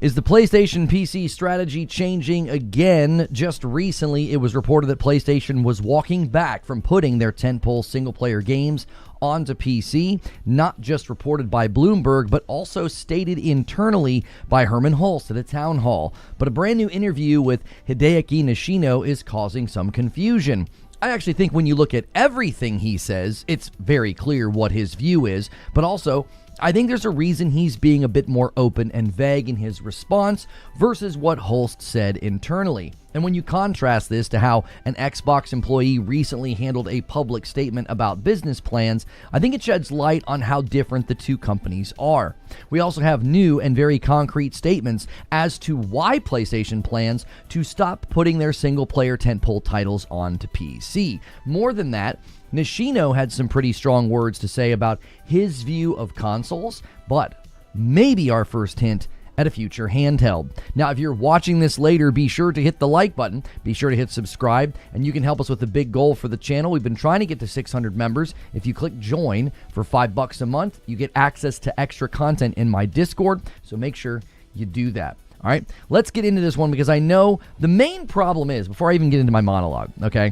Is the PlayStation PC strategy changing again? Just recently, it was reported that PlayStation was walking back from putting their tentpole single-player games onto PC, not just reported by Bloomberg, but also stated internally by Hermen Hulst at a town hall. But a brand new interview with Hideaki Nishino is causing some confusion. I actually think when you look at everything he says, it's very clear what his view is, but also I think there's a reason he's being a bit more open and vague in his response versus what Hulst said internally. And when you contrast this to how an Xbox employee recently handled a public statement about business plans, I think it sheds light on how different the two companies are. We also have new and very concrete statements as to why PlayStation plans to stop putting their single-player tentpole titles onto PC. More than that, Nishino had some pretty strong words to say about his view of consoles, but maybe our first hint at a future handheld. Now, if you're watching this later, be sure to hit the like button, be sure to hit subscribe, and you can help us with the big goal for the channel. We've been trying to get to 600 members. If you click join for $5 a month, you get access to extra content in my Discord, so make sure you do that. All right, let's get into this one because I know the main problem is, before I even get into my monologue, okay?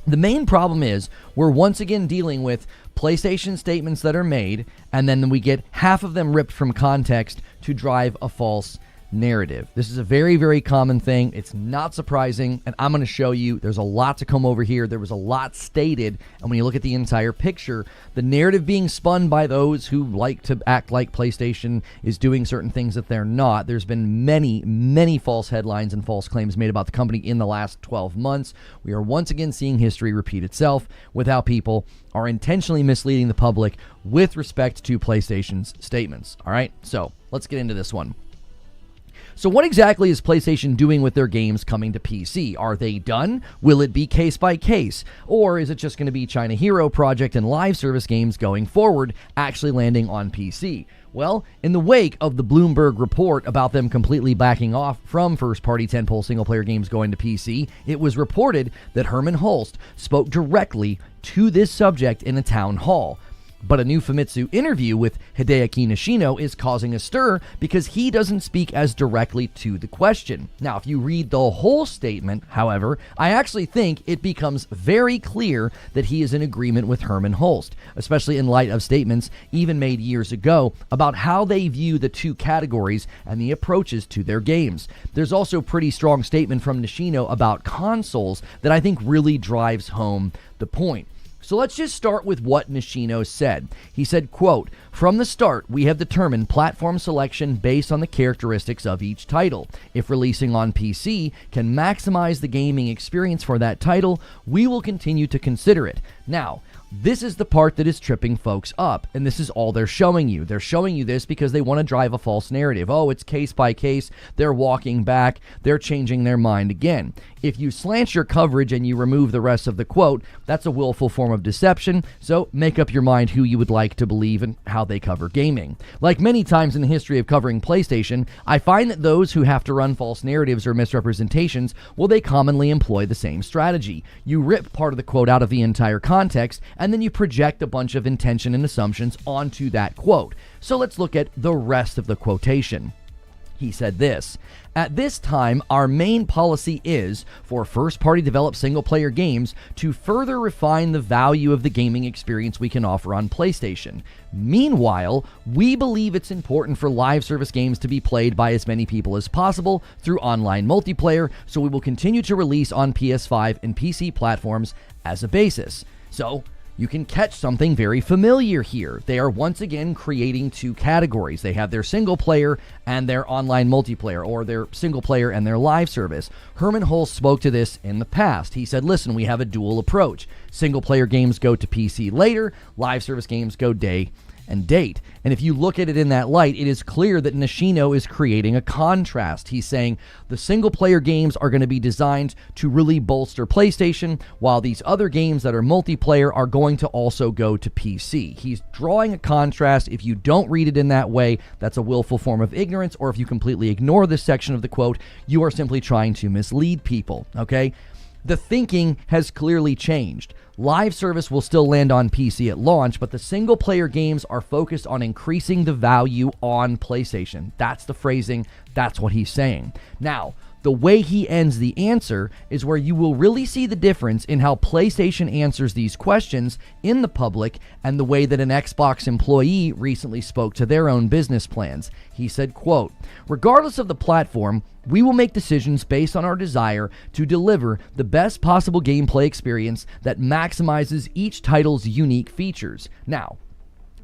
The main problem is we're once again dealing with PlayStation statements that are made, and then we get half of them ripped from context to drive a false narrative. This is a very, very common thing. It's not surprising, and I'm going to show you there's a lot to come over here. There was a lot stated, and when you look at the entire picture, the narrative being spun by those who like to act like PlayStation is doing certain things that they're not. There's been many, many false headlines and false claims made about the company in the last 12 months. We are once again seeing history repeat itself with how people are intentionally misleading the public with respect to PlayStation's statements. All right, so let's get into this one. So what exactly is PlayStation doing with their games coming to PC? Are they done? Will it be case by case? Or is it just going to be China Hero Project and live service games going forward, actually landing on PC? Well, in the wake of the Bloomberg report about them completely backing off from first-party tentpole single-player games going to PC, it was reported that Hermen Hulst spoke directly to this subject in a town hall. But a new Famitsu interview with Hideaki Nishino is causing a stir because he doesn't speak as directly to the question. Now, if you read the whole statement, however, I actually think it becomes very clear that he is in agreement with Hermen Hulst, especially in light of statements even made years ago about how they view the two categories and the approaches to their games. There's also a pretty strong statement from Nishino about consoles that I think really drives home the point. So let's just start with what Nishino said. He said, quote, "From the start, we have determined platform selection based on the characteristics of each title. If releasing on PC can maximize the gaming experience for that title, we will continue to consider it." Now, this is the part that is tripping folks up, and this is all they're showing you. They're showing you this because they want to drive a false narrative. Oh, it's case by case. They're walking back. They're changing their mind again. If you slant your coverage and you remove the rest of the quote, that's a willful form of deception, so make up your mind who you would like to believe and how they cover gaming. Like many times in the history of covering PlayStation, I find that those who have to run false narratives or misrepresentations, well, they commonly employ the same strategy. You rip part of the quote out of the entire context, and then you project a bunch of intention and assumptions onto that quote. So let's look at the rest of the quotation. He said this, "At this time, our main policy is for first-party developed single-player games to further refine the value of the gaming experience we can offer on PlayStation. Meanwhile, we believe it's important for live service games to be played by as many people as possible through online multiplayer, so we will continue to release on PS5 and PC platforms as a basis." So, you can catch something very familiar here. They are once again creating two categories. They have their single player and their online multiplayer, or their single player and their live service. Hermen Hulst spoke to this in the past. He said, listen, we have a dual approach. Single player games go to PC later, live service games go day and date. And if you look at it in that light, it is clear that Nishino is creating a contrast. He's saying the single-player games are going to be designed to really bolster PlayStation, while these other games that are multiplayer are going to also go to PC. He's drawing a contrast. If you don't read it in that way, that's a willful form of ignorance, or if you completely ignore this section of the quote, you are simply trying to mislead people, okay? The thinking has clearly changed. Live service will still land on PC at launch, but the single-player games are focused on increasing the value on PlayStation. That's the phrasing. That's what he's saying. Now, the way he ends the answer is where you will really see the difference in how PlayStation answers these questions in the public and the way that an Xbox employee recently spoke to their own business plans. He said, quote, "Regardless of the platform, we will make decisions based on our desire to deliver the best possible gameplay experience that maximizes each title's unique features." Now,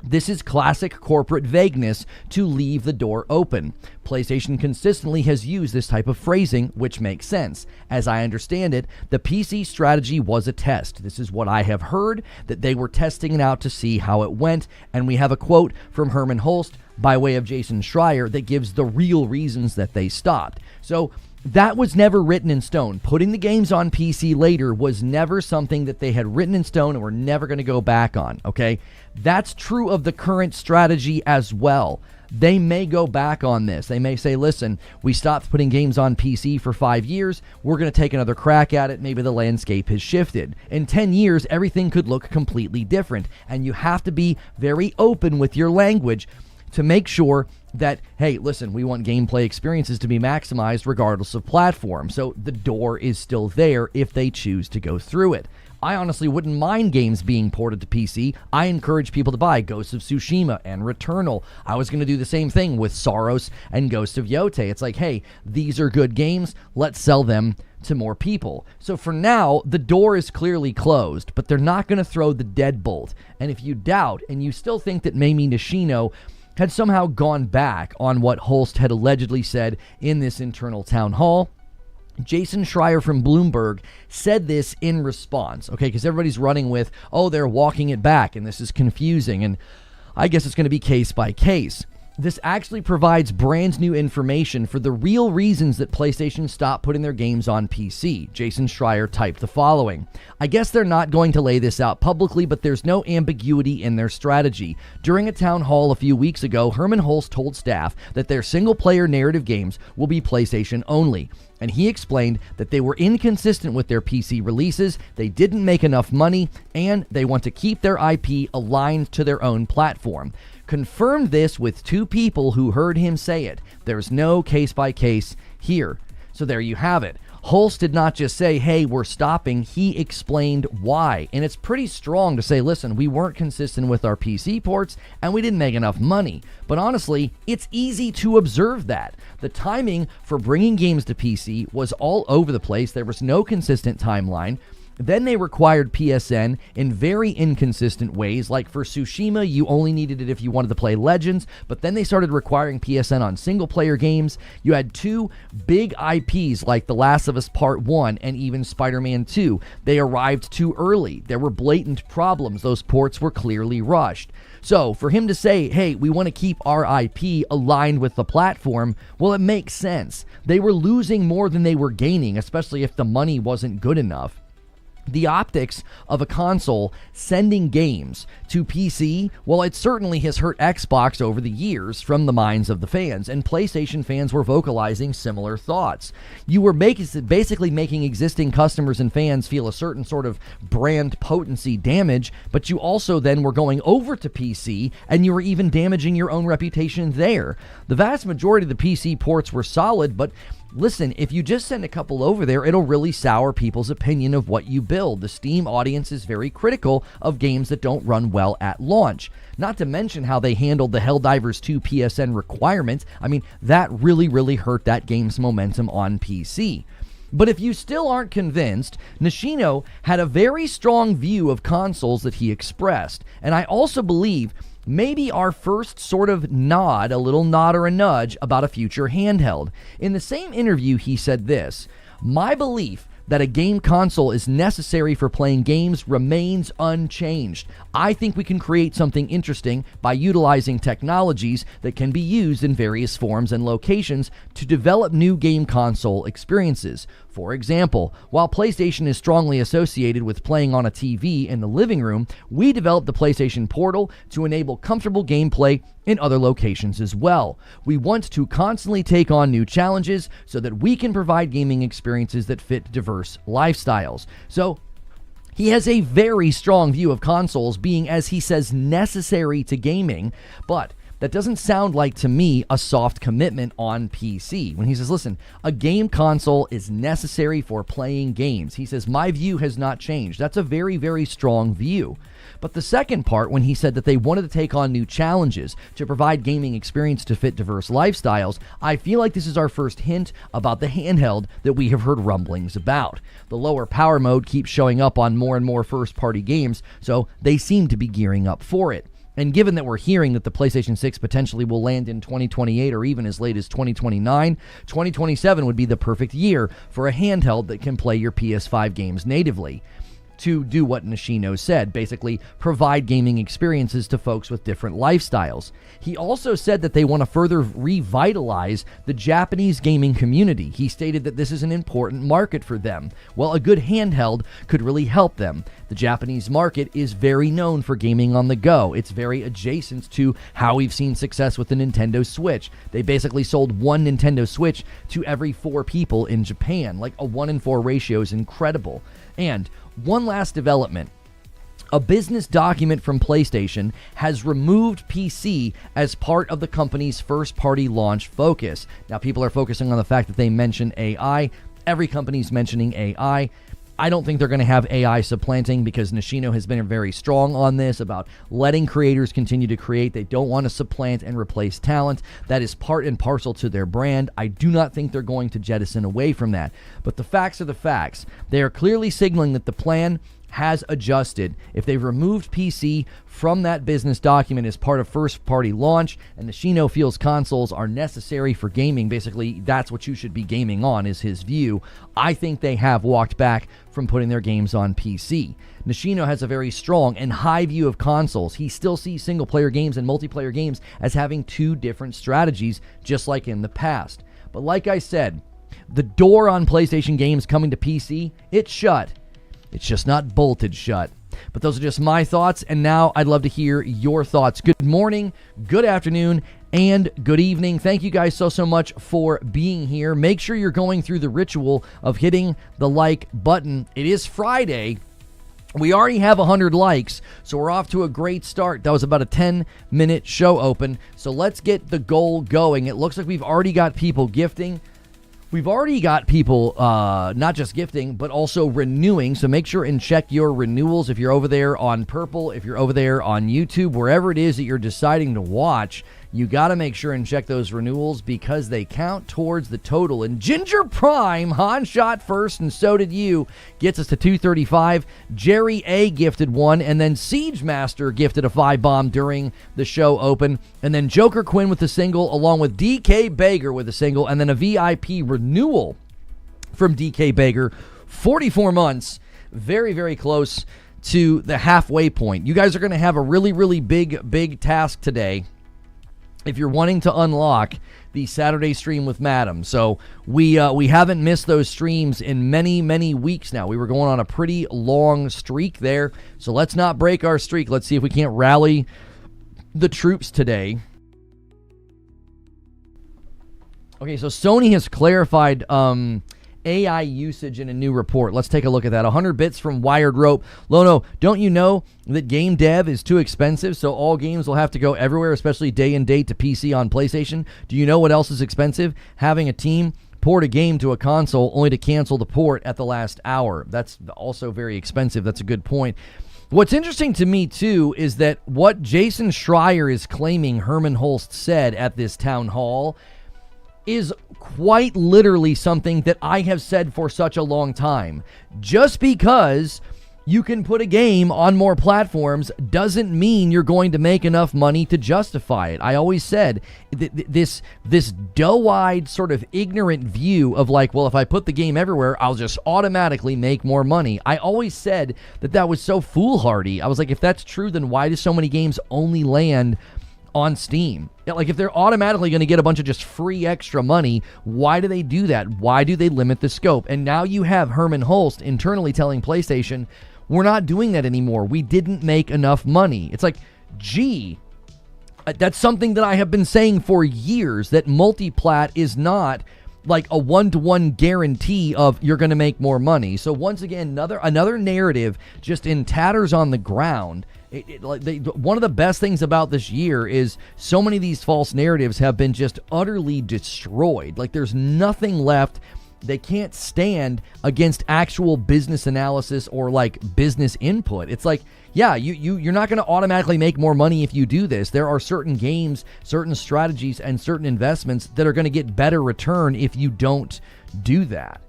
this is classic corporate vagueness to leave the door open. PlayStation consistently has used this type of phrasing, which makes sense. As I understand it, the PC strategy was a test. This is what I have heard, that they were testing it out to see how it went. And we have a quote from Hermen Hulst by way of Jason Schreier that gives the real reasons that they stopped. So that was never written in stone. Putting the games on PC later was never something that they had written in stone and were never going to go back on, okay? That's true of the current strategy as well. They may go back on this. They may say, listen, we stopped putting games on PC for 5 years. We're going to take another crack at it. Maybe the landscape has shifted. In 10 years, everything could look completely different. And you have to be very open with your language to make sure that, hey, listen, we want gameplay experiences to be maximized regardless of platform. So the door is still there if they choose to go through it. I honestly wouldn't mind games being ported to PC. I encourage people to buy Ghost of Tsushima and Returnal. I was going to do the same thing with SAROS and Ghost of Yōtei. It's like, hey, these are good games. Let's sell them to more people. So for now, the door is clearly closed, but they're not going to throw the deadbolt. And if you doubt and you still think that maybe Nishino had somehow gone back on what Hulst had allegedly said in this internal town hall, Jason Schreier from Bloomberg said this in response, okay, because everybody's running with, oh, they're walking it back, and this is confusing, and I guess it's going to be case by case. This actually provides brand new information for the real reasons that PlayStation stopped putting their games on PC. Jason Schreier typed the following: "I guess they're not going to lay this out publicly, but there's no ambiguity in their strategy. During a town hall a few weeks ago, Hermen Hulst told staff that their single-player narrative games will be PlayStation only. And he explained that they were inconsistent with their PC releases, they didn't make enough money, and they want to keep their IP aligned to their own platform. Confirmed this with two people who heard him say it. There's no case-by-case here." So there you have it. Hulst did not just say, hey, we're stopping. He explained why. And it's pretty strong to say, listen, we weren't consistent with our PC ports and we didn't make enough money. But honestly, it's easy to observe that. The timing for bringing games to PC was all over the place. There was no consistent timeline. Then they required PSN in very inconsistent ways, like for Tsushima, you only needed it if you wanted to play Legends, but then they started requiring PSN on single-player games. You had two big IPs like The Last of Us Part 1 and even Spider-Man 2. They arrived too early. There were blatant problems. Those ports were clearly rushed. So for him to say, hey, we want to keep our IP aligned with the platform, well, it makes sense. They were losing more than they were gaining, especially if the money wasn't good enough. The optics of a console sending games to PC, well, it certainly has hurt Xbox over the years from the minds of the fans, and PlayStation fans were vocalizing similar thoughts. You were basically making existing customers and fans feel a certain sort of brand potency damage, but you also then were going over to PC, and you were even damaging your own reputation there. The vast majority of the PC ports were solid, but listen, if you just send a couple over there, it'll really sour people's opinion of what you build. The Steam audience is very critical of games that don't run well at launch. Not to mention how they handled the Helldivers 2 PSN requirements. I mean, that really hurt that game's momentum on PC. But if you still aren't convinced, Nishino had a very strong view of consoles that he expressed. And I also believe maybe our first sort of nod, a little nod or a nudge about a future handheld. In the same interview, he said this: "My belief that a game console is necessary for playing games remains unchanged. I think we can create something interesting by utilizing technologies that can be used in various forms and locations to develop new game console experiences. For example, while PlayStation is strongly associated with playing on a TV in the living room, we developed the PlayStation Portal to enable comfortable gameplay in other locations as well. We want to constantly take on new challenges so that we can provide gaming experiences that fit diverse diverse lifestyles. So he has a very strong view of consoles being, as he says, necessary to gaming, but that doesn't sound like, to me, a soft commitment on PC. When he says, listen, a game console is necessary for playing games. He says, my view has not changed. That's a very, very strong view. But the second part, when he said that they wanted to take on new challenges to provide gaming experience to fit diverse lifestyles, I feel like this is our first hint about the handheld that we have heard rumblings about. The lower power mode keeps showing up on more and more first-party games, so they seem to be gearing up for it. And given that we're hearing that the PlayStation 6 potentially will land in 2028 or even as late as 2029, 2027 would be the perfect year for a handheld that can play your PS5 games natively. To do what Nishino said, basically provide gaming experiences to folks with different lifestyles. He also said that they want to further revitalize the Japanese gaming community. He stated that this is an important market for them. Well, a good handheld could really help them. The Japanese market is very known for gaming on the go. It's very adjacent to how we've seen success with the Nintendo Switch. They basically sold one Nintendo Switch to every 4 people in Japan. Like a 1 in 4 ratio is incredible. And one last development. A business document from PlayStation has removed PC as part of the company's first-party launch focus. Now, people are focusing on the fact that they mention AI. Every company's mentioning AI. I don't think they're going to have AI supplanting, because Nishino has been very strong on this about letting creators continue to create. They don't want to supplant and replace talent. That is part and parcel to their brand. I do not think they're going to jettison away from that. But the facts are the facts. They are clearly signaling that the plan has adjusted. If they've removed PC from that business document as part of first-party launch, and Nishino feels consoles are necessary for gaming, basically that's what you should be gaming on, is his view, I think they have walked back from putting their games on PC. Nishino has a very strong and high view of consoles. He still sees single-player games and multiplayer games as having 2 different strategies, just like in the past. But like I said, the door on PlayStation games coming to PC, it's shut. It's just not bolted shut. But those are just my thoughts, and now I'd love to hear your thoughts. Good morning, good afternoon, and good evening. Thank you guys so much for being here. Make sure you're going through the ritual of hitting the like button. It is Friday. We already have 100 likes, so we're off to a great start. That was about a 10-minute show open, so let's get the goal going. It looks like we've already got people gifting. We've already got people not just gifting, but also renewing. So make sure and check your renewals if you're over there on Purple, if you're over there on YouTube, wherever it is that you're deciding to watch. You got to make sure and check those renewals, because they count towards the total. And Ginger Prime, Han shot first, and so did you, gets us to 235. Jerry A gifted 1, and then Siege Master gifted a 5-bomb during the show open. And then Joker Quinn with a single, along with DK Bager with a single, and then a VIP renewal from DK Bager. 44 months, very, very close to the halfway point. You guys are going to have a really, really big task today if you're wanting to unlock the Saturday stream with Madam. So we haven't missed those streams in many weeks now. We were going on a pretty long streak there, so let's not break our streak. Let's see if we can't rally the troops today. Okay, so Sony has clarified AI usage in a new report. Let's take a look at that. 100 bits from Wired Rope. Lono, don't you know that game dev is too expensive, so all games will have to go everywhere, especially day and date to PC on PlayStation? Do you know what else is expensive? Having a team port a game to a console only to cancel the port at the last hour. That's also very expensive. That's a good point. What's interesting to me, too, is that what Jason Schreier is claiming Hermen Hulst said at this town hall is quite literally something that I have said for such a long time. Just because you can put a game on more platforms doesn't mean you're going to make enough money to justify it. I always said this doe-eyed sort of ignorant view of like, well, if I put the game everywhere, I'll just automatically make more money. I always said that was so foolhardy. I was like, if that's true, then why do so many games only land on Steam? Yeah, like if they're automatically going to get a bunch of just free extra money, why do they do that? Why do they limit the scope? And now you have Hermen Hulst internally telling PlayStation, we're not doing that anymore. We didn't make enough money. It's like, gee, that's something that I have been saying for years, that multiplat is not like a one-to-one guarantee of you're going to make more money. So once again, another narrative just in tatters on the ground. One of the best things about this year is so many of these false narratives have been just utterly destroyed. Like, there's nothing left. They can't stand against actual business analysis or like business input. It's like, yeah, you're not going to automatically make more money if you do this. There are certain games, certain strategies, and certain investments that are going to get better return if you don't do that.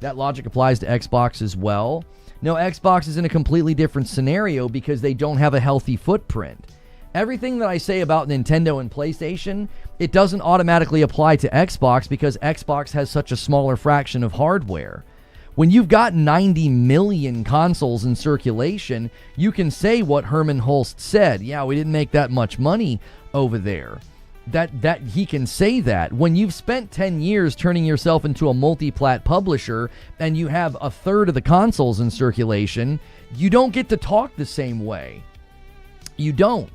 That logic applies to Xbox as well. No, Xbox is in a completely different scenario because they don't have a healthy footprint. Everything that I say about Nintendo and PlayStation, it doesn't automatically apply to Xbox because Xbox has such a smaller fraction of hardware. When you've got 90 million consoles in circulation, you can say what Hermen Hulst said. Yeah, we didn't make that much money over there. That he can say that. When you've spent 10 years turning yourself into a multi-plat publisher and you have a third of the consoles in circulation, you don't get to talk the same way. You don't.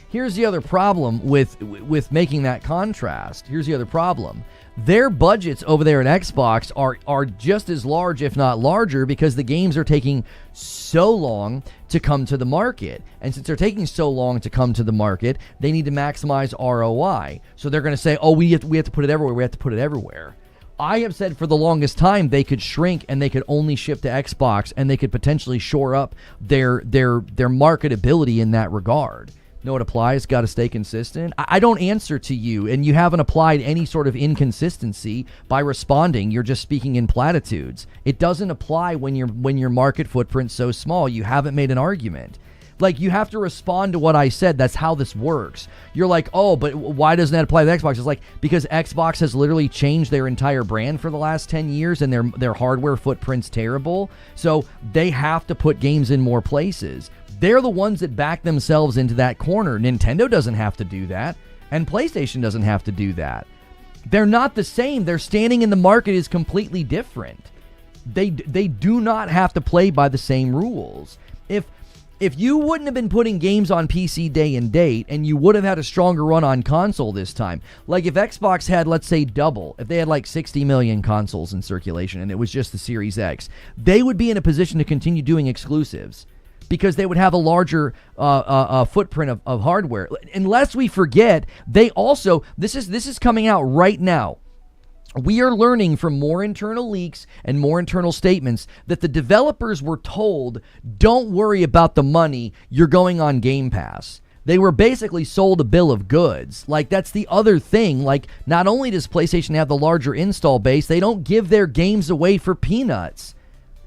Here's the other problem with making that contrast. Here's the other problem. Their budgets over there at Xbox are just as large, if not larger, because the games are taking so long to come to the market. And since they're taking so long to come to the market, they need to maximize ROI. So they're going to say, oh, we have to put it everywhere. We have to put it everywhere. I have said for the longest time they could shrink and they could only ship to Xbox and they could potentially shore up their marketability in that regard. Know what applies? Got to stay consistent. I don't answer to you, and you haven't applied any sort of inconsistency by responding. You're just speaking in platitudes. It doesn't apply when your market footprint's so small. You haven't made an argument. Like, you have to respond to what I said. That's how this works. You're like, oh, but why doesn't that apply to Xbox? It's like, because Xbox has literally changed their entire brand for the last 10 years, and their hardware footprint's terrible. So they have to put games in more places. They're the ones that back themselves into that corner. Nintendo doesn't have to do that, and PlayStation doesn't have to do that. They're not the same. Their standing in the market is completely different. They do not have to play by the same rules. If you wouldn't have been putting games on PC day and date, and you would have had a stronger run on console this time, like if Xbox had, let's say, double, if they had like 60 million consoles in circulation and it was just the Series X, they would be in a position to continue doing exclusives, because they would have a larger footprint of hardware. Unless we forget, they also, this is coming out right now. We are learning from more internal leaks and more internal statements that the developers were told, don't worry about the money, you're going on Game Pass. They were basically sold a bill of goods. Like, that's the other thing. Like, not only does PlayStation have the larger install base, they don't give their games away for peanuts.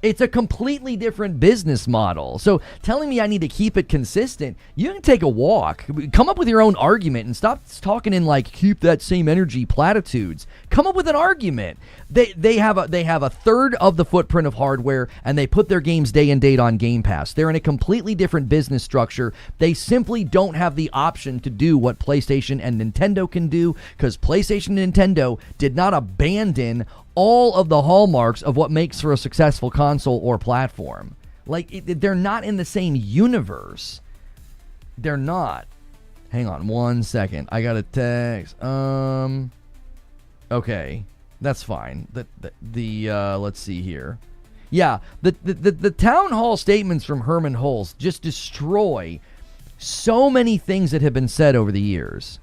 It's a completely different business model. So telling me I need to keep it consistent, you can take a walk. Come up with your own argument and stop talking in like keep that same energy platitudes. Come up with an argument. They have a third of the footprint of hardware, and they put their games day and date on Game Pass. They're in a completely different business structure. They simply don't have the option to do what PlayStation and Nintendo can do, because PlayStation and Nintendo did not abandon all of the hallmarks of what makes for a successful console or platform. Like, they're not in the same universe. They're not. Hang on one second. I got a text. Okay, that's fine. Let's see here. Yeah, the town hall statements from Hermen Hulst just destroy so many things that have been said over the years.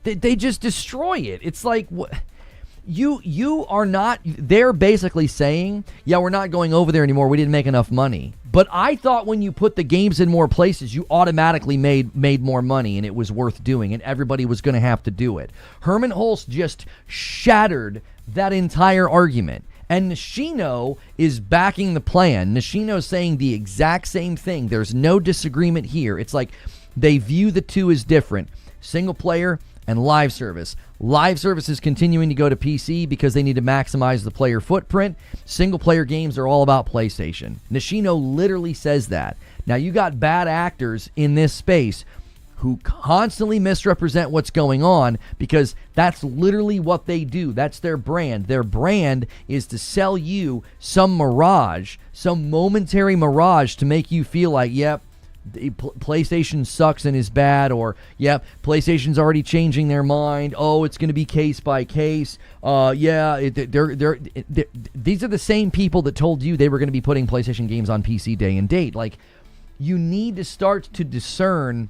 They just destroy it. It's like, what? You are not, they're basically saying, yeah, we're not going over there anymore. We didn't make enough money. But I thought when you put the games in more places, you automatically made more money, and it was worth doing, and everybody was going to have to do it. Hermen Hulst just shattered that entire argument. And Nishino is backing the plan. Nishino's saying the exact same thing. There's no disagreement here. It's like they view the two as different. Single player and live service. Live service is continuing to go to PC because they need to maximize the player footprint. Single player games are all about PlayStation. Nishino literally says that. Now, you got bad actors in this space who constantly misrepresent what's going on, because that's literally what they do. That's their brand. Their brand is to sell you some mirage, some momentary mirage to make you feel like, yep, PlayStation sucks and is bad, or PlayStation's already changing their mind. Oh, it's going to be case by case. These are the same people that told you they were going to be putting PlayStation games on PC day and date. Like, you need to start to discern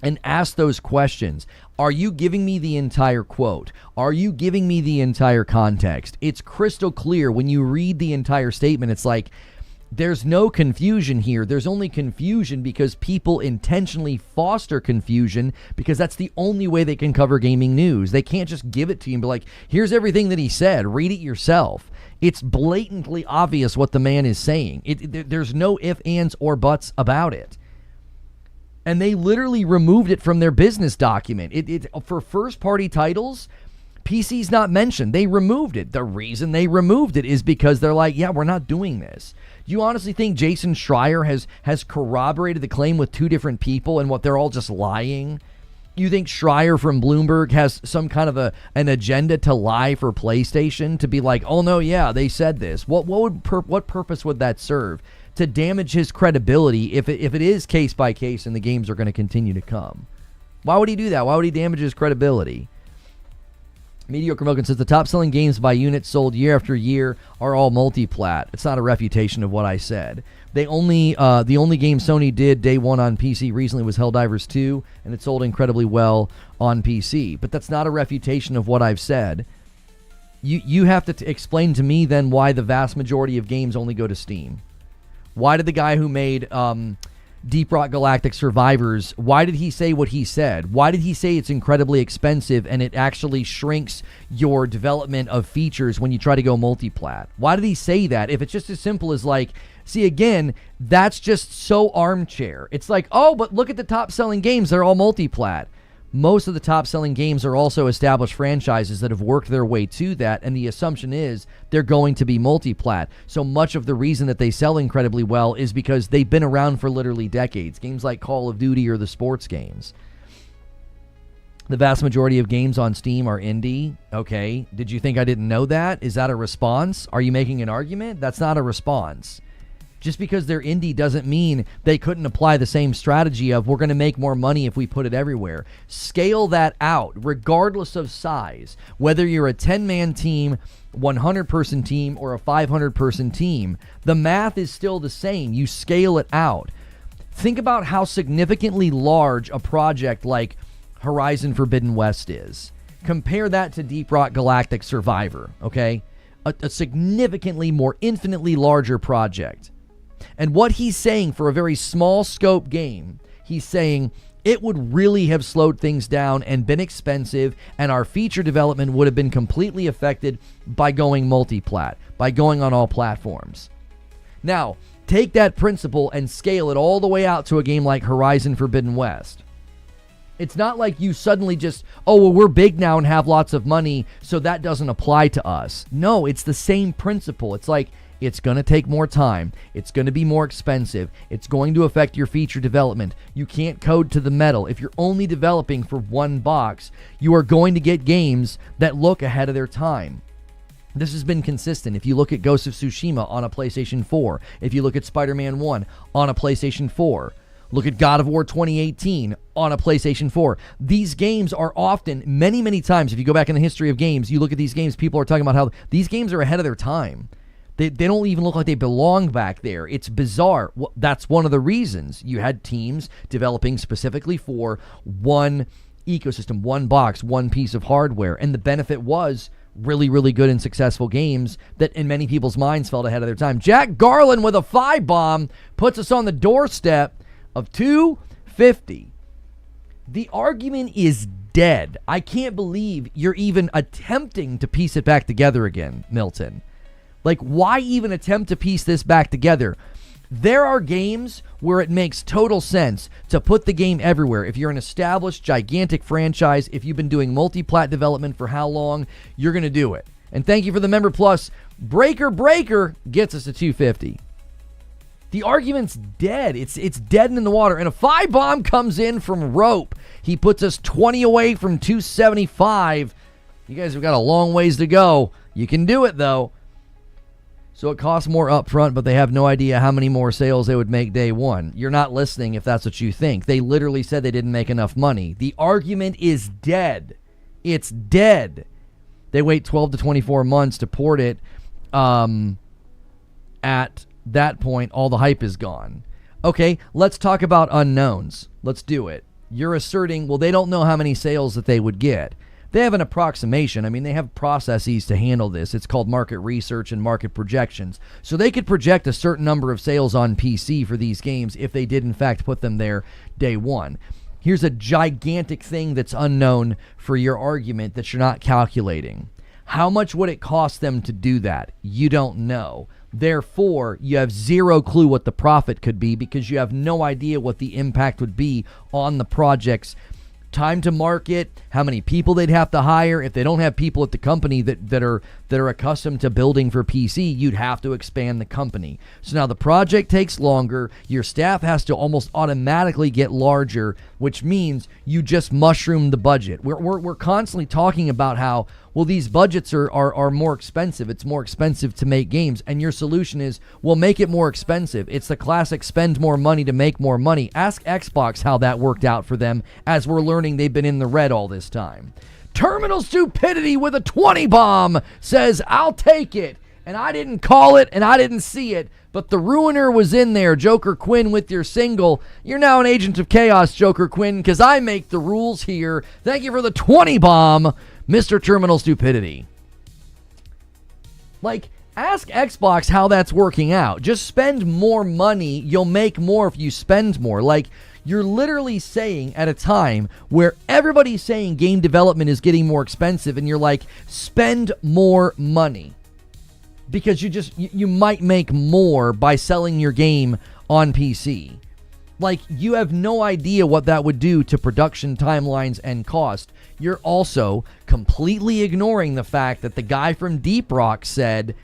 and ask those questions. Are you giving me the entire quote? Are you giving me the entire context? It's crystal clear when you read the entire statement. It's like, there's no confusion here. There's only confusion because people intentionally foster confusion, because that's the only way they can cover gaming news. They can't just give it to you and be like, here's everything that he said. Read it yourself. It's blatantly obvious what the man is saying. There's no ifs, ands, or buts about it. And they literally removed it from their business document. For first-party titles, PC's not mentioned. They removed it. The reason they removed it is because they're like, we're not doing this. Do you honestly think Jason Schreier has corroborated the claim with two different people and what they're all just lying? You think Schreier from Bloomberg has some kind of an agenda to lie for PlayStation, to be like, oh no, they said this? What purpose would that serve? To damage his credibility if it is case by case and the games are going to continue to come. Why would he do that? Why would he damage his credibility? Mediocre Milken says the top-selling games by units sold year after year are all multi-plat. It's not a refutation of what I said. The only game Sony did day one on PC recently was Helldivers 2, and it sold incredibly well on PC. But that's not a refutation of what I've said. You have to explain to me then why the vast majority of games only go to Steam. Why did the guy who made Deep Rock Galactic Survivors, why did he say what he said? Why did he say it's incredibly expensive and it actually shrinks your development of features when you try to go multi-plat? Why did he say that? If it's just as simple as like, see, again, that's just so armchair. It's like, oh, but look at the top-selling games. They're all multi-plat. Most of the top-selling games are also established franchises that have worked their way to that, and the assumption is they're going to be multi-plat. So much of the reason that they sell incredibly well is because they've been around for literally decades. Games like Call of Duty or the sports games. The vast majority of games on Steam are indie. Okay, did you think I didn't know that? Is that a response? Are you making an argument? That's not a response. Just because they're indie doesn't mean they couldn't apply the same strategy of we're going to make more money if we put it everywhere. Scale that out, regardless of size. Whether you're a 10-man team, 100-person team, or a 500-person team, the math is still the same. You scale it out. Think about how significantly large a project like Horizon Forbidden West is. Compare that to Deep Rock Galactic Survivor, okay? A significantly more, infinitely larger project. And what he's saying for a very small scope game, he's saying it would really have slowed things down and been expensive, and our feature development would have been completely affected by going multi-plat, by going on all platforms. Now, take that principle and scale it all the way out to a game like Horizon Forbidden West. It's not like you suddenly just, oh, well, we're big now and have lots of money, so that doesn't apply to us. No, it's the same principle. It's like, it's going to take more time. It's going to be more expensive. It's going to affect your feature development. You can't code to the metal. If you're only developing for one box, you are going to get games that look ahead of their time. This has been consistent. If you look at Ghost of Tsushima on a PlayStation 4, if you look at Spider-Man 1 on a PlayStation 4, look at God of War 2018 on a PlayStation 4. These games are often, many, many times, if you go back in the history of games, you look at these games, people are talking about how these games are ahead of their time. They don't even look like they belong back there. It's bizarre. Well, that's one of the reasons. You had teams developing specifically for one ecosystem, one box, one piece of hardware. And the benefit was really, really good and successful games that in many people's minds felt ahead of their time. Jack Garland with a 5-bomb puts us on the doorstep of 250. The argument is dead. I can't believe you're even attempting to piece it back together again, Milton. Like, why even attempt to piece this back together? There are games where it makes total sense to put the game everywhere. If you're an established, gigantic franchise, if you've been doing multi-plat development for how long, you're going to do it. And thank you for the Member Plus. Breaker gets us to 250. The argument's dead. It's dead in the water. And a 5-bomb comes in from Rope. He puts us 20 away from 275. You guys have got a long ways to go. You can do it, though. So it costs more upfront, but they have no idea how many more sales they would make day one. You're not listening if that's what you think. They literally said they didn't make enough money. The argument is dead. It's dead. They wait 12 to 24 months to port it. At that point, all the hype is gone. Okay, let's talk about unknowns. Let's do it. You're asserting, well, they don't know how many sales that they would get. They have an approximation. I mean, they have processes to handle this. It's called market research and market projections. So they could project a certain number of sales on PC for these games if they did, in fact, put them there day one. Here's a gigantic thing that's unknown for your argument that you're not calculating. How much would it cost them to do that? You don't know. Therefore, you have zero clue what the profit could be because you have no idea what the impact would be on the project's time to market, how many people they'd have to hire. If they don't have people at the company that are accustomed to building for PC, you'd have to expand the company. So now the project takes longer. Your staff has to almost automatically get larger, which means you just mushroom the budget. We're constantly talking about how, well, these budgets are more expensive. It's more expensive to make games. And your solution is, well, make it more expensive. It's the classic spend more money to make more money. Ask Xbox how that worked out for them, as we're learning they've been in the red all this time. Terminal Stupidity with a 20 bomb says, I'll take it. And I didn't call it and I didn't see it, but the Ruiner was in there. Joker Quinn with your single. You're now an agent of chaos, Joker Quinn, because I make the rules here. Thank you for the 20 bomb, Mr. Terminal Stupidity. Like, ask Xbox how that's working out. Just spend more money. You'll make more if you spend more. Like, you're literally saying at a time where everybody's saying game development is getting more expensive, and you're like, spend more money. Because you might make more by selling your game on PC. Like, you have no idea what that would do to production timelines and cost. You're also completely ignoring the fact that the guy from Deep Rock said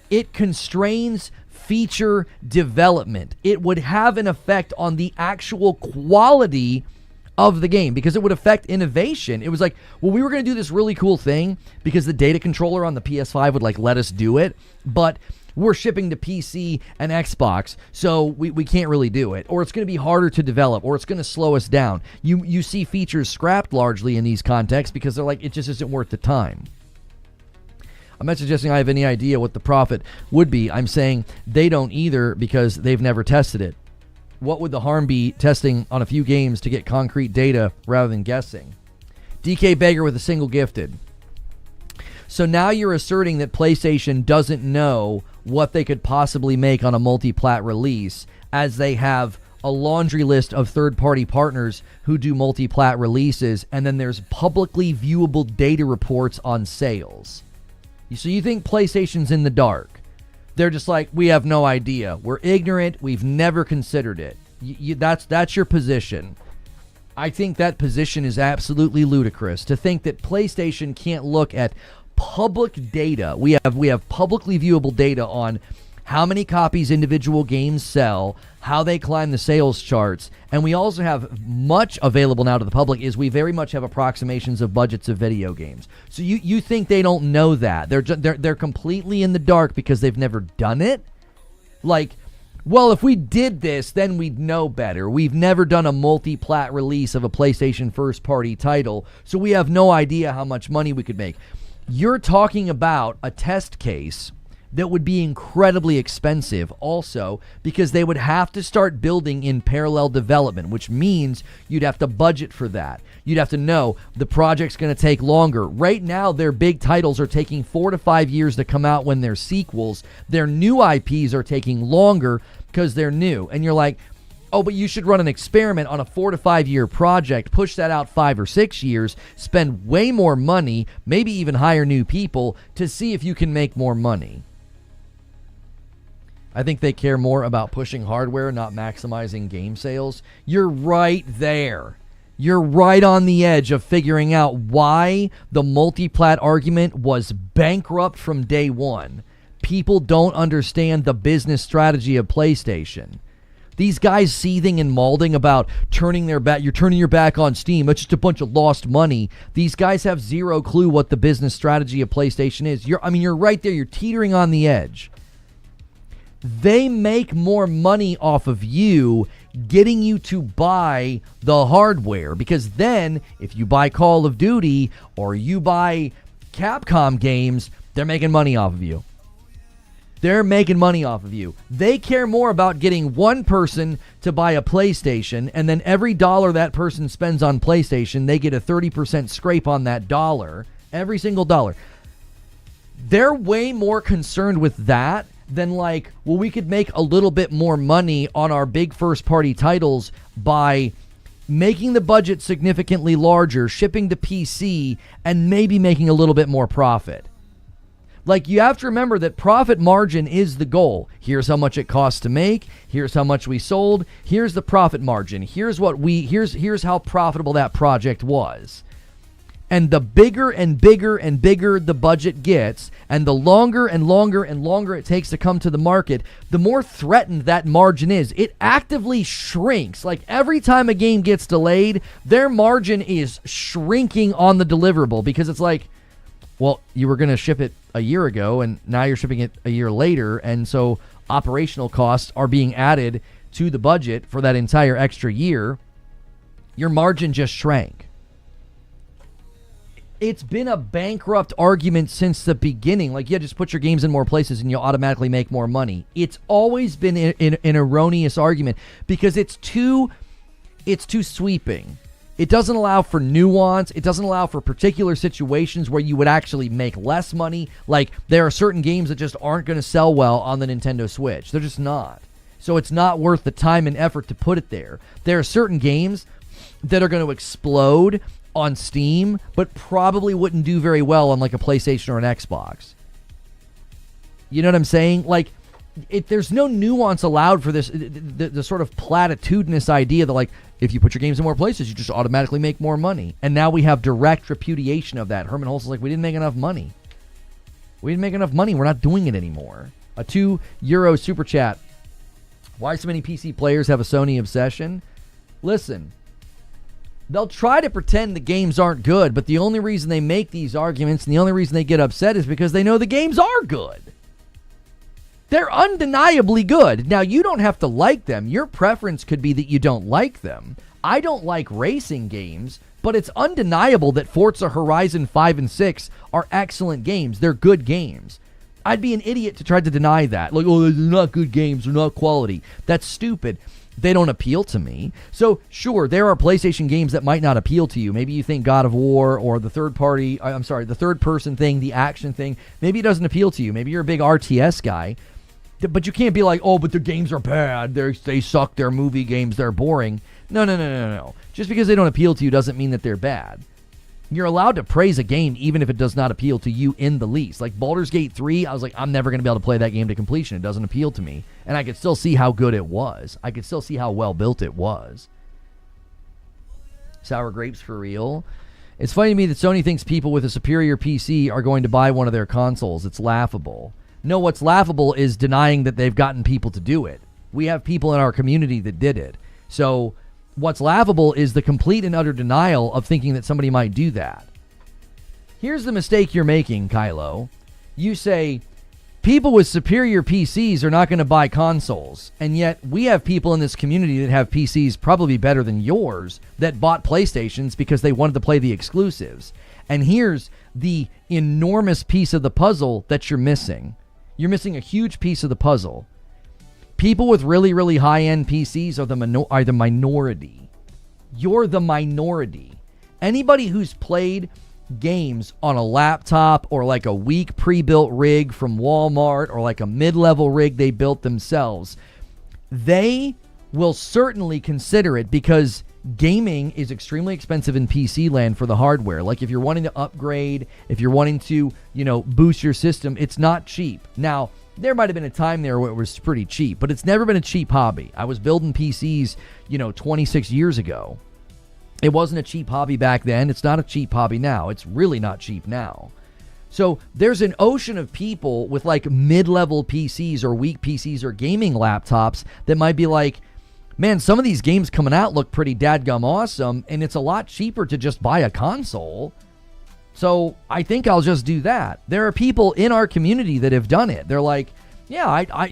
it constrains feature development. It would have an effect on the actual quality of the game because it would affect innovation. It was like, well, we were going to do this really cool thing because the data controller on the PS5 would like let us do it, but we're shipping to PC and Xbox, so we can't really do it, or it's going to be harder to develop, or it's going to slow us down. You see features scrapped largely in these contexts because they're like, it just isn't worth the time. I'm not suggesting I have any idea what the profit would be. I'm saying they don't either because they've never tested it. What would the harm be testing on a few games to get concrete data rather than guessing? DK Baker with a single gifted. So now you're asserting that PlayStation doesn't know what they could possibly make on a multi-plat release, as they have a laundry list of third-party partners who do multi-plat releases, and then there's publicly viewable data reports on sales. So you think PlayStation's in the dark. They're just like, we have no idea. We're ignorant. We've never considered it. That's your position. I think that position is absolutely ludicrous. To think that PlayStation can't look at public data. We have publicly viewable data on how many copies individual games sell, how they climb the sales charts, and we also have much available now to the public is we very much have approximations of budgets of video games. So you think they don't know that. They're completely in the dark because they've never done it? Like, well, if we did this, then we'd know better. We've never done a multi-plat release of a PlayStation first-party title, so we have no idea how much money we could make. You're talking about a test case that would be incredibly expensive also because they would have to start building in parallel development, which means you'd have to budget for that. You'd have to know the project's going to take longer. Right now, their big titles are taking 4 to 5 years to come out when they're sequels. Their new IPs are taking longer because they're new. And you're like, oh, but you should run an experiment on a 4 to 5 year project, push that out 5 or 6 years, spend way more money, maybe even hire new people to see if you can make more money. I think they care more about pushing hardware, not maximizing game sales. You're right there. You're right on the edge of figuring out why the multi-plat argument was bankrupt from day one. People don't understand the business strategy of PlayStation. These guys seething and malding about turning their back, you're turning your back on Steam, it's just a bunch of lost money. These guys have zero clue what the business strategy of PlayStation is. You're right there. You're teetering on the edge. they make more money off of you getting you to buy the hardware. Because then if you buy Call of Duty or you buy Capcom games, they're making money off of you. They're making money off of you. They care more about getting one person to buy a PlayStation, and then every dollar that person spends on PlayStation, they get a 30% scrape on that dollar. Every single dollar. They're way more concerned with that than like, well, we could make a little bit more money on our big first-party titles by making the budget significantly larger, shipping to PC, and maybe making a little bit more profit. Like, you have to remember that profit margin is the goal. Here's how much it costs to make. Here's how much we sold. Here's the profit margin. Here's how profitable that project was. And the bigger and bigger and bigger the budget gets, and the longer and longer and longer it takes to come to the market, the more threatened that margin is. It actively shrinks. Like, every time a game gets delayed, their margin is shrinking on the deliverable, because it's like, well, you were going to ship it a year ago, and now you're shipping it a year later, and so operational costs are being added to the budget for that entire extra year. Your margin just shrank. It's been a bankrupt argument since the beginning. Like, yeah, just put your games in more places and you'll automatically make more money. It's always been an erroneous argument because it's too sweeping. It doesn't allow for nuance. It doesn't allow for particular situations where you would actually make less money. Like, there are certain games that just aren't going to sell well on the Nintendo Switch. They're just not. So it's not worth the time and effort to put it there. There are certain games that are going to explode on Steam, but probably wouldn't do very well on like a PlayStation or an Xbox. You know what I'm saying? Like, there's no nuance allowed for this, the sort of platitudinous idea that, like, if you put your games in more places, you just automatically make more money. And now we have direct repudiation of that. Hermen Hulst is like, we didn't make enough money. We didn't make enough money. We're not doing it anymore. A €2 super chat. Why so many PC players have a Sony obsession? Listen, they'll try to pretend the games aren't good, but the only reason they make these arguments and the only reason they get upset is because they know the games are good. They're undeniably good. Now, you don't have to like them. Your preference could be that you don't like them. I don't like racing games, but it's undeniable that Forza Horizon 5 and 6 are excellent games. They're good games. I'd be an idiot to try to deny that. Like, oh, they're not good games. They're not quality. That's stupid. They don't appeal to me. So, sure, there are PlayStation games that might not appeal to you. Maybe you think God of War or the third-person thing, the action thing, maybe it doesn't appeal to you. Maybe you're a big RTS guy. But you can't be like, oh, but their games are bad. They suck. They're movie games. They're boring. No. Just because they don't appeal to you doesn't mean that they're bad. You're allowed to praise a game even if it does not appeal to you in the least. Like Baldur's Gate 3, I was like, I'm never going to be able to play that game to completion. It doesn't appeal to me. And I could still see how good it was. I could still see how well built it was. Sour grapes for real. It's funny to me that Sony thinks people with a superior PC are going to buy one of their consoles. It's laughable. No, what's laughable is denying that they've gotten people to do it. We have people in our community that did it. So what's laughable is the complete and utter denial of thinking that somebody might do that. Here's the mistake you're making, Kylo. You say, people with superior PCs are not going to buy consoles. And yet we have people in this community that have PCs probably better than yours that bought PlayStations because they wanted to play the exclusives. And here's the enormous piece of the puzzle that you're missing. You're missing a huge piece of the puzzle. People with really, really high-end PCs are the minority. You're the minority. Anybody who's played games on a laptop or like a weak pre-built rig from Walmart or like a mid-level rig they built themselves, they will certainly consider it because gaming is extremely expensive in PC land for the hardware. Like if you're wanting to upgrade, if you're wanting to, boost your system, it's not cheap. Now, there might have been a time there where it was pretty cheap, but it's never been a cheap hobby. I was building PCs, 26 years ago. It wasn't a cheap hobby back then. It's not a cheap hobby now. It's really not cheap now. So there's an ocean of people with like mid-level PCs or weak PCs or gaming laptops that might be like, man, some of these games coming out look pretty dadgum awesome, and it's a lot cheaper to just buy a console. So I think I'll just do that. There are people in our community that have done it. They're like, Yeah, I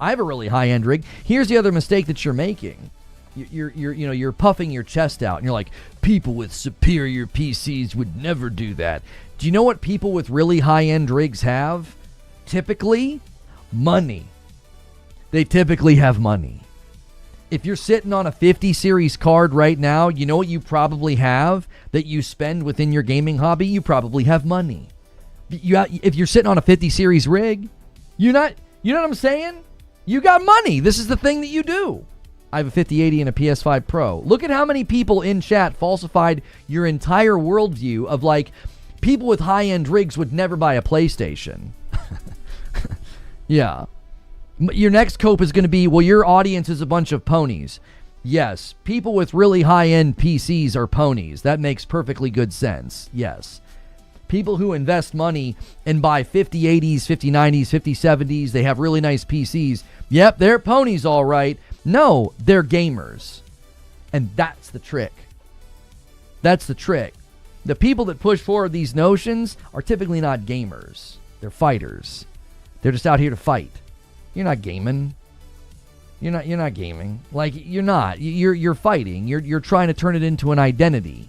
have a really high-end rig. Here's the other mistake that you're making. You're puffing your chest out, and you're like, people with superior PCs would never do that. Do you know what people with really high-end rigs have? Typically, money. They typically have money. If you're sitting on a 50 series card right now, you know what you probably have that you spend within your gaming hobby? You probably have money. If you're sitting on a 50 series rig, you know what I'm saying? You got money. This is the thing that you do. I have a 5080 and a PS5 Pro. Look at how many people in chat falsified your entire worldview of like, people with high-end rigs would never buy a PlayStation. Yeah. Your next cope is going to be, well, your audience is a bunch of ponies. Yes, people with really high-end PCs are ponies. That makes perfectly good sense. Yes. People who invest money and buy 5080s, 5090s, 5070s, they have really nice PCs. Yep, they're ponies all right. No, they're gamers. And that's the trick. That's the trick. The people that push forward these notions are typically not gamers. They're fighters. They're just out here to fight. You're not gaming. You're not gaming. Like, you're not. You're fighting. You're trying to turn it into an identity.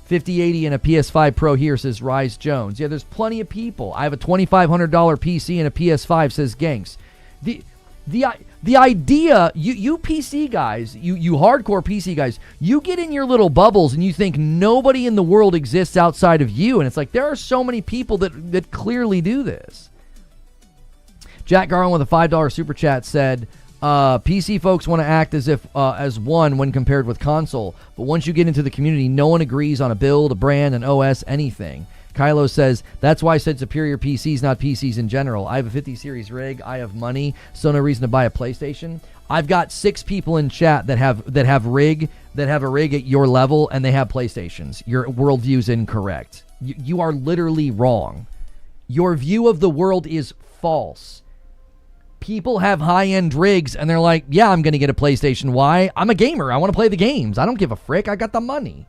5080 and a PS5 Pro here, says Rise Jones. Yeah, there's plenty of people. I have a $2,500 PC and a PS5, says Ganks. The idea, you PC guys, you hardcore PC guys, you get in your little bubbles and you think nobody in the world exists outside of you. And it's like, there are so many people that clearly do this. Jack Garland with a $5 super chat said, PC folks want to act as if as one when compared with console, but once you get into the community, no one agrees on a build, a brand, an OS, anything. Kylo says, that's why I said superior PCs, not PCs in general. I have a 50 series rig. I have money, so no reason to buy a PlayStation. I've got 6 people in chat that have a rig at your level, and they have PlayStations. Your worldview is incorrect. You are literally wrong. Your view of the world is false. People have high-end rigs, and they're like, yeah, I'm going to get a PlayStation. Why? I'm a gamer. I want to play the games. I don't give a frick. I got the money.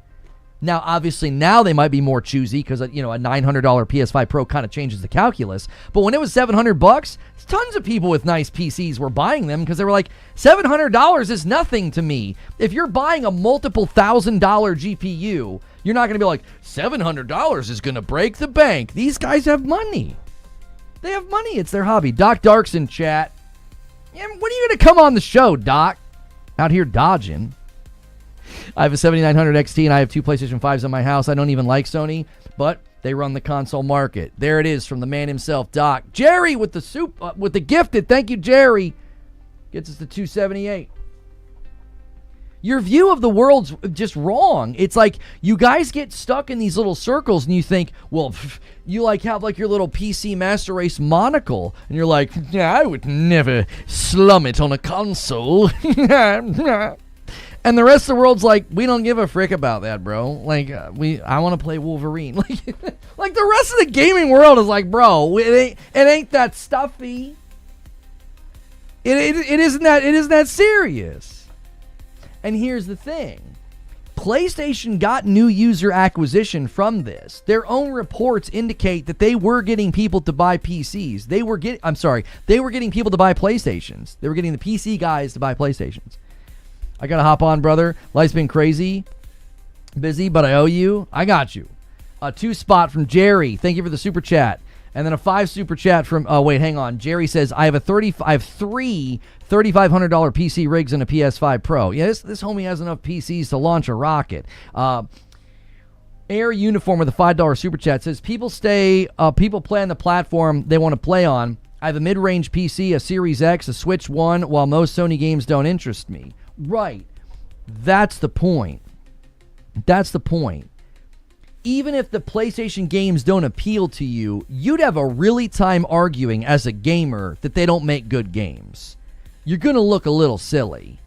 Now, obviously, now they might be more choosy because, a $900 PS5 Pro kind of changes the calculus. But when it was $700, tons of people with nice PCs were buying them because they were like, $700 is nothing to me. If you're buying a multiple $1,000 GPU, you're not going to be like, $700 is going to break the bank. These guys have money. They have money. It's their hobby. Doc Dark's in chat. Yeah, when are you going to come on the show, Doc? Out here dodging. I have a 7900 XT and I have 2 PlayStation 5s in my house. I don't even like Sony, but they run the console market. There it is from the man himself, Doc. Jerry with the gifted. Thank you, Jerry. Gets us to 278. Your view of the world's just wrong. It's like you guys get stuck in these little circles and you think, well, you have your little PC Master Race monocle. And you're like, yeah, I would never slum it on a console. And the rest of the world's like, we don't give a frick about that, bro. Like, I want to play Wolverine. Like the rest of the gaming world is like, bro, it ain't that stuffy. It isn't that serious. And here's the thing. PlayStation got new user acquisition from this. Their own reports indicate that they were getting people to buy PCs. They were getting people to buy PlayStations. They were getting the PC guys to buy PlayStations. I got to hop on, brother. Life's been crazy. Busy, but I owe you. I got you. A 2 spot from Jerry. Thank you for the super chat. And then a 5 super chat from, hang on. Jerry says, I have 3 $3,500 PC rigs and a PS5 Pro. Yeah, this homie has enough PCs to launch a rocket. Air Uniform with a $5 super chat says, people play on the platform they want to play on. I have a mid-range PC, a Series X, a Switch 1, while most Sony games don't interest me. Right. That's the point. Even if the PlayStation games don't appeal to you, you'd have a really time arguing as a gamer that they don't make good games. You're going to look a little silly.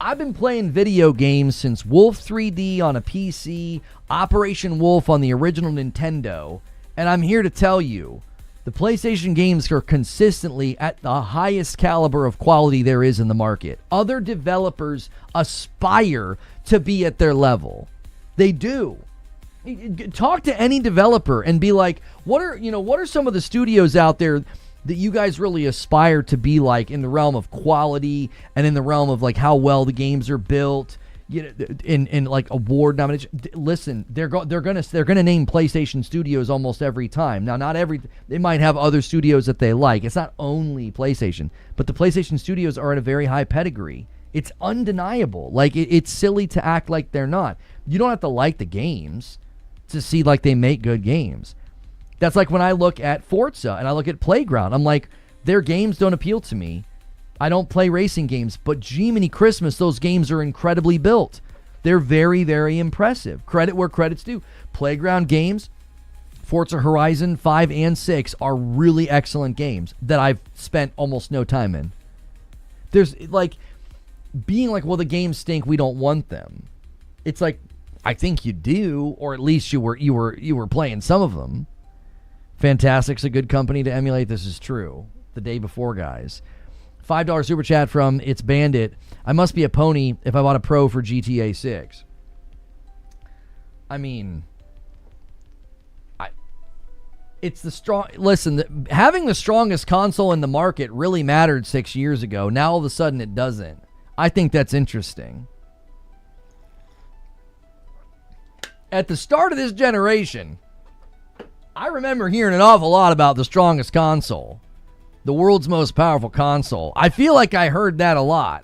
I've been playing video games since Wolf 3D on a PC, Operation Wolf on the original Nintendo, and I'm here to tell you, the PlayStation games are consistently at the highest caliber of quality there is in the market. Other developers aspire to be at their level. They do. Talk to any developer and be like, what are some of the studios out there that you guys really aspire to be like in the realm of quality and in the realm of like how well the games are built, you know, in like award nomination. Listen, they're gonna name PlayStation Studios almost every time. Now, not every, they might have other studios that they like. It's not only PlayStation, but the PlayStation Studios are at a very high pedigree. It's undeniable. Like it's silly to act like they're not. You don't have to like the games to see like they make good games. That's like when I look at Forza and I look at Playground. I'm like, their games don't appeal to me. I don't play racing games, but Jiminy Christmas, those games are incredibly built. They're very, very impressive. Credit where credit's due. Playground games, Forza Horizon 5 and 6 are really excellent games that I've spent almost no time in. There's like being like, well, the games stink, we don't want them. It's like, I think you do, or at least you were playing some of them. Fantastic's a good company to emulate. This is true. The day before, guys. $5 super chat from It's Bandit. I must be a pony if I bought a Pro for GTA 6. I mean, it's the strong. Listen, having the strongest console in the market really mattered 6 years ago. Now all of a sudden it doesn't. I think that's interesting. At the start of this generation, I remember hearing an awful lot about the strongest console, the world's most powerful console. I feel like I heard that a lot.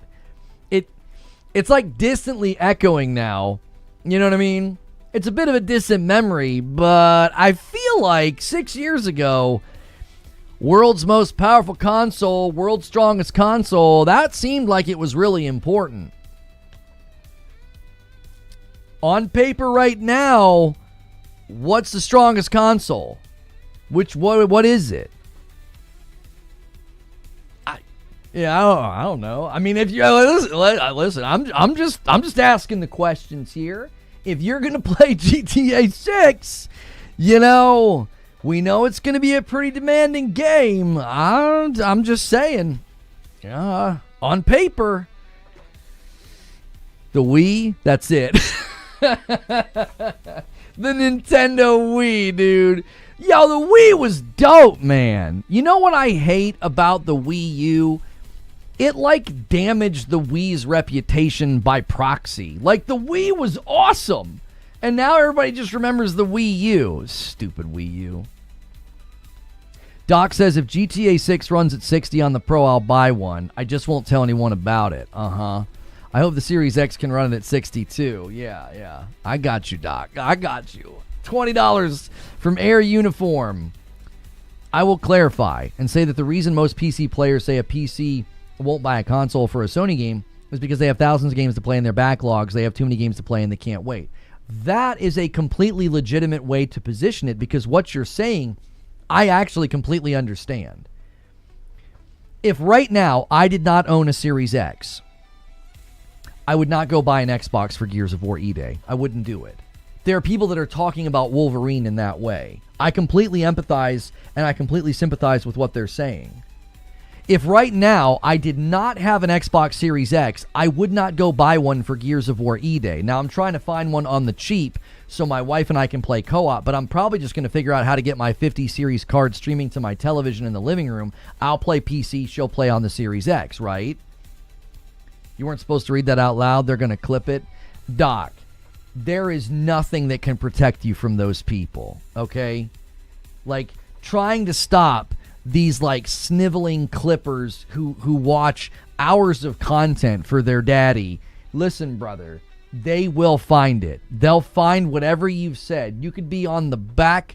It's like distantly echoing now. You know what I mean? It's a bit of a distant memory, but I feel like 6 years ago, world's most powerful console, world's strongest console, that seemed like it was really important. On paper right now, what's the strongest console? What is it? I don't know. I mean, if you listen, I'm just asking the questions here. If you're gonna play GTA 6, you know, we know it's gonna be a pretty demanding game. I'm just saying, on paper, the Wii, that's it. The Nintendo Wii, dude. Yo, the Wii was dope, man. You know what I hate about the Wii U? It like damaged the Wii's reputation by proxy. Like the Wii was awesome, and now everybody just remembers the Wii U. Stupid Wii U. Doc says if GTA 6 runs at 60 on the Pro, I'll buy one. I just won't tell anyone about it. I hope the Series X can run it at 62. Yeah. I got you, Doc. I got you. $20 from Air Uniform. I will clarify and say that the reason most PC players say a PC won't buy a console for a Sony game is because they have thousands of games to play in their backlogs. They have too many games to play and they can't wait. That is a completely legitimate way to position it, because what you're saying, I actually completely understand. If right now I did not own a Series X, I would not go buy an Xbox for Gears of War E-Day. I wouldn't do it. There are people that are talking about Wolverine in that way. I completely empathize and I completely sympathize with what they're saying. If right now I did not have an Xbox Series X, I would not go buy one for Gears of War E-Day. Now, I'm trying to find one on the cheap so my wife and I can play co-op, but I'm probably just going to figure out how to get my 50 series card streaming to my television in the living room. I'll play PC, she'll play on the Series X, right? You weren't supposed to read that out loud. They're going to clip it. Doc, there is nothing that can protect you from those people, okay? Like, trying to stop these, like, sniveling clippers who watch hours of content for their daddy. Listen, brother, they will find it. They'll find whatever you've said. You could be on the back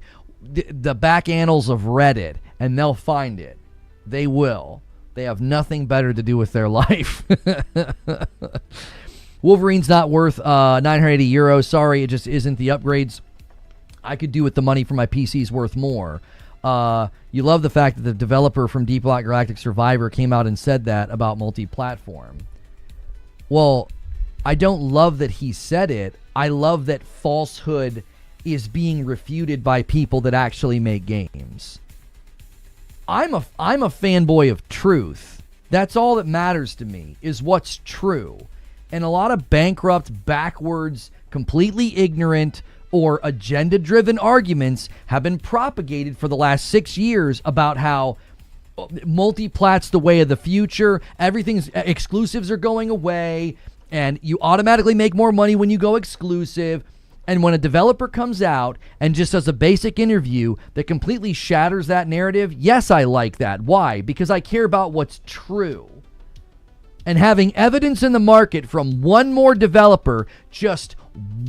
annals of Reddit, and they'll find it. They will. They have nothing better to do with their life. Wolverine's not worth 980 euros. Sorry, it just isn't. The upgrades I could do with the money for my PC's worth more. You love the fact that the developer from Deep Black Galactic Survivor came out and said that about multi-platform. Well, I don't love that he said it. I love that falsehood is being refuted by people that actually make games. I'm a fanboy of truth. That's all that matters to me, is what's true. And a lot of bankrupt, backwards, completely ignorant, or agenda-driven arguments have been propagated for the last 6 years about how multi-plat's the way of the future. Everything's exclusives are going away, and you automatically make more money when you go exclusive. And when a developer comes out and just does a basic interview that completely shatters that narrative, yes, I like that. Why? Because I care about what's true. And having evidence in the market from one more developer just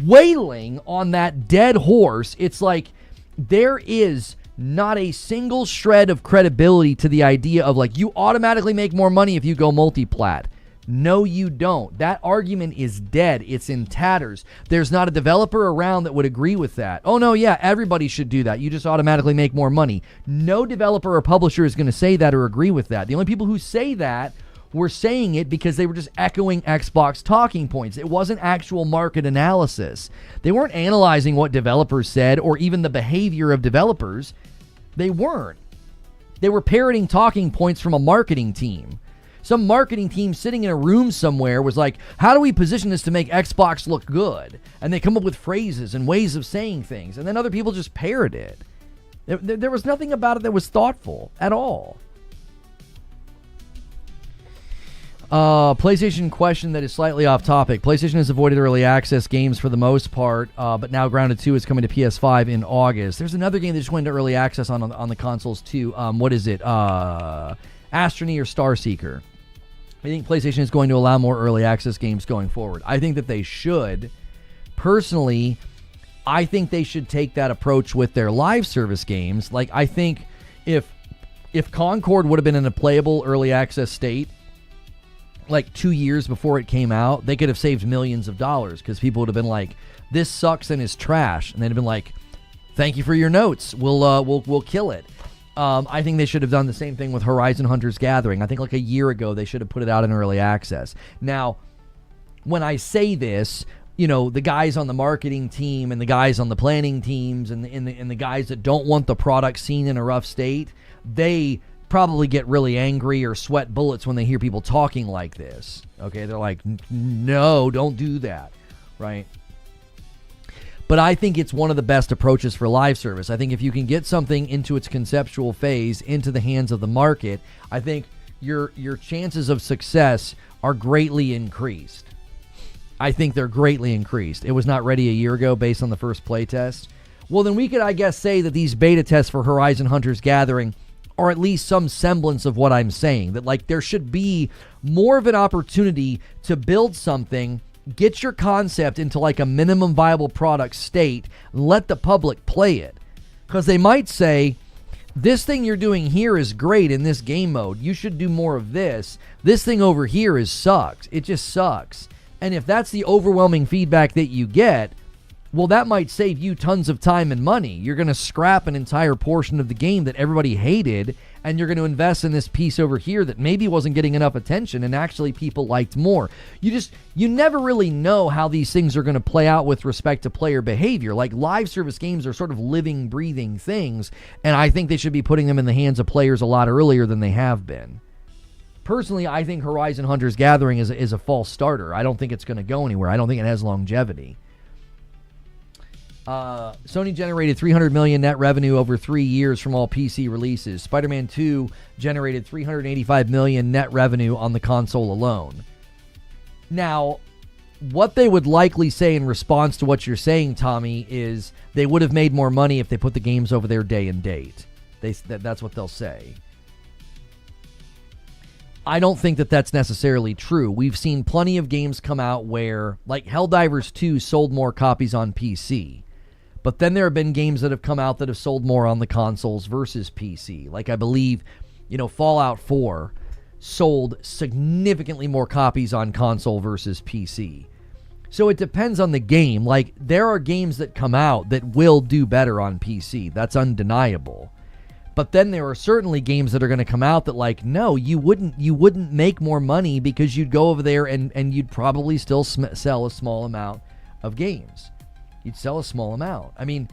wailing on that dead horse, it's like there is not a single shred of credibility to the idea of like you automatically make more money if you go multi-plat. No, you don't. That argument is dead. It's in tatters. There's not a developer around that would agree with that. Oh, no, yeah, everybody should do that. You just automatically make more money. No developer or publisher is going to say that or agree with that. The only people who say that were saying it because they were just echoing Xbox talking points. It wasn't actual market analysis. They weren't analyzing what developers said or even the behavior of developers. They weren't. They were parroting talking points from a marketing team. Some marketing team sitting in a room somewhere was like, how do we position this to make Xbox look good? And they come up with phrases and ways of saying things. And then other people just parrot it. There was nothing about it that was thoughtful at all. PlayStation question that is slightly off topic. PlayStation has avoided early access games for the most part, but now Grounded 2 is coming to PS5 in August. There's another game that just went into early access on the consoles too. What is it? Astrony or Starseeker. I think PlayStation is going to allow more early access games going forward. I think that they should. Personally, I think they should take that approach with their live service games. Like, I think if Concord would have been in a playable early access state like 2 years before it came out, they could have saved millions of dollars because people would have been like, this sucks and is trash. And they'd have been like, thank you for your notes. We'll kill it. I think they should have done the same thing with Horizon Hunters Gathering. I think like a year ago they should have put it out in early access. Now, when I say this, you know, the guys on the marketing team and the guys on the planning teams and the guys that don't want the product seen in a rough state, they probably get really angry or sweat bullets when they hear people talking like this. Okay, they're like, no, don't do that, right? But I think it's one of the best approaches for live service. I think if you can get something into its conceptual phase, into the hands of the market, I think your chances of success are greatly increased. I think they're greatly increased. It was not ready a year ago based on the first play test. Well, then we could, I guess, say that these beta tests for Horizon Hunters Gathering are at least some semblance of what I'm saying. That, like, there should be more of an opportunity to build something, get your concept into like a minimum viable product state, and let the public play it. Because they might say, this thing you're doing here is great in this game mode. You should do more of this. This thing over here sucks. It just sucks. And if that's the overwhelming feedback that you get, well, that might save you tons of time and money. You're going to scrap an entire portion of the game that everybody hated, and you're going to invest in this piece over here that maybe wasn't getting enough attention and actually people liked more. You never really know how these things are going to play out with respect to player behavior. Like, live service games are sort of living, breathing things, and I think they should be putting them in the hands of players a lot earlier than they have been. Personally, I think Horizon Hunters Gathering is a false starter. I don't think it's going to go anywhere. I don't think it has longevity. Sony generated $300 million net revenue over 3 years from all PC releases. Spider-Man 2 generated $385 million net revenue on the console alone. Now, what they would likely say in response to what you're saying, Tommy, is they would have made more money if they put the games over their day and date. That's what they'll say. I don't think that that's necessarily true. We've seen plenty of games come out where, like, Helldivers 2 sold more copies on PC. But then there have been games that have come out that have sold more on the consoles versus PC. Like, I believe, Fallout 4 sold significantly more copies on console versus PC. So it depends on the game. Like, there are games that come out that will do better on PC. That's undeniable. But then there are certainly games that are going to come out that, like, no, you wouldn't make more money because you'd go over there and you'd probably still sell a small amount of games. You'd sell a small amount. I mean,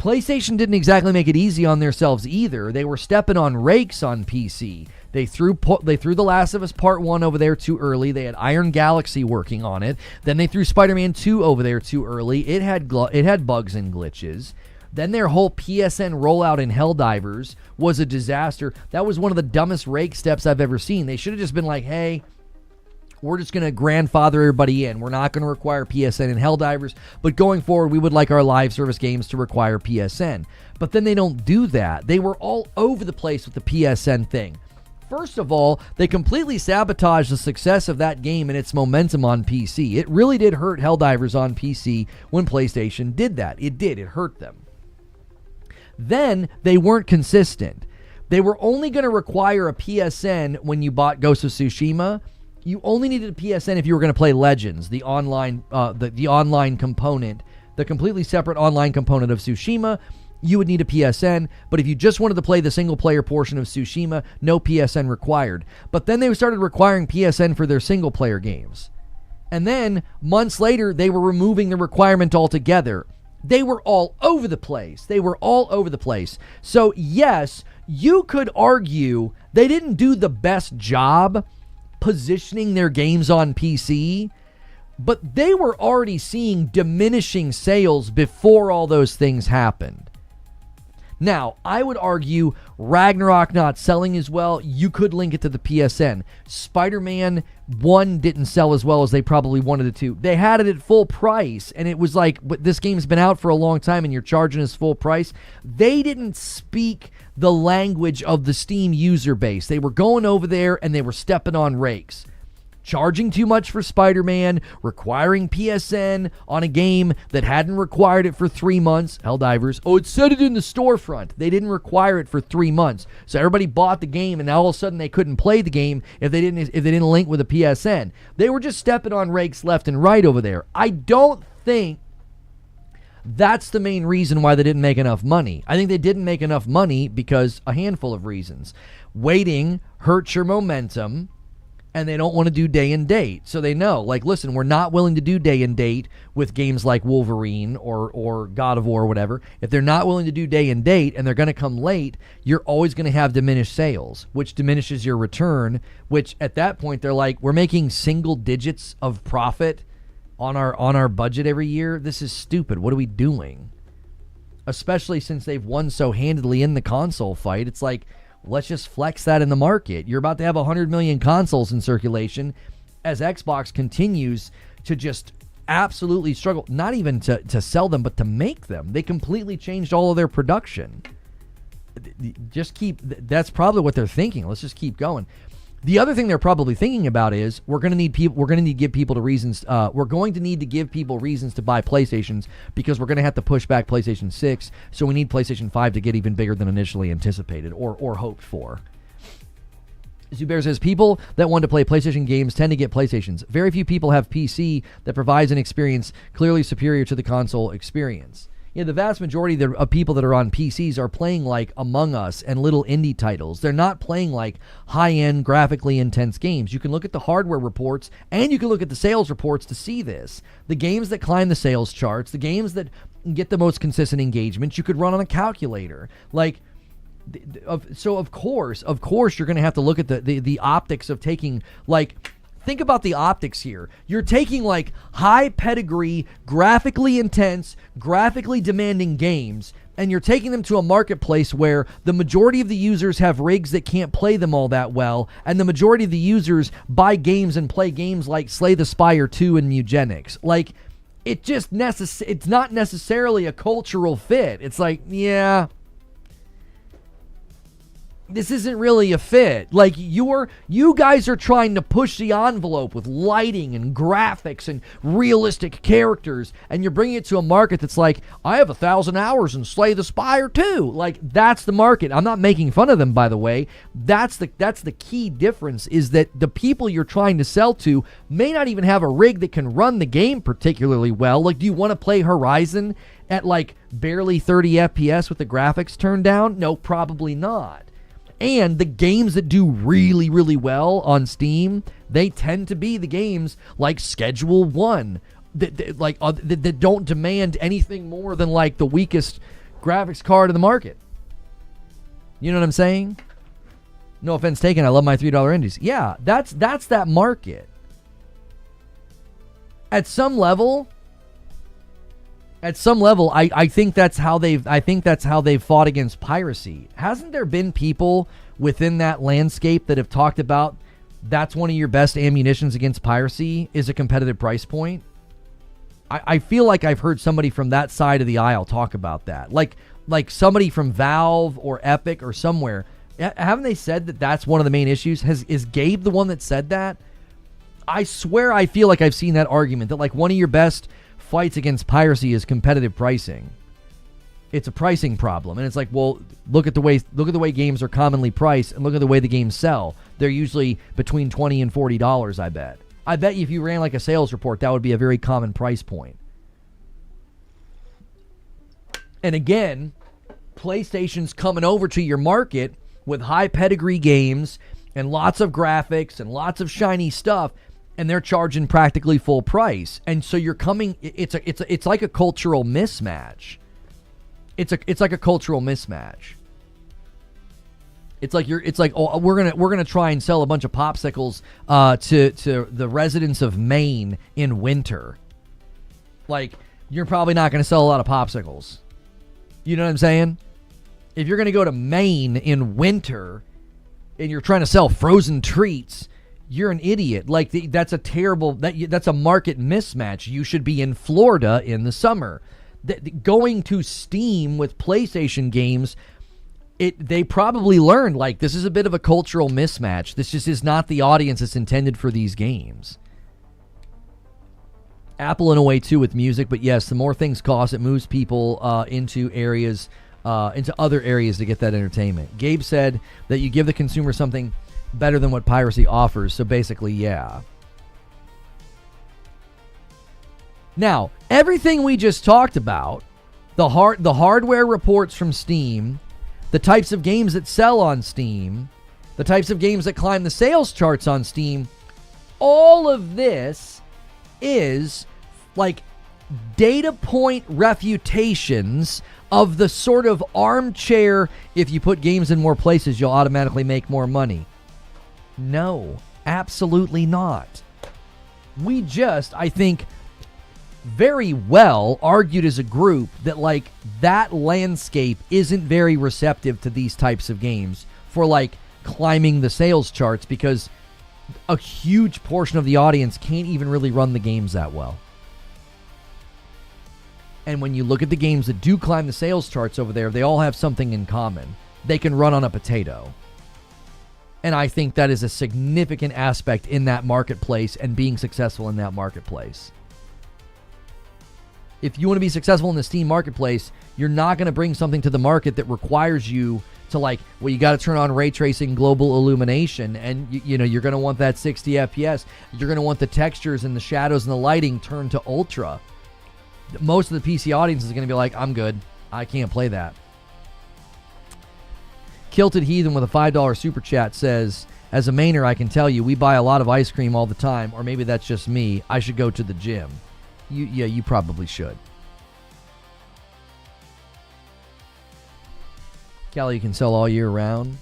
PlayStation didn't exactly make it easy on themselves either. They were stepping on rakes on PC. They threw The Last of Us Part 1 over there too early. They had Iron Galaxy working on it. Then they threw Spider-Man 2 over there too early. It had bugs and glitches. Then their whole PSN rollout in Helldivers was a disaster. That was one of the dumbest rake steps I've ever seen. They should have just been like, hey, we're just going to grandfather everybody in. We're not going to require PSN in Helldivers, but going forward, we would like our live service games to require PSN. But then they don't do that. They were all over the place with the PSN thing. First of all, they completely sabotaged the success of that game and its momentum on PC. It really did hurt Helldivers on PC when PlayStation did that. It did. It hurt them. Then they weren't consistent. They were only going to require a PSN when you bought Ghost of Tsushima. You only needed a PSN if you were going to play Legends, the online online component, the completely separate online component of Tsushima. You would need a PSN, but if you just wanted to play the single-player portion of Tsushima, no PSN required. But then they started requiring PSN for their single-player games. And then, months later, they were removing the requirement altogether. They were all over the place. So, yes, you could argue they didn't do the best job positioning their games on PC, but they were already seeing diminishing sales before all those things happened. Now, I would argue Ragnarok not selling as well, you could link it to the PSN. Spider-Man 1 didn't sell as well as they probably wanted it to. They had it at full price, and it was like, but this game's been out for a long time and you're charging us full price. They didn't speak the language of the Steam user base. They were going over there and they were stepping on rakes. Charging too much for Spider-Man, requiring PSN on a game that hadn't required it for 3 months. Helldivers, it said it in the storefront. They didn't require it for 3 months. So everybody bought the game, and now all of a sudden they couldn't play the game if they didn't link with a PSN. They were just stepping on rakes left and right over there. I don't think that's the main reason why they didn't make enough money. I think they didn't make enough money because a handful of reasons. Waiting hurts your momentum. And they don't want to do day and date. So they know, like, listen, we're not willing to do day and date with games like Wolverine or God of War or whatever. If they're not willing to do day and date and they're going to come late, you're always going to have diminished sales, which diminishes your return, which at that point they're like, we're making single digits of profit on our budget every year. This is stupid. What are we doing? Especially since they've won so handedly in the console fight. It's like, let's just flex that in the market. You're about to have 100 million consoles in circulation as Xbox continues to just absolutely struggle, not even to sell them, but to make them. They completely changed all of their production. That's probably what they're thinking. Let's just keep going. The other thing they're probably thinking about is we're going to need to give people reasons to buy PlayStations because we're going to have to push back PlayStation 6, so we need PlayStation 5 to get even bigger than initially anticipated or hoped for. Zubair says, people that want to play PlayStation games tend to get PlayStations. Very few people have PC that provides an experience clearly superior to the console experience. Yeah, the vast majority of people that are on PCs are playing like Among Us and little indie titles. They're not playing like high-end, graphically intense games. You can look at the hardware reports and you can look at the sales reports to see this. The games that climb the sales charts, the games that get the most consistent engagement, you could run on a calculator. So of course, you're going to have to look at the optics of taking, like, think about the optics here. You're taking like high pedigree, graphically intense, graphically demanding games, and you're taking them to a marketplace where the majority of the users have rigs that can't play them all that well, and the majority of the users buy games and play games like Slay the Spire 2 and Mugenics. Like, it's not necessarily a cultural fit. It's like, yeah, this isn't really a fit. Like, you guys are trying to push the envelope with lighting and graphics and realistic characters, and you're bringing it to a market that's like, I have 1,000 hours in Slay the Spire 2. Like, that's the market. I'm not making fun of them, by the way. That's the key difference, is that the people you're trying to sell to may not even have a rig that can run the game particularly well. Like, do you want to play Horizon at like barely 30 FPS with the graphics turned down? No, probably not. And the games that do really, really well on Steam, they tend to be the games like Schedule 1 that don't demand anything more than like the weakest graphics card in the market. You know what I'm saying? No offense taken, I love my $3 indies. Yeah, that's that market. At some level, At some level, I think that's how they've fought against piracy. Hasn't there been people within that landscape that have talked about that's one of your best ammunitions against piracy is a competitive price point? I feel like I've heard somebody from that side of the aisle talk about that. Like somebody from Valve or Epic or somewhere. Haven't they said that that's one of the main issues? Is Gabe the one that said that? I swear I feel like I've seen that argument that like one of your best fights against piracy is competitive pricing. It's a pricing problem. And it's like, well, look at the way games are commonly priced and look at the way the games sell. They're usually between $20 and $40, I bet. I bet you if you ran like a sales report, that would be a very common price point. And again, PlayStation's coming over to your market with high pedigree games and lots of graphics and lots of shiny stuff, and they're charging practically full price. And so you're coming. It's like a cultural mismatch. It's like a cultural mismatch. It's like oh, we're gonna try and sell a bunch of popsicles to the residents of Maine in winter. Like, you're probably not gonna sell a lot of popsicles. You know what I'm saying? If you're gonna go to Maine in winter and you're trying to sell frozen treats, you're an idiot. Like, that's a terrible that's a market mismatch. You should be in Florida in the summer. Going to Steam with PlayStation games, they probably learned, like, this is a bit of a cultural mismatch. This just is not the audience that's intended for these games. Apple in a way too with music, but yes, the more things cost, it moves people into other areas to get that entertainment. Gabe said that you give the consumer something better than what piracy offers. So basically, yeah. Now, everything we just talked about, the hardware reports from Steam, the types of games that sell on Steam, the types of games that climb the sales charts on Steam, all of this is like data point refutations of the sort of armchair, if you put games in more places, you'll automatically make more money. No, absolutely not. We just, I think, very well argued as a group that like that landscape isn't very receptive to these types of games for like climbing the sales charts, because a huge portion of the audience can't even really run the games that well. And when you look at the games that do climb the sales charts over there, they all have something in common. They can run on a potato. And I think that is a significant aspect in that marketplace and being successful in that marketplace. If you want to be successful in the Steam marketplace, you're not going to bring something to the market that requires you to like, well, you got to turn on ray tracing, global illumination, and you know, you're going to want that 60 FPS. You're going to want the textures and the shadows and the lighting turned to ultra. Most of the PC audience is going to be like, I'm good. I can't play that. Kilted Heathen with a $5 super chat says, as a Mainer, I can tell you, we buy a lot of ice cream all the time, or maybe that's just me. I should go to the gym. You probably should. Cali, you can sell all year round.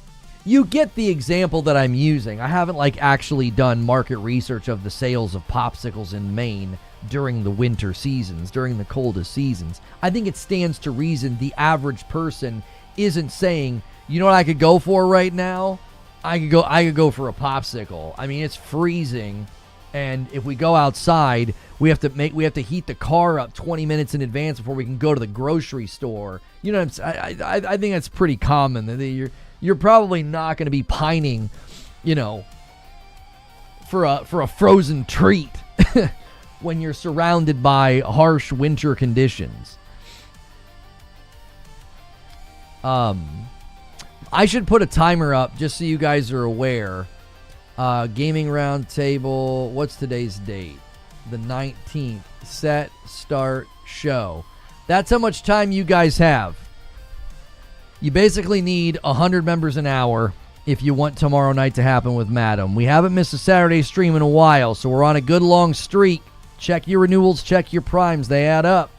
You get the example that I'm using. I haven't like actually done market research of the sales of popsicles in Maine during the winter seasons, during the coldest seasons. I think it stands to reason the average person isn't saying, you know what I could go for right now? I could go for a popsicle. I mean, it's freezing. And if we go outside, we have to heat the car up 20 minutes in advance before we can go to the grocery store. You know, I think that's pretty common. You're probably not going to be pining, you know, for a frozen treat when you're surrounded by harsh winter conditions. I should put a timer up just so you guys are aware. Gaming Roundtable, what's today's date? The 19th. Set, start, show. That's how much time you guys have. You basically need 100 members an hour if you want tomorrow night to happen with Madam. We haven't missed a Saturday stream in a while, so we're on a good long streak. Check your renewals, check your primes. They add up.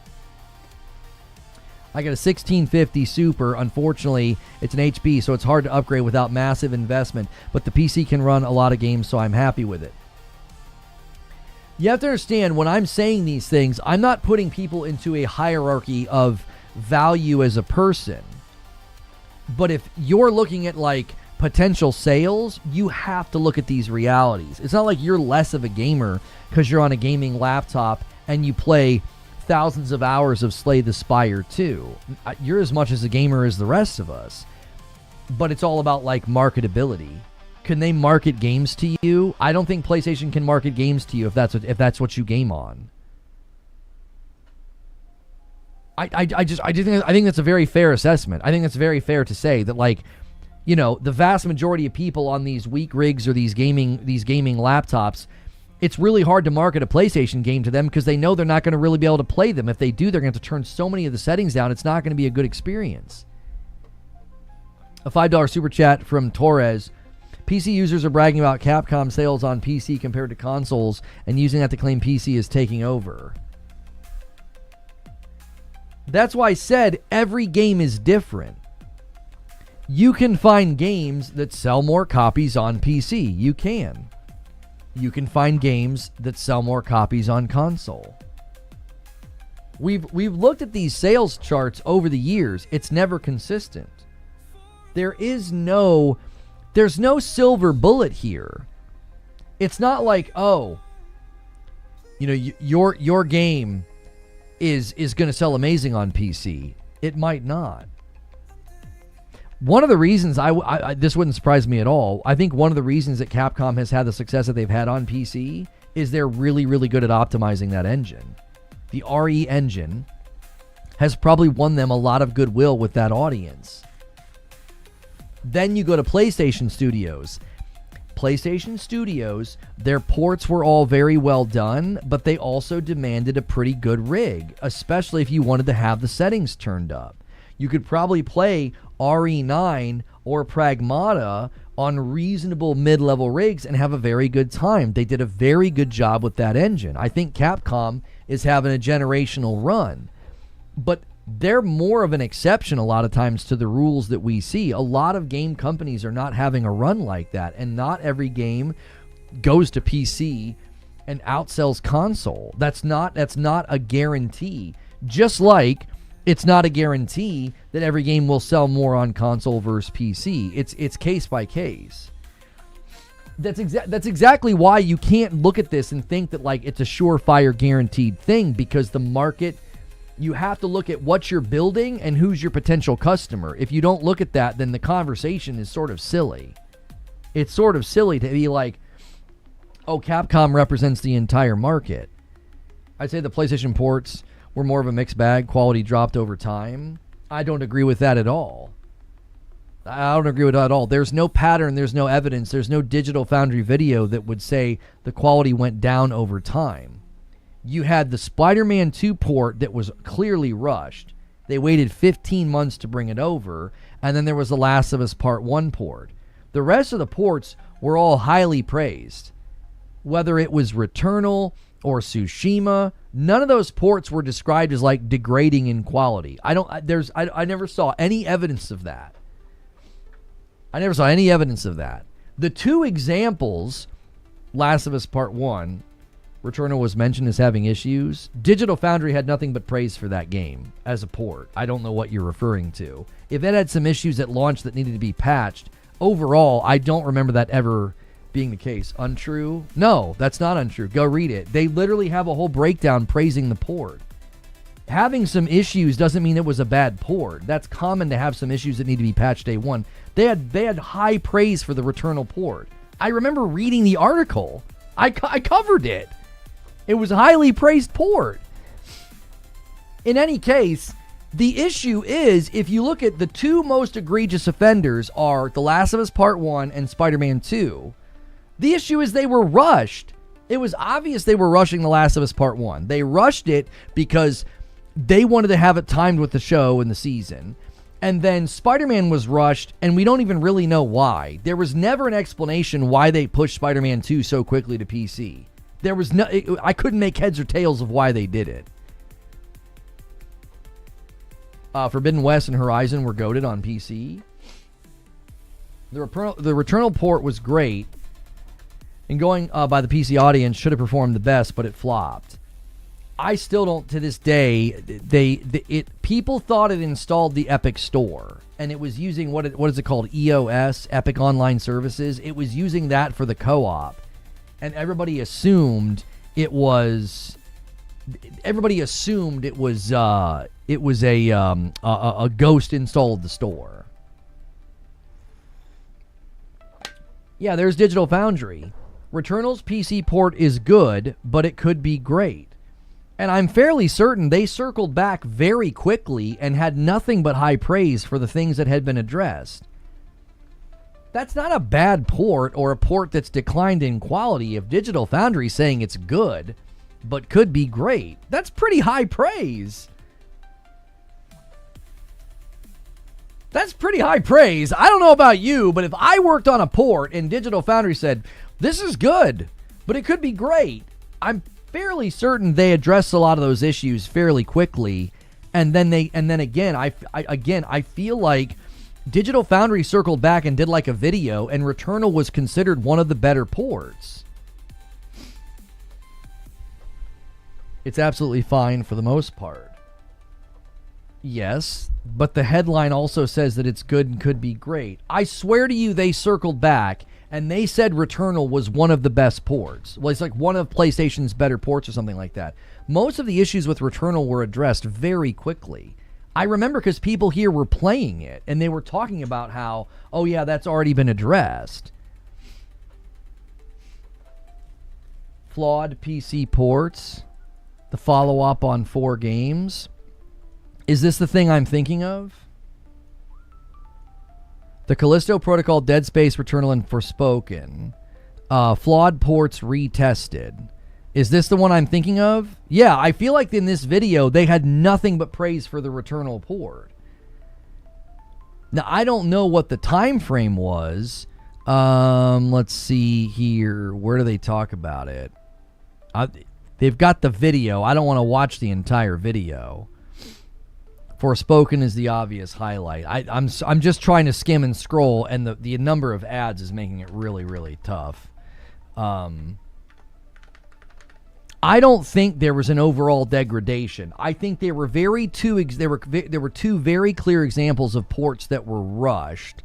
I got a 1650 Super. Unfortunately, it's an HP, so it's hard to upgrade without massive investment. But the PC can run a lot of games, so I'm happy with it. You have to understand, when I'm saying these things, I'm not putting people into a hierarchy of value as a person. But if you're looking at like potential sales, you have to look at these realities. It's not like you're less of a gamer because you're on a gaming laptop and you play thousands of hours of Slay the Spire 2. You're as much as a gamer as the rest of us. But it's all about like marketability. Can they market games to you? I don't think PlayStation can market games to you if that's what you game on. I think that's a very fair assessment. I think that's very fair to say that, like, you know, the vast majority of people on these weak rigs or these gaming laptops, it's really hard to market a PlayStation game to them because they know they're not going to really be able to play them. If they do, they're going to have to turn so many of the settings down. It's not going to be a good experience. A $5 super chat from Torres. PC users are bragging about Capcom sales on PC compared to consoles and using that to claim PC is taking over. That's why I said every game is different. You can find games that sell more copies on PC. You can. You can find games that sell more copies on console. We've looked at these sales charts over the years. It's never consistent. There's no silver bullet here. It's not like, oh, you know, your game is going to sell amazing on PC. It might not. One of the reasons this wouldn't surprise me at all. I think one of the reasons that Capcom has had the success that they've had on PC is they're really, really good at optimizing that engine. The RE engine has probably won them a lot of goodwill with that audience. Then you go to PlayStation Studios. PlayStation Studios, their ports were all very well done, but they also demanded a pretty good rig, especially if you wanted to have the settings turned up. You could probably play RE9 or Pragmata on reasonable mid-level rigs and have a very good time. They did a very good job with that engine. I think Capcom is having a generational run, but they're more of an exception a lot of times to the rules that we see. A lot of game companies are not having a run like that, and not every game goes to PC and outsells console. That's not a guarantee. Just like it's not a guarantee that every game will sell more on console versus PC. It's case by case. That's exactly why you can't look at this and think that like it's a surefire guaranteed thing, because the market, you have to look at what you're building and who's your potential customer. If you don't look at that, then the conversation is sort of silly. It's sort of silly to be like, oh, Capcom represents the entire market. I'd say the PlayStation ports were more of a mixed bag. Quality dropped over time. I don't agree with that at all. I don't agree with that at all. There's no pattern. There's no evidence. There's no Digital Foundry video that would say the quality went down over time. You had the Spider-Man 2 port that was clearly rushed. They waited 15 months to bring it over, and then there was the Last of Us Part 1 port. The rest of the ports were all highly praised. Whether it was Returnal or Tsushima, none of those ports were described as like degrading in quality. I never saw any evidence of that. The two examples, Last of Us Part 1, Returnal was mentioned as having issues. Digital Foundry had nothing but praise for that game as a port. I don't know what you're referring to. If it had some issues at launch that needed to be patched, overall, I don't remember that ever being the case. Untrue? No, that's not untrue. Go read it. They literally have a whole breakdown praising the port. Having some issues doesn't mean it was a bad port. That's common to have some issues that need to be patched day one. They had high praise for the Returnal port. I remember reading the article. I covered it. It was a highly praised port. In any case, the issue is, if you look at the two most egregious offenders are The Last of Us Part 1 and Spider-Man 2, the issue is they were rushed. It was obvious they were rushing The Last of Us Part 1. They rushed it because they wanted to have it timed with the show and the season. And then Spider-Man was rushed, and we don't even really know why. There was never an explanation why they pushed Spider-Man 2 so quickly to PC. I couldn't make heads or tails of why they did it. Forbidden West and Horizon were goated on PC. The Returnal port was great. and going by the PC audience should have performed the best, but it flopped. I still don't, to this day, people thought it installed the Epic Store, and it was using, what is it called, EOS, Epic Online Services. It was using that for the co-op, and everybody assumed it was a ghost installed the store. Yeah, there's Digital Foundry. Returnal's PC port is good, but it could be great. And I'm fairly certain they circled back very quickly and had nothing but high praise for the things that had been addressed. That's not a bad port or a port that's declined in quality. If Digital Foundry's saying it's good, but could be great, that's pretty high praise. That's pretty high praise. I don't know about you, but if I worked on a port and Digital Foundry said, this is good, but it could be great, I'm fairly certain they addressed a lot of those issues fairly quickly, and then I feel like Digital Foundry circled back and did like a video, and Returnal was considered one of the better ports. It's absolutely fine for the most part. Yes, but the headline also says that it's good and could be great. I swear to you, they circled back and they said Returnal was one of the best ports. Well, it's like one of PlayStation's better ports or something like that. Most of the issues with Returnal were addressed very quickly. I remember because people here were playing it and they were talking about how, oh yeah, that's already been addressed. Flawed PC ports. The follow-up on 4 games. Is this the thing I'm thinking of? The Callisto Protocol, Dead Space, Returnal, and Forspoken. Flawed ports retested. Is this the one I'm thinking of? Yeah, I feel like in this video, they had nothing but praise for the Returnal port. Now, I don't know what the time frame was. Let's see here. Where do they talk about it? They've got the video. I don't want to watch the entire video. Forspoken is the obvious highlight. I'm just trying to skim and scroll, and the number of ads is making it really, really tough. I don't think there was an overall degradation. I think there were there were two very clear examples of ports that were rushed.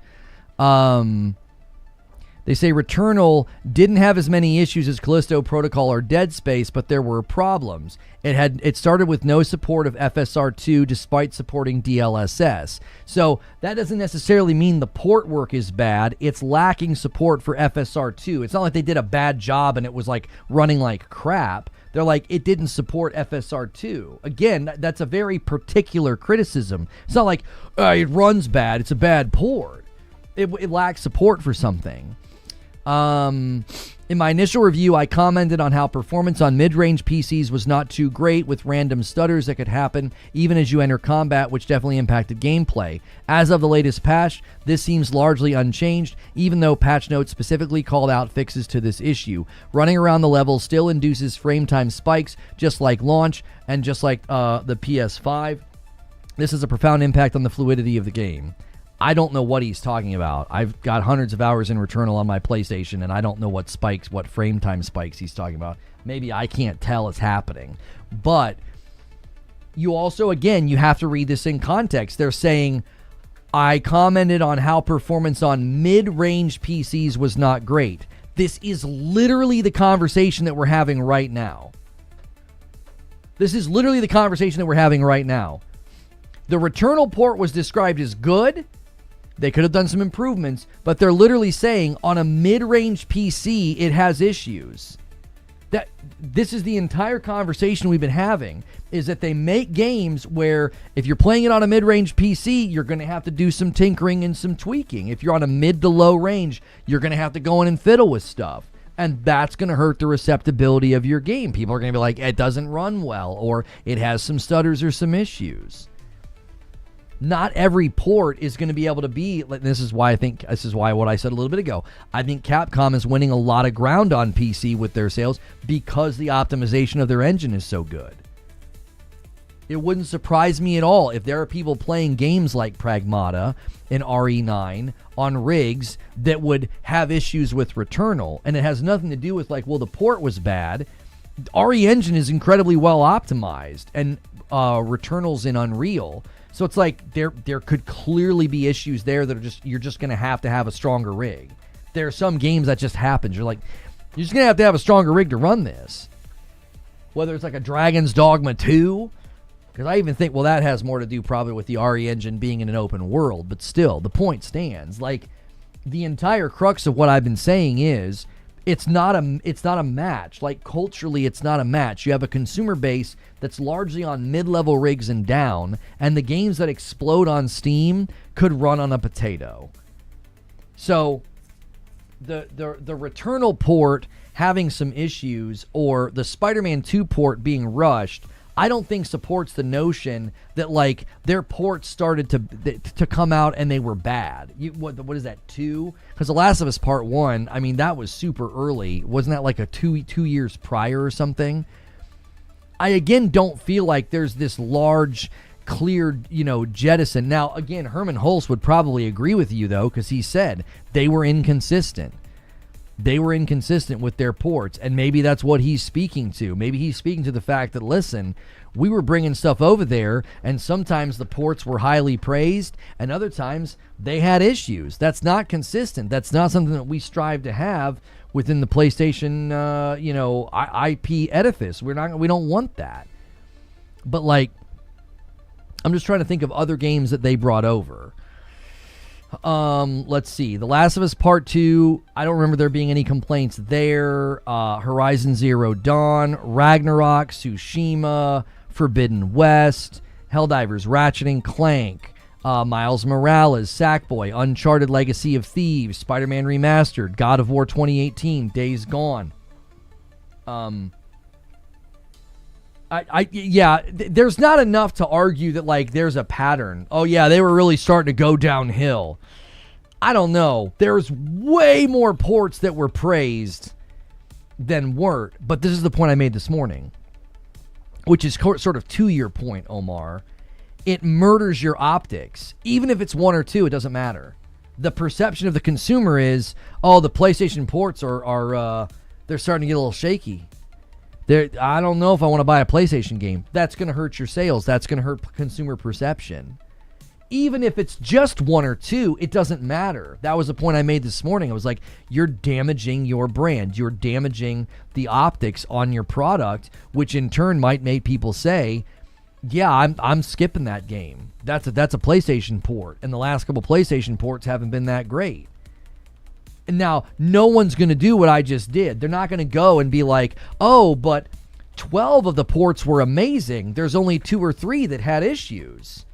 They say Returnal didn't have as many issues as Callisto Protocol or Dead Space, but there were problems. It started with no support of FSR2 despite supporting DLSS. So that doesn't necessarily mean the port work is bad. It's lacking support for FSR2. It's not like they did a bad job and it was like running like crap. They're like, it didn't support FSR2. Again, that's a very particular criticism. It's not like, it runs bad, it's a bad port. It lacks support for something. In my initial review, I commented on how performance on mid-range PCs was not too great, with random stutters that could happen even as you enter combat, which definitely impacted gameplay. As of the latest patch, this seems largely unchanged, even though patch notes specifically called out fixes to this issue. Running around the level still induces frame time spikes, just like launch and just like the PS5. This has a profound impact on the fluidity of the game. I don't know what he's talking about. I've got hundreds of hours in Returnal on my PlayStation, and I don't know what frame time spikes he's talking about. Maybe I can't tell it's happening. But you also, again, you have to read this in context. They're saying, I commented on how performance on mid-range PCs was not great. This is literally the conversation that we're having right now. This is literally the conversation that we're having right now. The Returnal port was described as good. They could have done some improvements, but they're literally saying on a mid-range PC, it has issues. This is the entire conversation we've been having, is that they make games where if you're playing it on a mid-range PC, you're going to have to do some tinkering and some tweaking. If you're on a mid to low range, you're going to have to go in and fiddle with stuff. And that's going to hurt the receptibility of your game. People are going to be like, it doesn't run well, or it has some stutters or some issues. Not every port is going to be able to be, this is why what I said a little bit ago. I think Capcom is winning a lot of ground on PC with their sales because the optimization of their engine is so good. It wouldn't surprise me at all if there are people playing games like Pragmata and RE9 on rigs that would have issues with Returnal, and it has nothing to do with like, well, the port was bad. RE Engine is incredibly well optimized, and Returnal's in Unreal, so it's like there could clearly be issues there that are you're just going to have a stronger rig. There are some games that just happens. You're just going to have a stronger rig to run this. Whether it's like a Dragon's Dogma 2, because I even think, well, that has more to do probably with the RE Engine being in an open world, but still, the point stands. Like, the entire crux of what I've been saying is, it's not a match. Like, culturally, it's not a match. You have a consumer base that's largely on mid-level rigs and down, and the games that explode on Steam could run on a potato. So, the Returnal port having some issues, or the Spider-Man 2 port being rushed, I don't think supports the notion that, like, their ports started to come out and they were bad. What is that, 2? Because The Last of Us Part 1, I mean, that was super early. Wasn't that like a 2 years prior or something? I, again, don't feel like there's this large, clear, jettison. Now, again, Hermen Hulst would probably agree with you, though, because he said they were inconsistent. They were inconsistent with their ports, and maybe that's what he's speaking to. Maybe he's speaking to the fact that, listen, we were bringing stuff over there, and sometimes the ports were highly praised, and other times they had issues. That's not consistent. That's not something that we strive to have within the PlayStation, IP edifice. We don't want that. But, like, I'm just trying to think of other games that they brought over. Let's see. The Last of Us Part 2, I don't remember there being any complaints there. Horizon Zero Dawn, Ragnarok, Tsushima, Forbidden West, Helldivers, Ratchet and Clank, Miles Morales, Sackboy, Uncharted Legacy of Thieves, Spider-Man Remastered, God of War 2018, Days Gone. There's not enough to argue that, like, there's a pattern. Oh, yeah, they were really starting to go downhill. I don't know. There's way more ports that were praised than weren't. But this is the point I made this morning, which is sort of to your point, Omar. It murders your optics. Even if it's 1 or 2, it doesn't matter. The perception of the consumer is, oh, the PlayStation ports are they're starting to get a little shaky. I don't know if I want to buy a PlayStation game. That's going to hurt your sales. That's going to hurt consumer perception. Even if it's just 1 or 2, it doesn't matter. That was the point I made this morning. I was like, you're damaging your brand. You're damaging the optics on your product, which in turn might make people say, yeah, I'm skipping that game. That's a PlayStation port, and the last couple PlayStation ports haven't been that great. And now, no one's going to do what I just did. They're not going to go and be like, oh, but 12 of the ports were amazing. There's only 2 or 3 that had issues.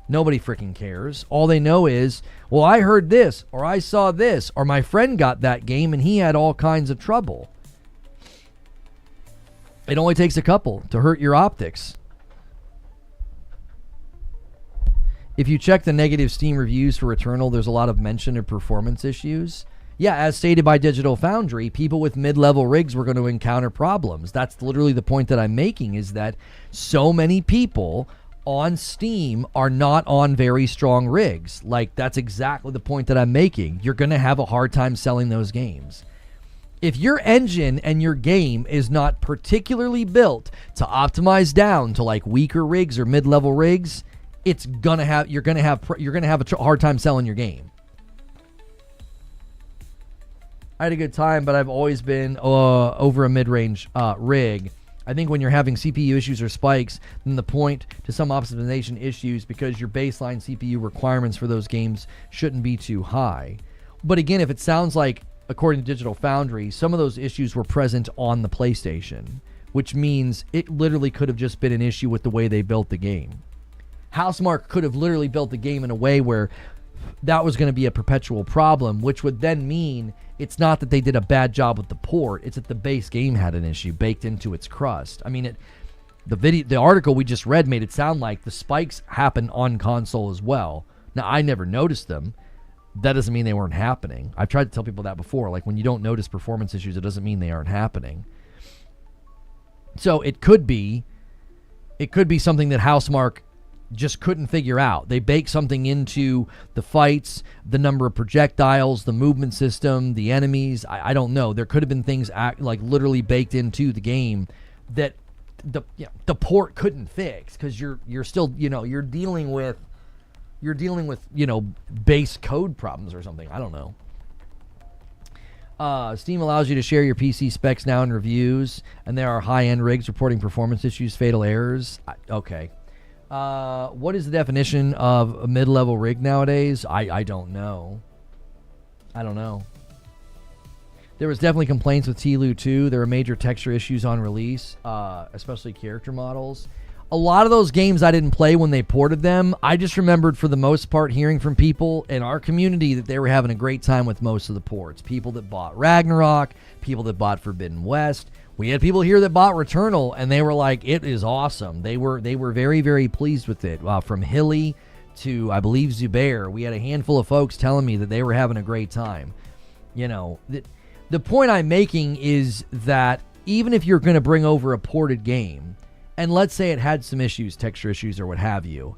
Nobody freaking cares. All they know is, well, I heard this, or I saw this, or my friend got that game and he had all kinds of trouble. It only takes a couple to hurt your optics. If you check the negative Steam reviews for Returnal, there's a lot of mention of performance issues. Yeah, as stated by Digital Foundry, people with mid-level rigs were going to encounter problems. That's literally the point that I'm making, is that so many people on Steam are not on very strong rigs. Like, that's exactly the point that I'm making. You're going to have a hard time selling those games. If your engine and your game is not particularly built to optimize down to like weaker rigs or mid-level rigs, you're going to have a hard time selling your game. I had a good time, but I've always been over a mid-range rig. I think when you're having CPU issues or spikes, then the point to some optimization issues, because your baseline CPU requirements for those games shouldn't be too high. But again, if it sounds like, according to Digital Foundry, some of those issues were present on the PlayStation, which means it literally could have just been an issue with the way they built the game. Housemarque could have literally built the game in a way where that was going to be a perpetual problem, which would then mean it's not that they did a bad job with the port, it's that the base game had an issue baked into its crust. I mean, the article we just read made it sound like the spikes happen on console as well. Now, I never noticed them. That doesn't mean they weren't happening. I've tried to tell people that before. Like, when you don't notice performance issues, it doesn't mean they aren't happening. So it could be It could be something that Housemarque just couldn't figure out. They baked something into the fights, the number of projectiles, the movement system, the enemies. I don't know. There could have been things like literally baked into the game that the port couldn't fix, because you're still, you're dealing with base code problems or something. I don't know. Steam allows you to share your PC specs now in reviews, and there are high-end rigs reporting performance issues, fatal errors. Okay. What is the definition of a mid-level rig nowadays? I don't know. There was definitely complaints with TLU 2. There were major texture issues on release, especially character models. A lot of those games I didn't play when they ported them. I just remembered, for the most part, hearing from people in our community that they were having a great time with most of the ports. People that bought Ragnarok, people that bought Forbidden West. We had people here that bought Returnal, and they were like, it is awesome. They were very, very pleased with it. From Hilly to, I believe, Zubair, we had a handful of folks telling me that they were having a great time. The point I'm making is that even if you're going to bring over a ported game, and let's say it had some issues, texture issues or what have you,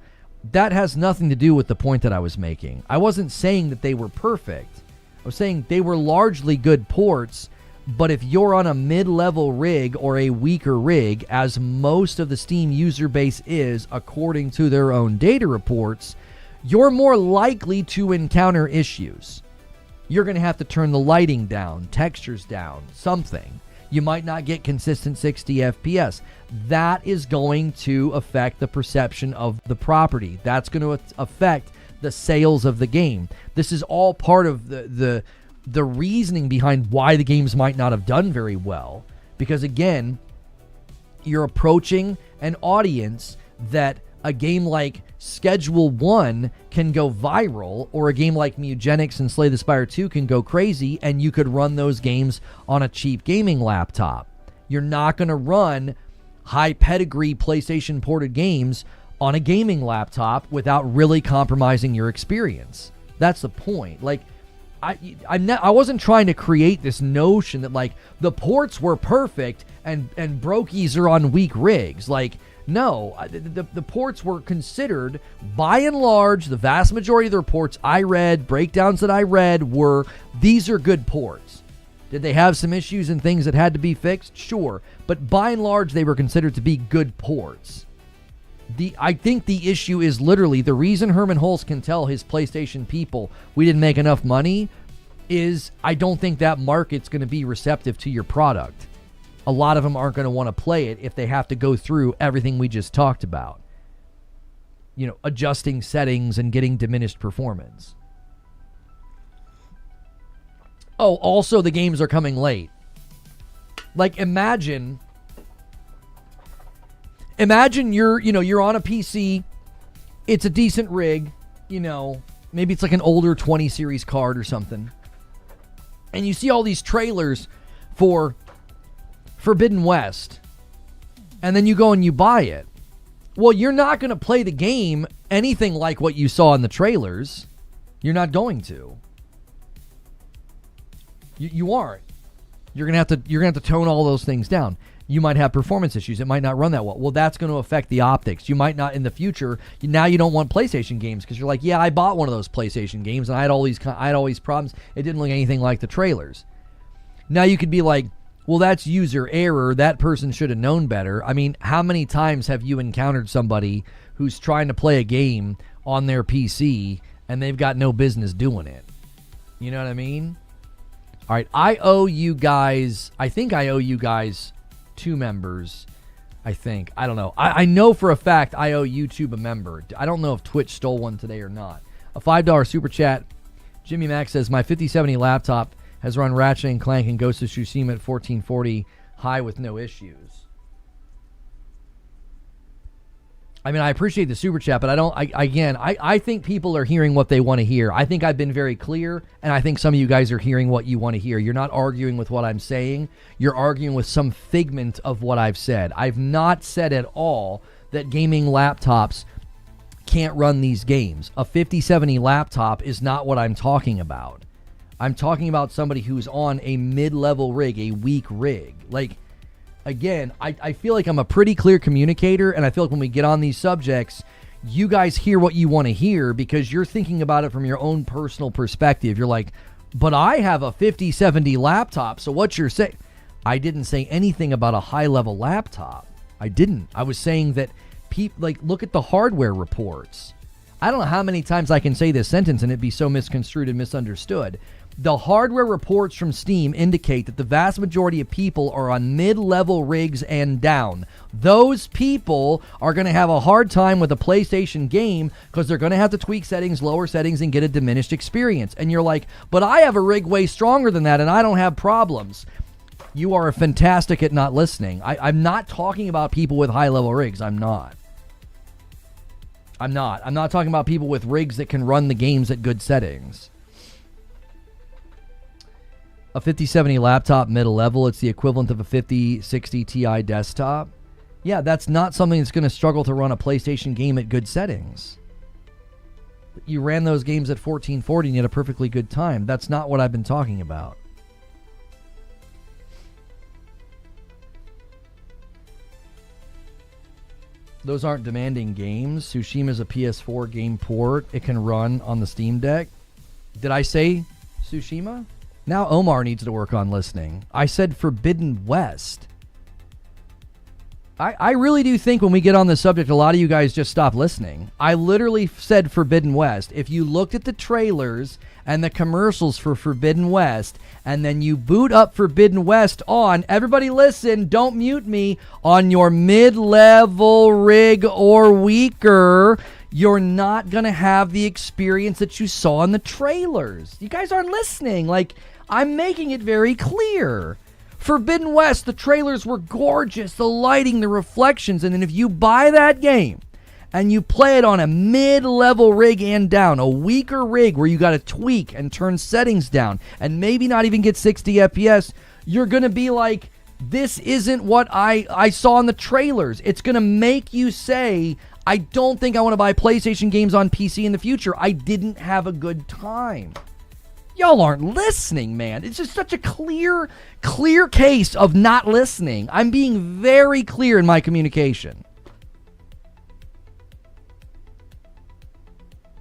that has nothing to do with the point that I was making. I wasn't saying that they were perfect. I was saying they were largely good ports, but if you're on a mid-level rig or a weaker rig, as most of the Steam user base is, according to their own data reports, you're more likely to encounter issues. You're going to have to turn the lighting down, textures down, something. You might not get consistent 60 FPS. That is going to affect the perception of the property. That's going to affect the sales of the game. This is all part of the reasoning behind why the games might not have done very well. Because again, you're approaching an audience that a game like Schedule 1 can go viral, or a game like Mugenics and Slay the Spire 2 can go crazy, and you could run those games on a cheap gaming laptop. You're not going to run high pedigree PlayStation ported games on a gaming laptop without really compromising your experience. That's the point. Like, I wasn't trying to create this notion that like the ports were perfect and brokies are on weak rigs. Like, no, the ports were considered, by and large, the vast majority of the reports I read, breakdowns that I read, were, these are good ports. Did they have some issues and things that had to be fixed? Sure. But by and large, they were considered to be good ports. I think the issue is literally, the reason Hermen Hulst can tell his PlayStation people we didn't make enough money is I don't think that market's going to be receptive to your product. A lot of them aren't going to want to play it if they have to go through everything we just talked about. Adjusting settings and getting diminished performance. Oh, also the games are coming late. Like, imagine you're on a PC, it's a decent rig, maybe it's like an older 20 series card or something, and you see all these trailers for Forbidden West, and then you go and you buy it. Well, you're not going to play the game anything like what you saw in the trailers. You're not going to. You aren't. You're gonna have to tone all those things down. You might have performance issues. It might not run that well. Well, that's going to affect the optics. You might not in the future. Now you don't want PlayStation games because you're like, yeah, I bought one of those PlayStation games and I had all these problems. It didn't look anything like the trailers. Now you could be like, well, that's user error. That person should have known better. I mean, how many times have you encountered somebody who's trying to play a game on their PC and they've got no business doing it? You know what I mean? All right, I think I owe you guys 2 members, I think. I don't know. I know for a fact I owe YouTube a member. I don't know if Twitch stole one today or not. A $5 super chat. Jimmy Mack says, my 5070 laptop has run Ratchet & Clank and Ghost of Tsushima at 1440 high with no issues. I mean, I appreciate the super chat, but I think people are hearing what they want to hear. I think I've been very clear, and I think some of you guys are hearing what you want to hear. You're not arguing with what I'm saying. You're arguing with some figment of what I've said. I've not said at all that gaming laptops can't run these games. A 5070 laptop is not what I'm talking about. I'm talking about somebody who's on a mid-level rig, a weak rig. Like, again, I feel like I'm a pretty clear communicator, and I feel like when we get on these subjects, you guys hear what you want to hear because you're thinking about it from your own personal perspective. You're like, but I have a 5070 laptop, so what's your say? I didn't say anything about a high-level laptop. I didn't. I was saying that look at the hardware reports. I don't know how many times I can say this sentence and it be so misconstrued and misunderstood. The hardware reports from Steam indicate that the vast majority of people are on mid-level rigs and down. Those people are going to have a hard time with a PlayStation game because they're going to have to tweak settings, lower settings, and get a diminished experience. And you're like, but I have a rig way stronger than that and I don't have problems. You are fantastic at not listening. I'm not talking about people with high-level rigs. I'm not talking about people with rigs that can run the games at good settings. A 5070 laptop middle level, it's the equivalent of a 5060 Ti desktop. Yeah, that's not something that's going to struggle to run a PlayStation game at good settings. You ran those games at 1440 and you had a perfectly good time. That's not what I've been talking about. Those aren't demanding games. Tsushima's a PS4 game port. It can run on the Steam Deck. Did I say Tsushima? Now Omar needs to work on listening. I said Forbidden West. I really do think when we get on this subject, a lot of you guys just stop listening. I literally said Forbidden West. If you looked at the trailers and the commercials for Forbidden West, and then you boot up Forbidden West on, everybody listen, don't mute me, on your mid-level rig or weaker, you're not going to have the experience that you saw in the trailers. You guys aren't listening. Like, I'm making it very clear. Forbidden West, the trailers were gorgeous, the lighting, the reflections, and then if you buy that game and you play it on a mid-level rig and down, a weaker rig where you got to tweak and turn settings down and maybe not even get 60 FPS, you're going to be like, this isn't what I saw in the trailers. It's going to make you say, I don't think I want to buy PlayStation games on PC in the future. I didn't have a good time. Y'all aren't listening, man. It's just such a clear case of not listening. I'm being very clear in my communication.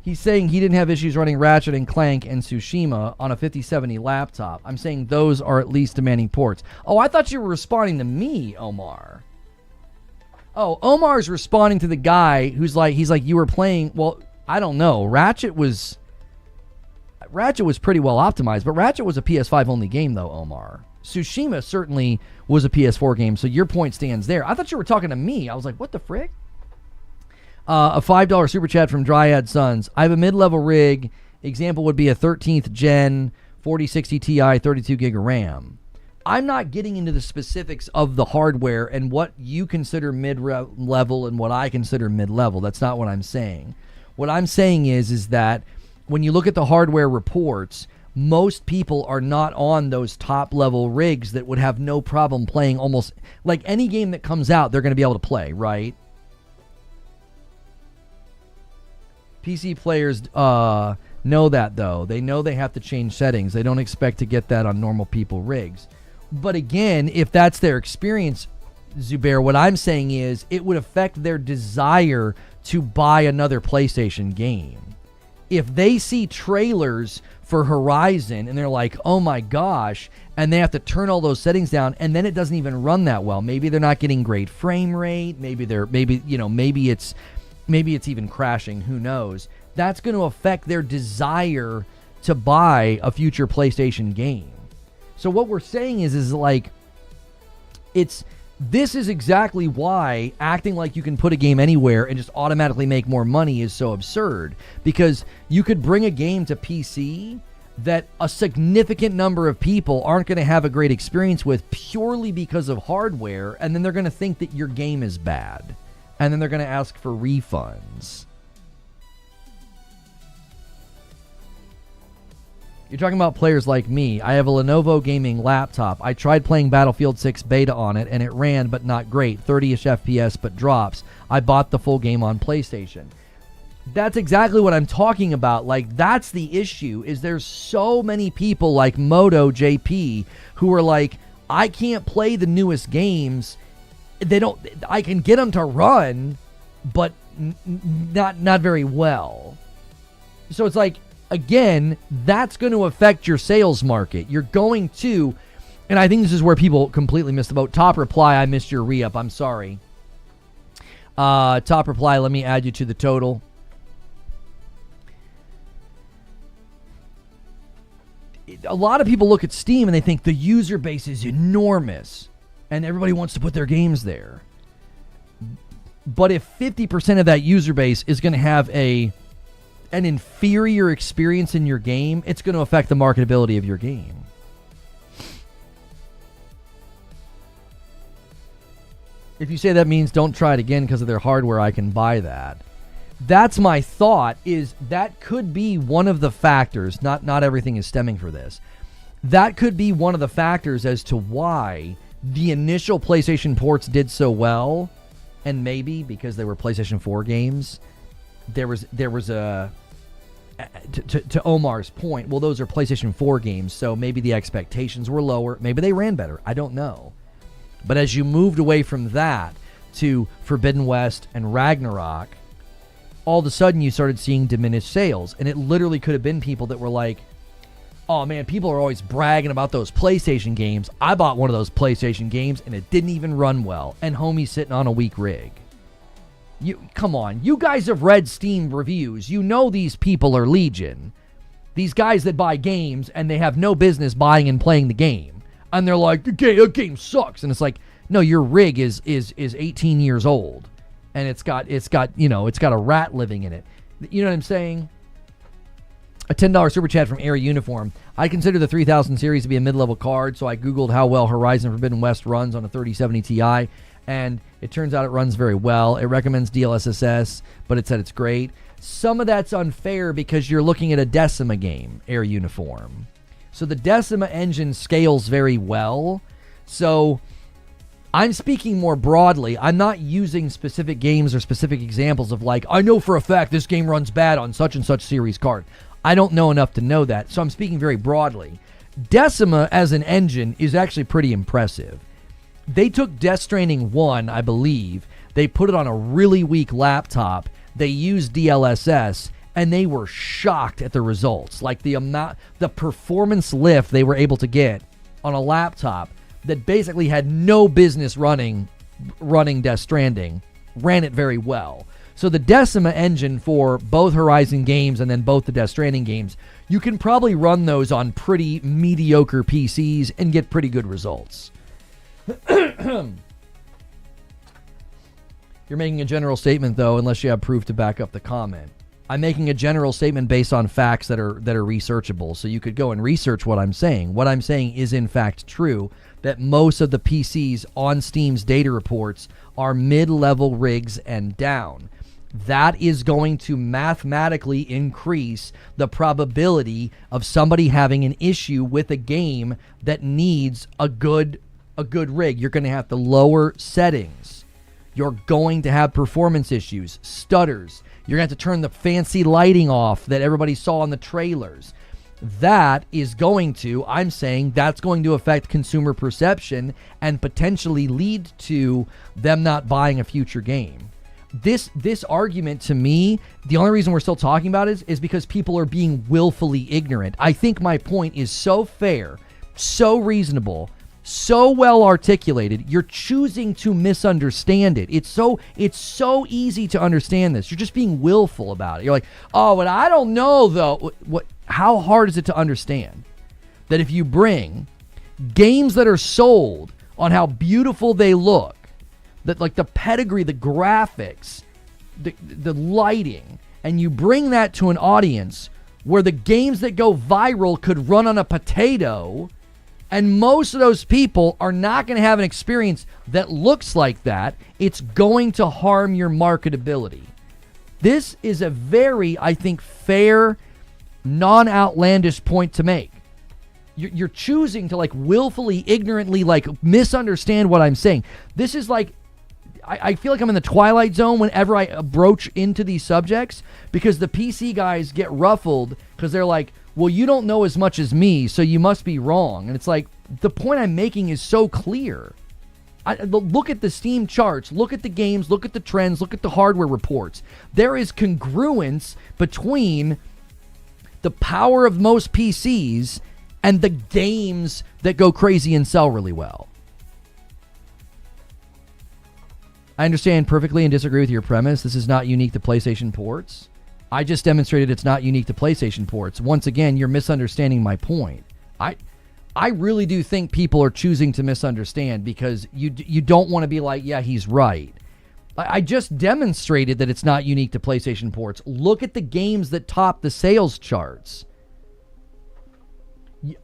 He's saying he didn't have issues running Ratchet and Clank and Tsushima on a 5070 laptop. I'm saying those are at least demanding ports. Oh, I thought you were responding to me, Omar. Oh, Omar's responding to the guy who's like, he's like, you were playing, well, I don't know. Ratchet was pretty well optimized, but Ratchet was a PS5 only game though, Omar. Tsushima certainly was a PS4 game, so your point stands there. I thought you were talking to me. I was like, what the frick? A $5 super chat from Dryad Sons. I have a mid-level rig. Example would be a 13th gen 4060 Ti 32 gig of RAM. I'm not getting into the specifics of the hardware and what you consider mid-level and what I consider mid-level. That's not what I'm saying. What I'm saying is that when you look at the hardware reports, most people are not on those top-level rigs that would have no problem playing almost... Like any game that comes out, they're going to be able to play, right? PC players know that, though. They know they have to change settings. They don't expect to get that on normal people rigs. But again, if that's their experience, Zubair, what I'm saying is it would affect their desire to buy another PlayStation game. If they see trailers for Horizon and they're like, oh my gosh, and they have to turn all those settings down and then it doesn't even run that well. Maybe they're not getting great frame rate. Maybe it's even crashing. Who knows? That's going to affect their desire to buy a future PlayStation game. So what we're saying is like, this is exactly why acting like you can put a game anywhere and just automatically make more money is so absurd. Because you could bring a game to PC that a significant number of people aren't going to have a great experience with purely because of hardware, and then they're going to think that your game is bad. And then they're going to ask for refunds. You're talking about players like me. I have a Lenovo gaming laptop. I tried playing Battlefield 6 beta on it, and it ran, but not great. 30-ish FPS, but drops. I bought the full game on PlayStation. That's exactly what I'm talking about. Like, that's the issue, is there's so many people like Moto JP who are like, I can't play the newest games. I can get them to run, but not very well. So it's like, again, that's going to affect your sales market. You're going to, and I think this is where people completely missed the boat. Top reply, I missed your re-up. I'm sorry. Top reply, let me add you to the total. A lot of people look at Steam and they think the user base is enormous and everybody wants to put their games there. But if 50% of that user base is going to have an inferior experience in your game, it's going to affect the marketability of your game. If you say that means don't try it again because of their hardware, I can buy that. That's my thought, is that could be one of the factors. Not everything is stemming for this. That could be one of the factors as to why the initial PlayStation ports did so well, and maybe because they were PlayStation 4 games, there was a to Omar's point, well, those are PlayStation 4 games, so maybe the expectations were lower. Maybe they ran better. I don't know. But as you moved away from that to Forbidden West and Ragnarok, all of a sudden you started seeing diminished sales. And it literally could have been people that were like, oh man, people are always bragging about those PlayStation games. I bought one of those PlayStation games and it didn't even run well. And homie's sitting on a weak rig. Come on, you guys have read Steam reviews. You know these people are legion. These guys that buy games and they have no business buying and playing the game. And they're like, the game sucks. And it's like, no, your rig is 18 years old. And it's got a rat living in it. You know what I'm saying? A $10 super chat from Air Uniform. I consider the 3000 series to be a mid-level card, so I Googled how well Horizon Forbidden West runs on a 3070 Ti, and it turns out it runs very well. It recommends DLSS, but it said it's great. Some of that's unfair because you're looking at a Decima game, Air Uniform. So the Decima engine scales very well. So I'm speaking more broadly. I'm not using specific games or specific examples of like, I know for a fact this game runs bad on such and such series card. I don't know enough to know that, so I'm speaking very broadly. Decima as an engine is actually pretty impressive. They took Death Stranding 1, I believe. They put it on a really weak laptop. They used DLSS, and they were shocked at the results. Like the performance lift they were able to get on a laptop that basically had no business running Death Stranding, ran it very well. So the Decima engine for both Horizon games and then both the Death Stranding games, you can probably run those on pretty mediocre PCs and get pretty good results. You're making a general statement, though, unless you have proof to back up the comment. I'm making a general statement based on facts that are researchable, so you could go and research what I'm saying. What I'm saying is, in fact, true, that most of the PCs on Steam's data reports are mid-level rigs and down. That is going to mathematically increase the probability of somebody having an issue with a game that needs a good rig. You're going to have to lower settings. You're going to have performance issues, stutters. You're going to have to turn the fancy lighting off that everybody saw in the trailers. That is going to, I'm saying, that's going to affect consumer perception and potentially lead to them not buying a future game. This argument, to me, the only reason we're still talking about it is because people are being willfully ignorant. I think my point is so fair, so reasonable, so well articulated. You're choosing to misunderstand it. It's so easy to understand this. You're just being willful about it. You're like, oh, but I don't know though. How hard is it to understand that if you bring games that are sold on how beautiful they look, that like the pedigree, the graphics, the lighting, and you bring that to an audience where the games that go viral could run on a potato, and most of those people are not going to have an experience that looks like that, it's going to harm your marketability. This is a very, I think, fair, non-outlandish point to make. You're choosing to like willfully, ignorantly like misunderstand what I'm saying. This is like, I feel like I'm in the Twilight Zone whenever I broach into these subjects, because the PC guys get ruffled because they're like, well, you don't know as much as me, so you must be wrong. And it's like, the point I'm making is so clear. Look at the Steam charts, look at the games, look at the trends, look at the hardware reports. There is congruence between the power of most PCs and the games that go crazy and sell really well. I understand perfectly and disagree with your premise. This is not unique to PlayStation ports. I just demonstrated it's not unique to PlayStation ports. Once again, you're misunderstanding my point. I really do think people are choosing to misunderstand because you don't want to be like, yeah, he's right. I just demonstrated that it's not unique to PlayStation ports. Look at the games that top the sales charts.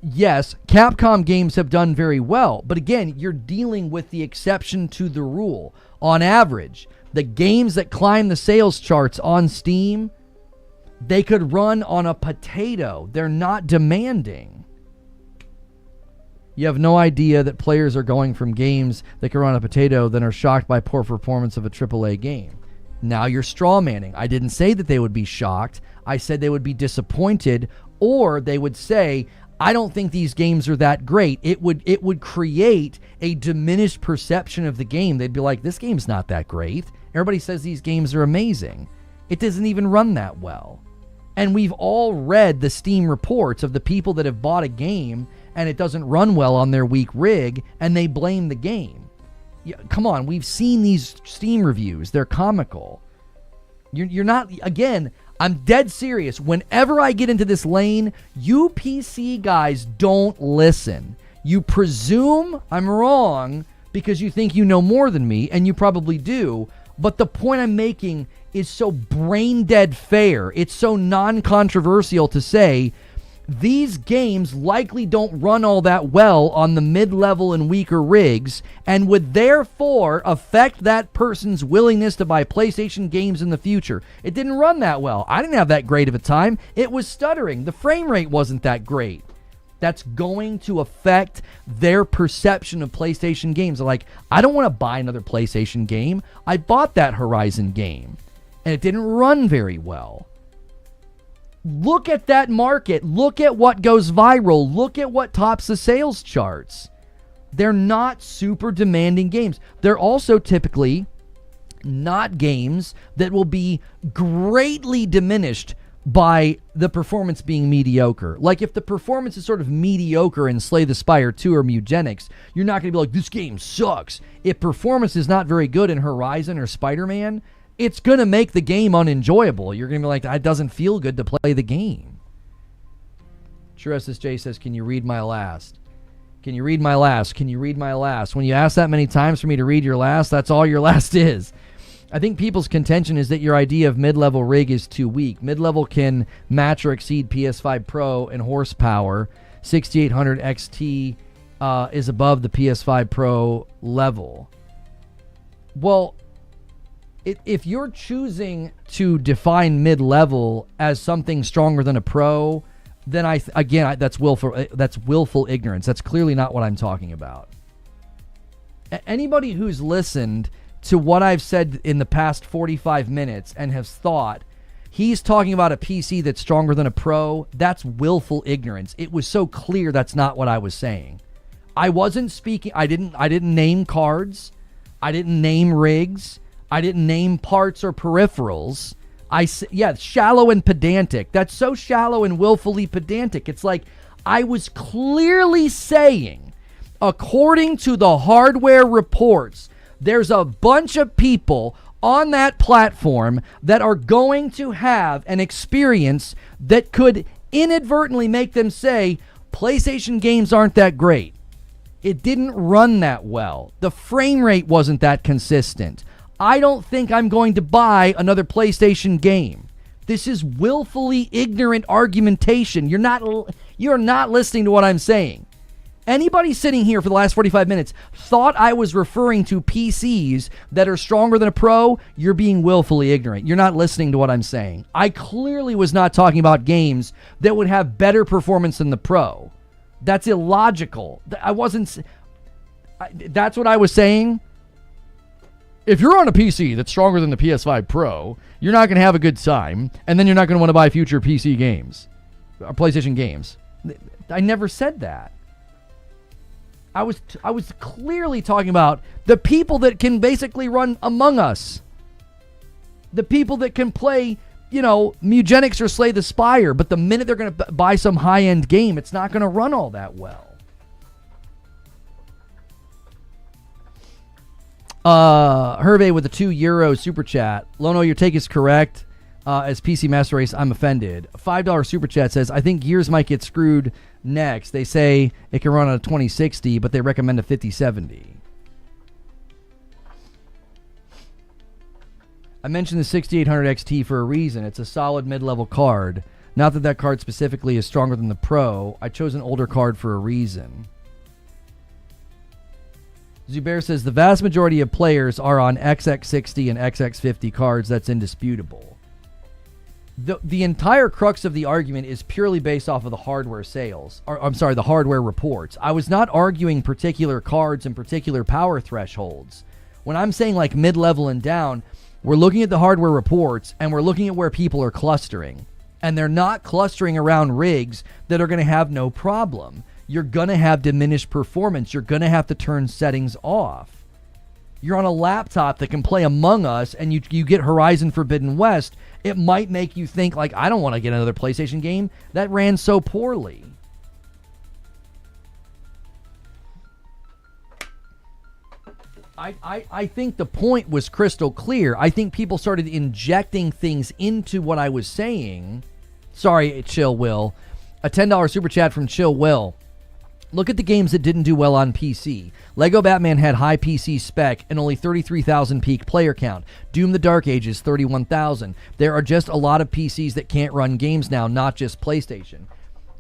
Yes, Capcom games have done very well, but again, you're dealing with the exception to the rule. On average, the games that climb the sales charts on Steam, they could run on a potato. They're not demanding. You have no idea that players are going from games that can run a potato then are shocked by poor performance of a AAA game. Now you're strawmanning. I didn't say that they would be shocked. I said they would be disappointed, or they would say, I don't think these games are that great. It would create a diminished perception of the game. They'd be like, this game's not that great. Everybody says these games are amazing. It doesn't even run that well. And we've all read the Steam reports of the people that have bought a game and it doesn't run well on their weak rig, and they blame the game. Yeah, come on, we've seen these Steam reviews. They're comical. You're not, again, I'm dead serious. Whenever I get into this lane, you PC guys don't listen. You presume I'm wrong because you think you know more than me, and you probably do. But the point I'm making is so brain dead fair. It's so non-controversial to say these games likely don't run all that well on the mid-level and weaker rigs, and would therefore affect that person's willingness to buy PlayStation games in the future. It didn't run that well. I didn't have that great of a time. It was stuttering. The frame rate wasn't that great. That's going to affect their perception of PlayStation games. They're like, I don't want to buy another PlayStation game. I bought that Horizon game, and it didn't run very well. Look at that market. Look at what goes viral. Look at what tops the sales charts. They're not super demanding games. They're also typically not games that will be greatly diminished by the performance being mediocre. Like if the performance is sort of mediocre in Slay the Spire 2 or Mugenics, you're not going to be like, this game sucks. If performance is not very good in Horizon or Spider-Man, it's going to make the game unenjoyable. You're going to be like, it doesn't feel good to play the game. True SSJ says, can you read my last? Can you read my last? Can you read my last? When you ask that many times for me to read your last, that's all your last is. I think people's contention is that your idea of mid-level rig is too weak. Mid-level can match or exceed PS5 Pro in horsepower. 6800 XT is above the PS5 Pro level. Well, if you're choosing to define mid-level as something stronger than a Pro, then that's willful ignorance. That's clearly not what I'm talking about. Anybody who's listened to what I've said in the past 45 minutes and has thought he's talking about a PC that's stronger than a Pro, that's willful ignorance. It was so clear that's not what I was saying. I wasn't speaking, I didn't name cards, I didn't name rigs, I didn't name parts or peripherals. Shallow and pedantic. That's so shallow and willfully pedantic. It's like I was clearly saying, according to the hardware reports, there's a bunch of people on that platform that are going to have an experience that could inadvertently make them say, PlayStation games aren't that great. It didn't run that well. The frame rate wasn't that consistent. I don't think I'm going to buy another PlayStation game. This is willfully ignorant argumentation. You're not listening to what I'm saying. Anybody sitting here for the last 45 minutes thought I was referring to PCs that are stronger than a Pro, you're being willfully ignorant. You're not listening to what I'm saying. I clearly was not talking about games that would have better performance than the Pro. That's illogical. That's what I was saying. If you're on a PC that's stronger than the PS5 Pro, you're not going to have a good time, and then you're not going to want to buy future PC games. PlayStation games. I never said that. I was clearly talking about the people that can basically run Among Us. The people that can play, Mugenics or Slay the Spire, but the minute they're going to buy some high-end game, it's not going to run all that well. Hervé with a €2 super chat. Lono, your take is correct. As PC Master Race, I'm offended. A $5 super chat says, I think Gears might get screwed next. They say it can run on a 2060, but they recommend a 5070. I mentioned the 6800 XT for a reason. It's a solid mid-level card. Not that card specifically is stronger than the Pro. I chose an older card for a reason. Zubair says, the vast majority of players are on XX60 and XX50 cards. That's indisputable. The entire crux of the argument is purely based off of the hardware sales. The hardware reports. I was not arguing particular cards and particular power thresholds. When I'm saying like mid-level and down, we're looking at the hardware reports and we're looking at where people are clustering. And they're not clustering around rigs that are going to have no problem. You're going to have diminished performance. You're going to have to turn settings off. You're on a laptop that can play Among Us and you get Horizon Forbidden West. It might make you think, like, I don't want to get another PlayStation game. That ran so poorly. I think the point was crystal clear. I think people started injecting things into what I was saying. Sorry, Chill Will. A $10 super chat from Chill Will. Look at the games that didn't do well on PC. Lego Batman had high PC spec and only 33,000 peak player count. Doom the Dark Ages, 31,000. There are just a lot of PCs that can't run games now, not just PlayStation.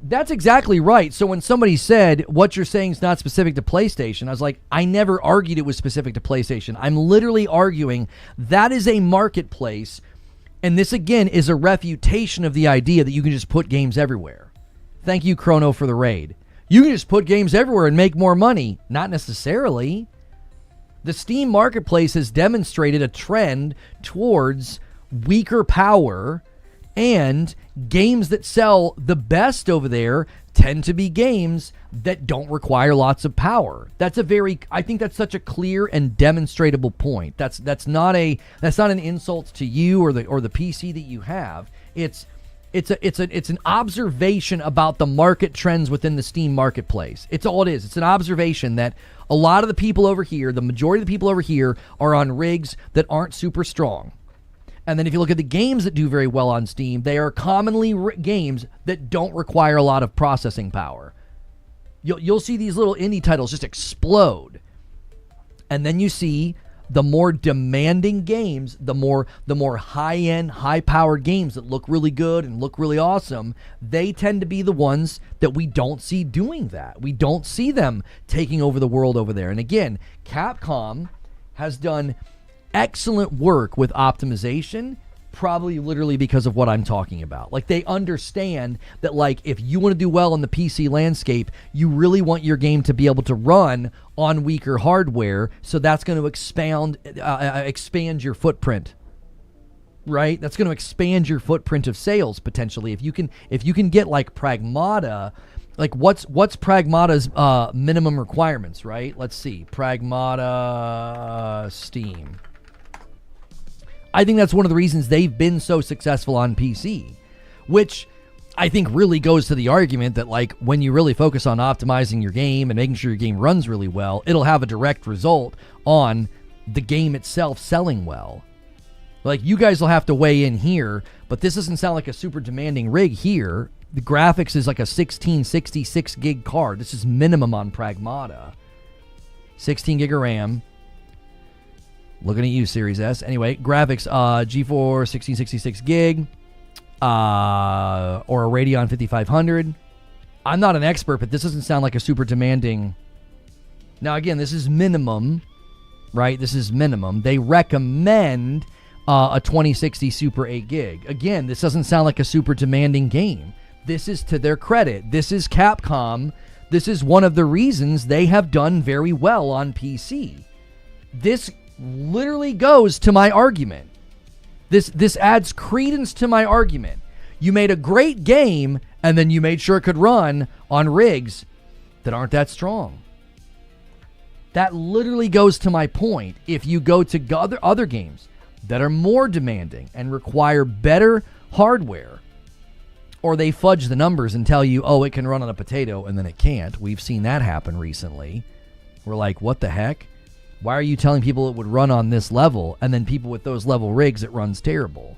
That's exactly right. So when somebody said, what you're saying is not specific to PlayStation, I was like, I never argued it was specific to PlayStation. I'm literally arguing that is a marketplace, and this, again, is a refutation of the idea that you can just put games everywhere. Thank you, Chrono, for the raid. You can just put games everywhere and make more money. Not necessarily. The Steam marketplace has demonstrated a trend towards weaker power, and games that sell the best over there tend to be games that don't require lots of power. I think that's such a clear and demonstrable point. That's not an insult to you or the PC that you have. It's an observation about the market trends within the Steam marketplace. It's all it is. It's an observation that a lot of the people over here, the majority of the people over here, are on rigs that aren't super strong. And then if you look at the games that do very well on Steam, they are commonly games that don't require a lot of processing power. You'll see these little indie titles just explode. And then you see the more demanding games, the more high-end, high-powered games that look really good and look really awesome, they tend to be the ones that we don't see doing that. We don't see them taking over the world over there. And again, Capcom has done excellent work with optimization, probably literally because of what I'm talking about. Like, they understand that, like, if you want to do well in the PC landscape, you really want your game to be able to run on weaker hardware, so that's going to expand your footprint, right? That's going to expand your footprint of sales potentially. If you can get like Pragmata, like what's Pragmata's minimum requirements, right? Let's see, Pragmata Steam. I think that's one of the reasons they've been so successful on PC, which I think really goes to the argument that, like, when you really focus on optimizing your game and making sure your game runs really well, it'll have a direct result on the game itself selling well. Like, you guys will have to weigh in here, but this doesn't sound like a super demanding rig here. The graphics is like a 1666 gig card. This is minimum on Pragmata. 16 gig of RAM. Looking at you, Series S. Anyway, graphics, G4 1666 gig, or a Radeon 5500. I'm not an expert, but this doesn't sound like a super demanding. Now, again, this is minimum, right? This is minimum. They recommend a 2060 Super 8 gig. Again, this doesn't sound like a super demanding game. This is to their credit. This is Capcom. This is one of the reasons they have done very well on PC. This literally goes to my argument. This adds credence to my argument. You made a great game And then you made sure it could run on rigs that aren't that strong. That literally goes to my point. If you go to other games that are more demanding and require better hardware, or they fudge the numbers and tell you, oh, it can run on a potato, and then it can't. We've seen that happen recently. We're like, what the heck? Why are you telling people it would run on this level, and then people with those level rigs, it runs terrible?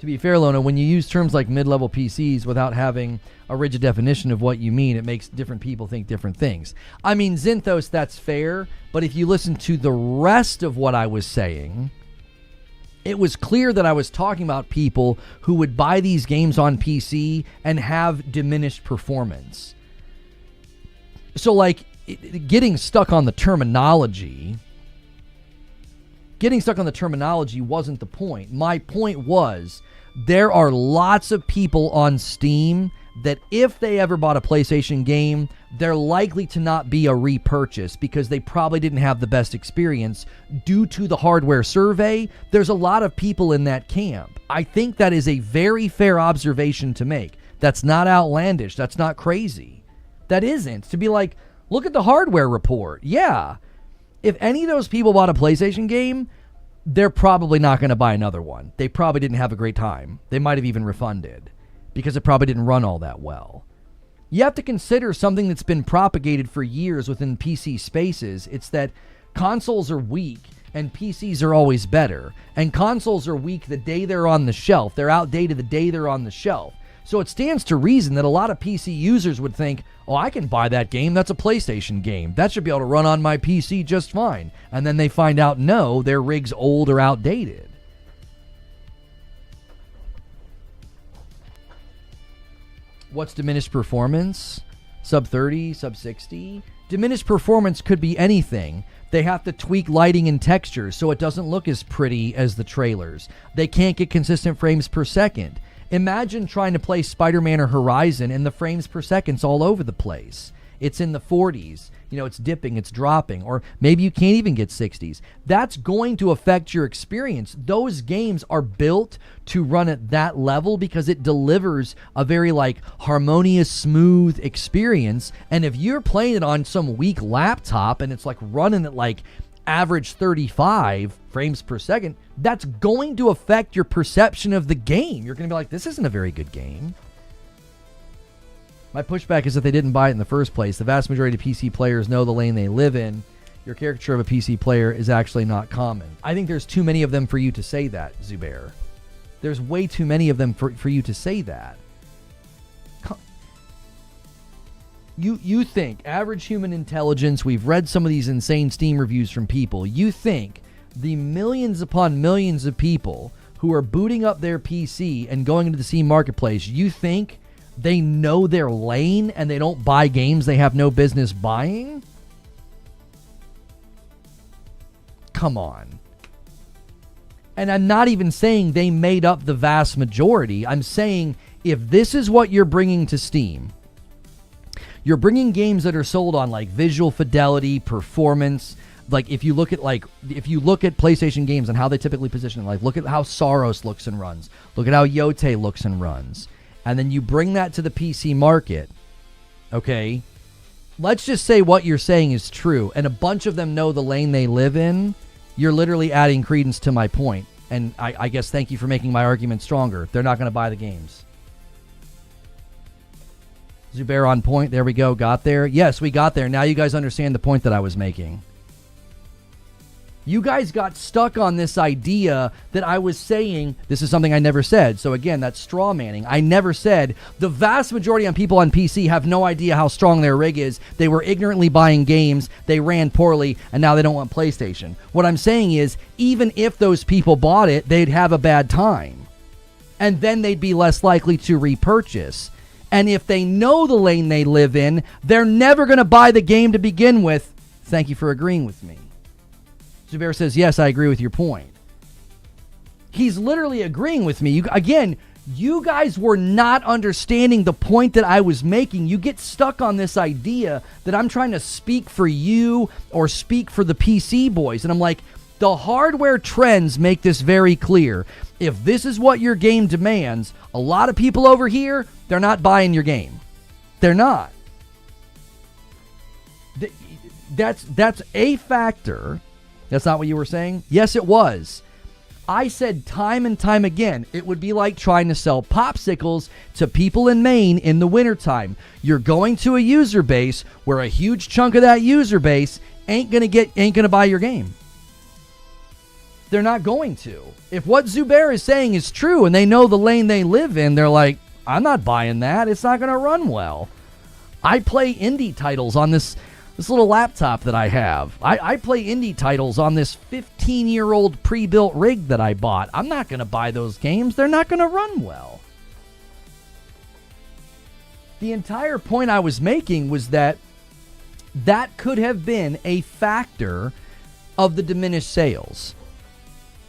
To be fair, Lona, when you use terms like mid-level PCs without having a rigid definition of what you mean, it makes different people think different things. I mean, Zinthos, that's fair, but if you listen to the rest of what I was saying, it was clear that I was talking about people who would buy these games on PC and have diminished performance. So, like, getting stuck on the terminology wasn't the point. My point was, there are lots of people on Steam that if they ever bought a PlayStation game, they're likely to not be a repurchase because they probably didn't have the best experience due to the hardware survey. There's a lot of people in that camp. I think that is a very fair observation to make. That's not outlandish. That's not crazy. That isn't. To be like, look at the hardware report. Yeah. If any of those people bought a PlayStation game, they're probably not going to buy another one. They probably didn't have a great time. They might have even refunded because it probably didn't run all that well. You have to consider something that's been propagated for years within PC spaces. It's that consoles are weak and PCs are always better. And consoles are weak the day they're on the shelf. They're outdated the day they're on the shelf. So it stands to reason that a lot of PC users would think, oh, I can buy that game. That's a PlayStation game. That should be able to run on my PC just fine. And then they find out, no, their rig's old or outdated. What's diminished performance? Sub 30, sub 60? Diminished performance could be anything. They have to tweak lighting and textures so it doesn't look as pretty as the trailers. They can't get consistent frames per second. Imagine trying to play Spider-Man or Horizon and the frames per second's all over the place. It's in the 40s. You know, it's dipping, it's dropping, or maybe you can't even get 60s. That's going to affect your experience. Those games are built to run at that level because it delivers a very harmonious, smooth experience. And if you're playing it on some weak laptop and it's running at average 35 frames per second, that's going to affect your perception of the game. You're going to be like, this isn't a very good game. My pushback is that they didn't buy it in the first place. The vast majority of PC players know the lane they live in. Your caricature of a PC player is actually not common. I think there's too many of them for you to say that, Zubair. There's way too many of them for you to say that. You think average human intelligence, we've read some of these insane Steam reviews from people, you think the millions upon millions of people who are booting up their PC and going into the Steam marketplace, you think they know their lane and they don't buy games they have no business buying? Come on. And I'm not even saying they made up the vast majority. I'm saying if this is what you're bringing to Steam, you're bringing games that are sold on visual fidelity, performance. If you look at PlayStation games and how they typically position it, look at how SAROS looks and runs. Look at how Yōtei looks and runs. And then you bring that to the PC market, okay? Let's just say what you're saying is true, and a bunch of them know the lane they live in. You're literally adding credence to my point. And I guess thank you for making my argument stronger. They're not going to buy the games. Zubair on point. There we go. Got there. Yes, we got there. Now you guys understand the point that I was making. You guys got stuck on this idea that I was saying, this is something I never said. So again, that's straw manning. I never said the vast majority of people on PC have no idea how strong their rig is. They were ignorantly buying games, they ran poorly, and now they don't want PlayStation. What I'm saying is, even if those people bought it, they'd have a bad time. And then they'd be less likely to repurchase. And if they know the lane they live in, they're never going to buy the game to begin with. Thank you for agreeing with me. Zubair says, yes, I agree with your point. He's literally agreeing with me. You guys were not understanding the point that I was making. You get stuck on this idea that I'm trying to speak for you or speak for the PC boys. And I'm like, The hardware trends make this very clear. If this is what your game demands, a lot of people over here, they're not buying your game. They're not. That's a factor. That's not what you were saying? Yes, it was. I said time and time again, it would be like trying to sell popsicles to people in Maine in the wintertime. You're going to a user base where a huge chunk of that user base ain't gonna buy your game. They're not going to. If what Zubair is saying is true and they know the lane they live in, they're like, I'm not buying that. It's not going to run well. I play indie titles on this little laptop that I have. I play indie titles on this 15-year-old pre-built rig that I bought. I'm not going to buy those games. They're not going to run well. The entire point I was making was that could have been a factor of the diminished sales.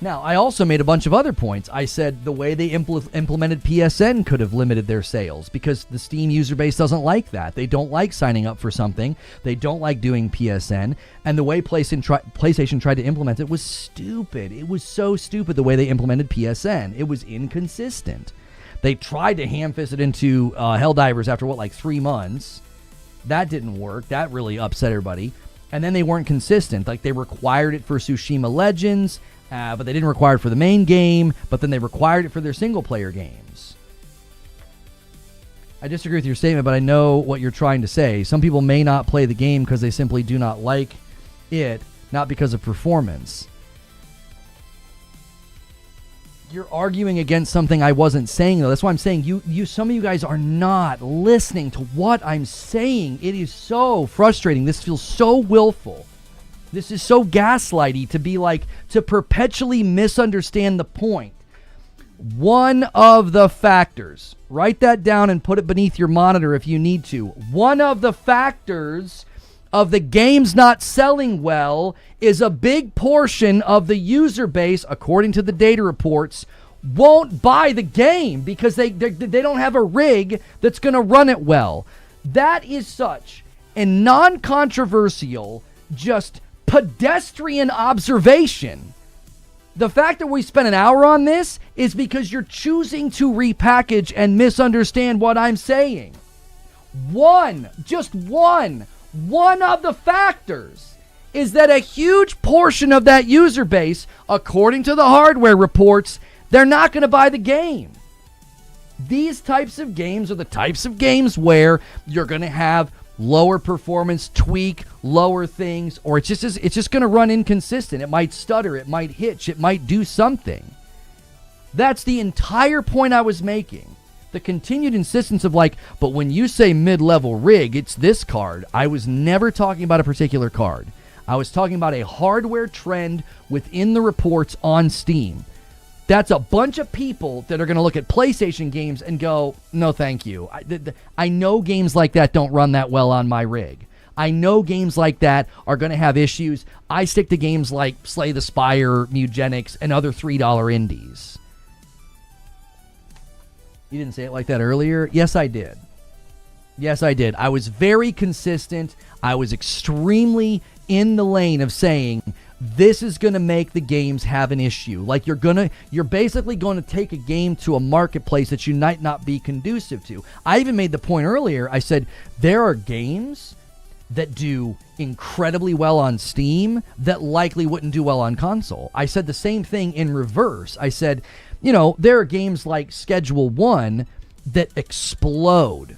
Now, I also made a bunch of other points. I said the way they implemented PSN could have limited their sales because the Steam user base doesn't like that. They don't like signing up for something. They don't like doing PSN. And the way PlayStation tried to implement it was stupid. It was so stupid the way they implemented PSN. It was inconsistent. They tried to ham-fist it into Helldivers after, 3 months. That didn't work. That really upset everybody. And then they weren't consistent. Like, they required it for Tsushima Legends, but they didn't require it for the main game, but then they required it for their single-player games. I disagree with your statement, but I know what you're trying to say. Some people may not play the game because they simply do not like it, not because of performance. You're arguing against something I wasn't saying, though. That's why I'm saying some of you guys are not listening to what I'm saying. It is so frustrating. This feels so willful. This is so gaslighty to perpetually misunderstand the point. One of the factors, write that down and put it beneath your monitor if you need to. One of the factors of the games not selling well is a big portion of the user base, according to the data reports, won't buy the game because they don't have a rig that's going to run it well. That is such a non-controversial, just pedestrian observation. The fact that we spent an hour on this is because you're choosing to repackage and misunderstand what I'm saying. Just one of the factors is that a huge portion of that user base, according to the hardware reports, they're not going to buy the game. These types of games are the types of games where you're going to have lower performance, tweak, lower things, or it's just going to run inconsistent. It might stutter, it might hitch, it might do something. That's the entire point I was making. The continued insistence of but when you say mid-level rig, it's this card. I was never talking about a particular card. I was talking about a hardware trend within the reports on Steam. That's a bunch of people that are going to look at PlayStation games and go, no, thank you. I know games like that don't run that well on my rig. I know games like that are going to have issues. I stick to games like Slay the Spire, Mugenics, and other $3 indies. You didn't say it like that earlier? Yes, I did. Yes, I did. I was very consistent. I was extremely in the lane of saying this is going to make the games have an issue. You're basically going to take a game to a marketplace that you might not be conducive to. I even made the point earlier. I said there are games that do incredibly well on Steam that likely wouldn't do well on console. I said the same thing in reverse. I said, there are games like Schedule 1 that explode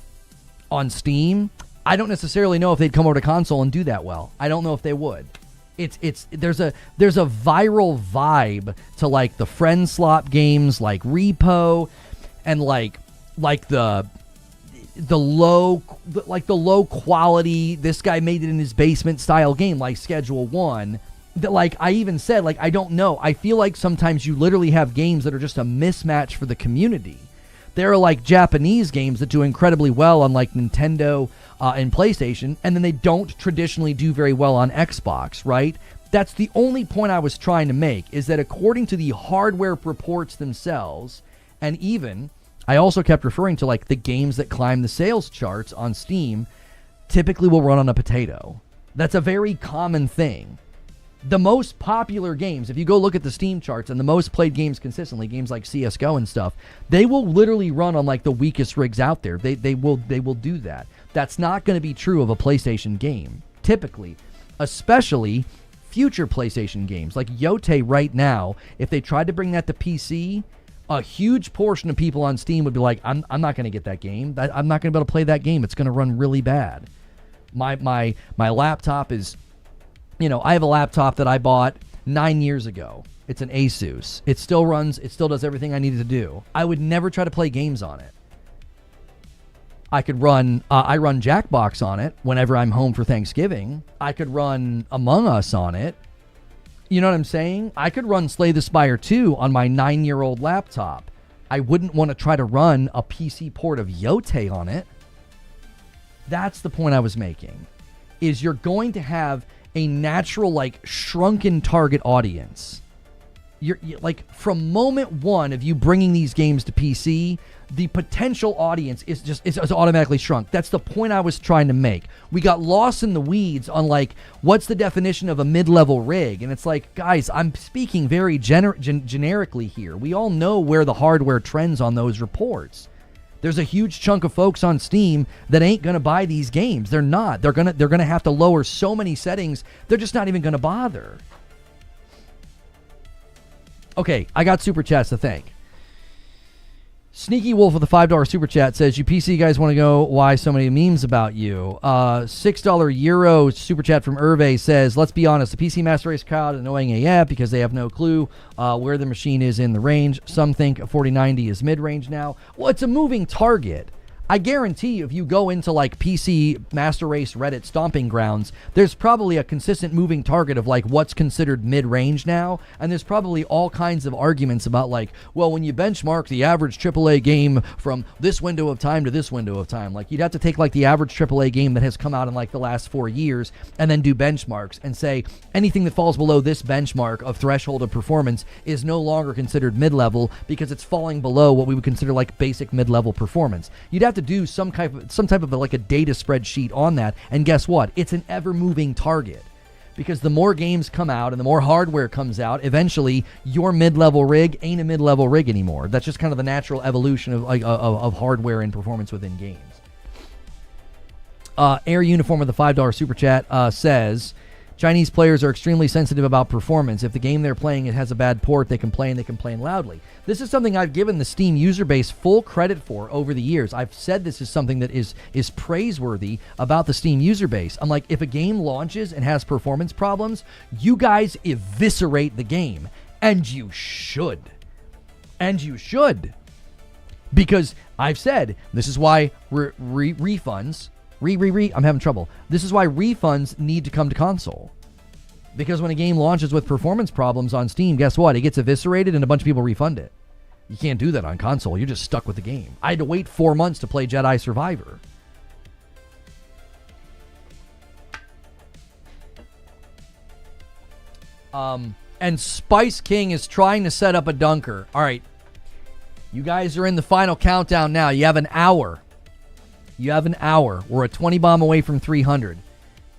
on Steam. I don't necessarily know if they'd come over to console and do that well. I don't know if they would. There's a viral vibe to the friend slop games like Repo and the low quality, this guy made it in his basement style game like Schedule 1 that I even said I don't know. I feel like sometimes you literally have games that are just a mismatch for the community. There are Japanese games that do incredibly well on Nintendo and PlayStation, and then they don't traditionally do very well on Xbox, right? That's the only point I was trying to make, is that according to the hardware reports themselves, and even, I also kept referring to the games that climb the sales charts on Steam typically will run on a potato. That's a very common thing. The most popular games, if you go look at the Steam charts and the most played games consistently, games like CSGO and stuff, they will literally run on like the weakest rigs out there. They will do that. That's not going to be true of a PlayStation game, typically, especially future PlayStation games. Like Yōtei right now, if they tried to bring that to PC, a huge portion of people on Steam would be like, I'm not going to get that game. I'm not going to be able to play that game. It's going to run really bad. My laptop is, I have a laptop that I bought 9 years ago. It's an Asus. It still runs. It still does everything I needed to do. I would never try to play games on it. I could run, I run Jackbox on it whenever I'm home for Thanksgiving. I could run Among Us on it. You know what I'm saying? I could run Slay the Spire 2 on my 9-year-old laptop. I wouldn't want to try to run a PC port of Yōtei on it. That's the point I was making, is you're going to have a natural, like, shrunken target audience. You're like, from moment one of you bringing these games to PC, the potential audience is automatically shrunk. That's the point I was trying to make. We got lost in the weeds on, like, what's the definition of a mid-level rig? And it's like, guys, I'm speaking very generically here. We all know where the hardware trends on those reports. There's a huge chunk of folks on Steam that ain't going to buy these games. They're not. They're going to have to lower so many settings, they're just not even going to bother. Okay, I got super chats to thank. Sneaky Wolf with a $5 super chat says, you PC guys want to go, why so many memes about you? $6 Euro super chat from Hervé says, let's be honest, the PC Master Race crowd is annoying AF because they have no clue where the machine is in the range. Some think a 4090 is mid-range now. Well, it's a moving target. I guarantee you, if you go into like PC Master Race Reddit stomping grounds, there's probably a consistent moving target of like what's considered mid-range now, and there's probably all kinds of arguments about like, well, when you benchmark the average AAA game from this window of time to this window of time, like you'd have to take like the average AAA game that has come out in like the last 4 years and then do benchmarks and say anything that falls below this benchmark of threshold of performance is no longer considered mid-level because it's falling below what we would consider like basic mid-level performance. You'd have to do some type of like a data spreadsheet on that, and guess what? It's an ever-moving target because the more games come out and the more hardware comes out, eventually your mid-level rig ain't a mid-level rig anymore. That's just kind of the natural evolution of hardware and performance within games. Air Uniform with a $5 super chat says, Chinese players are extremely sensitive about performance. If the game they're playing it has a bad port, they complain loudly. This is something I've given the Steam user base full credit for over the years. I've said this is something that is praiseworthy about the Steam user base. I'm like, if a game launches and has performance problems, you guys eviscerate the game. And you should. Because I've said, this is why refunds... I'm having trouble. This is why refunds need to come to console. Because when a game launches with performance problems on Steam, guess what? It gets eviscerated and a bunch of people refund it. You can't do that on console. You're just stuck with the game. I had to wait 4 months to play Jedi Survivor. And Spice King is trying to set up a dunker. All right. You guys are in the final countdown now. You have an hour. We're a 20 bomb away from 300.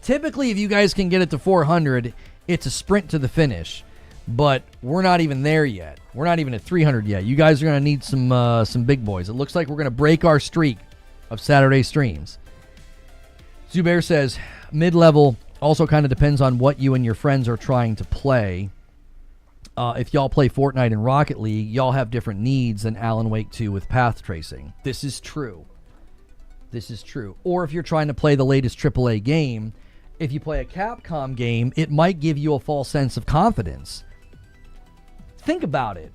Typically, if you guys can get it to 400, it's a sprint to the finish. But we're not even there yet. We're not even at 300 yet. You guys are going to need some big boys. It looks like we're going to break our streak of Saturday streams. Zubair says, mid-level also kind of depends on what you and your friends are trying to play. If y'all play Fortnite and Rocket League, y'all have different needs than Alan Wake 2 with path tracing. This is true. Or if you're trying to play the latest AAA game, if you play a Capcom game, it might give you a false sense of confidence. Think about it.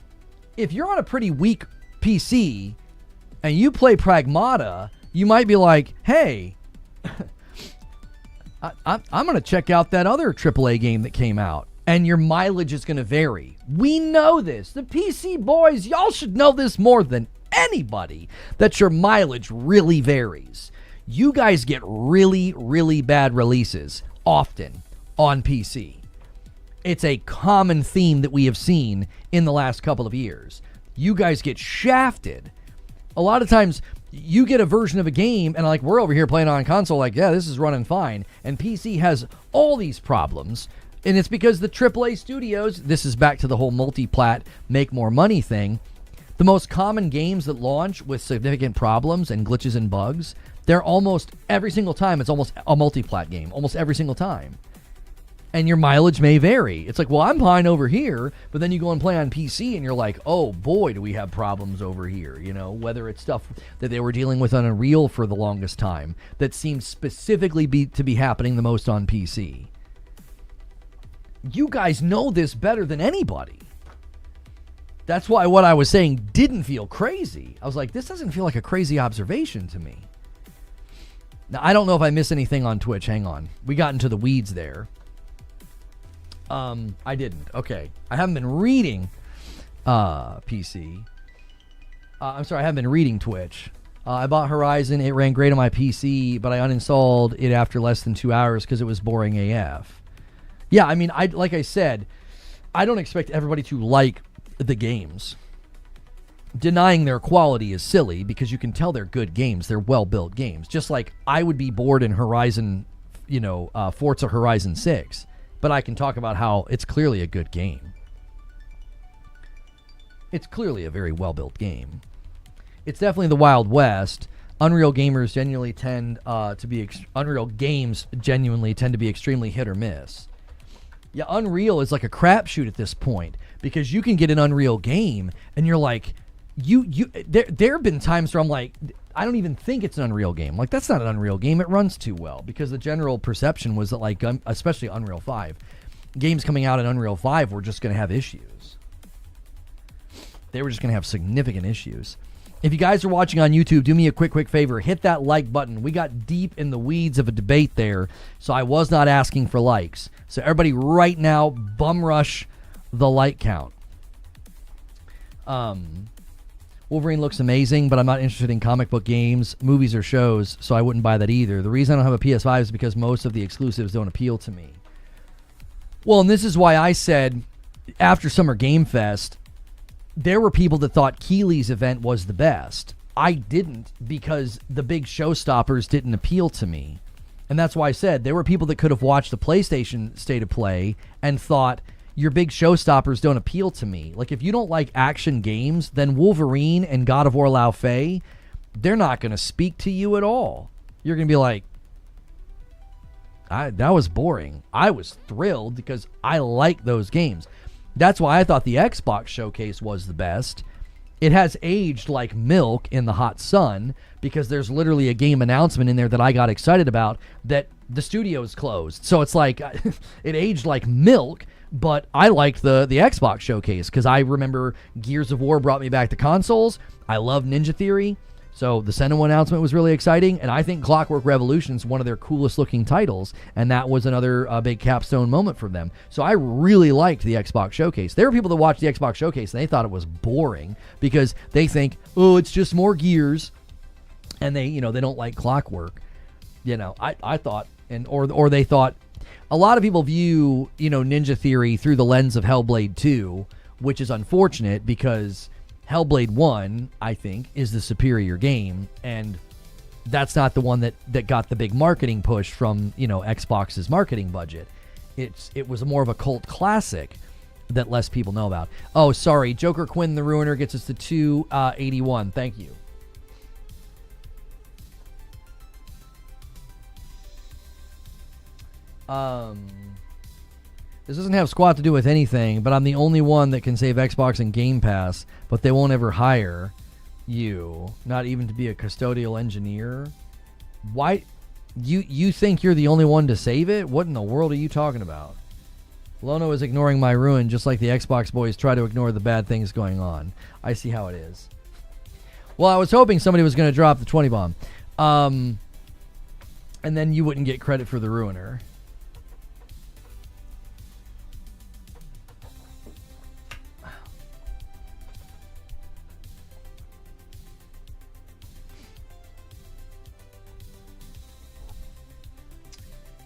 If you're on a pretty weak PC and you play Pragmata, you might be like, hey, I'm going to check out that other AAA game that came out. And your mileage is going to vary. We know this. The PC boys, y'all should know this more than anybody, that your mileage really varies. You guys get really, really bad releases often on PC. It's a common theme that we have seen in the last couple of years. You guys get shafted. A lot of times you get a version of a game and like, we're over here playing on console like, yeah, this is running fine. And PC has all these problems. And it's because the AAA studios, this is back to the whole multi-plat, make more money thing. The most common games that launch with significant problems and glitches and bugs, they're almost every single time, it's almost a multi-plat game, almost every single time. And your mileage may vary. It's like, well, I'm fine over here, but then you go and play on PC and you're like, oh boy, do we have problems over here, you know, whether it's stuff that they were dealing with on Unreal for the longest time that seems specifically to be happening the most on PC. You guys know this better than anybody. That's why what I was saying didn't feel crazy. I was like, this doesn't feel like a crazy observation to me. Now, I don't know if I missed anything on Twitch. Hang on. We got into the weeds there. I didn't. Okay. I haven't been reading PC. I'm sorry, I haven't been reading Twitch. I bought Horizon. It ran great on my PC, but I uninstalled it after less than 2 hours because it was boring AF. Yeah, I mean, like I said, I don't expect everybody to like the games. Denying their quality is silly because you can tell they're good games. They're well-built games. Just like I would be bored in Horizon, Forza Horizon 6. But I can talk about how it's clearly a good game. It's clearly a very well-built game. It's definitely the Wild West. Unreal games genuinely tend to be extremely hit or miss. Yeah, Unreal is like a crapshoot at this point because you can get an Unreal game and you're like, there have been times where I'm like, I don't even think it's an Unreal game. Like, that's not an Unreal game. It runs too well because the general perception was that, like, especially Unreal 5, games coming out in Unreal 5 were just going to have issues. They were just going to have significant issues. If you guys are watching on YouTube, do me a quick favor. Hit that like button. We got deep in the weeds of a debate there, so I was not asking for likes. So everybody right now, bum rush the like count. Wolverine looks amazing, but I'm not interested in comic book games, movies, or shows, so I wouldn't buy that either. The reason I don't have a PS5 is because most of the exclusives don't appeal to me. Well, and this is why I said after Summer Game Fest, there were people that thought Keighley's event was the best. I didn't because the big showstoppers didn't appeal to me. And that's why I said there were people that could have watched the PlayStation State of Play and thought, your big showstoppers don't appeal to me. Like, if you don't like action games, then Wolverine and God of War Lao Fei, they're not going to speak to you at all. You're going to be like, that was boring. I was thrilled because I like those games. That's why I thought the Xbox showcase was the best. It has aged like milk in the hot sun because there's literally a game announcement in there that I got excited about that the studio's closed. So it's like, it aged like milk. But I liked the Xbox showcase because I remember Gears of War brought me back to consoles. I love Ninja Theory. So the Sentinel announcement was really exciting. And I think Clockwork Revolution is one of their coolest looking titles. And that was another big capstone moment for them. So I really liked the Xbox showcase. There were people that watched the Xbox showcase and they thought it was boring because they think, oh, it's just more Gears. And they don't like Clockwork. I thought, or they thought, a lot of people view, Ninja Theory through the lens of Hellblade 2, which is unfortunate because Hellblade 1, I think, is the superior game, and that's not the one that got the big marketing push from, Xbox's marketing budget. It was more of a cult classic that less people know about. Oh, sorry, Joker Quinn the Ruiner gets us to 281. Thank you. This doesn't have squat to do with anything, but I'm the only one that can save Xbox and Game Pass, but they won't ever hire you, not even to be a custodial engineer. Why? You think you're the only one to save it? What in the world are you talking about? Lono is ignoring my ruin just like the Xbox boys try to ignore the bad things going on. I see how it is. Well, I was hoping somebody was going to drop the 20 bomb. And then you wouldn't get credit for the ruiner.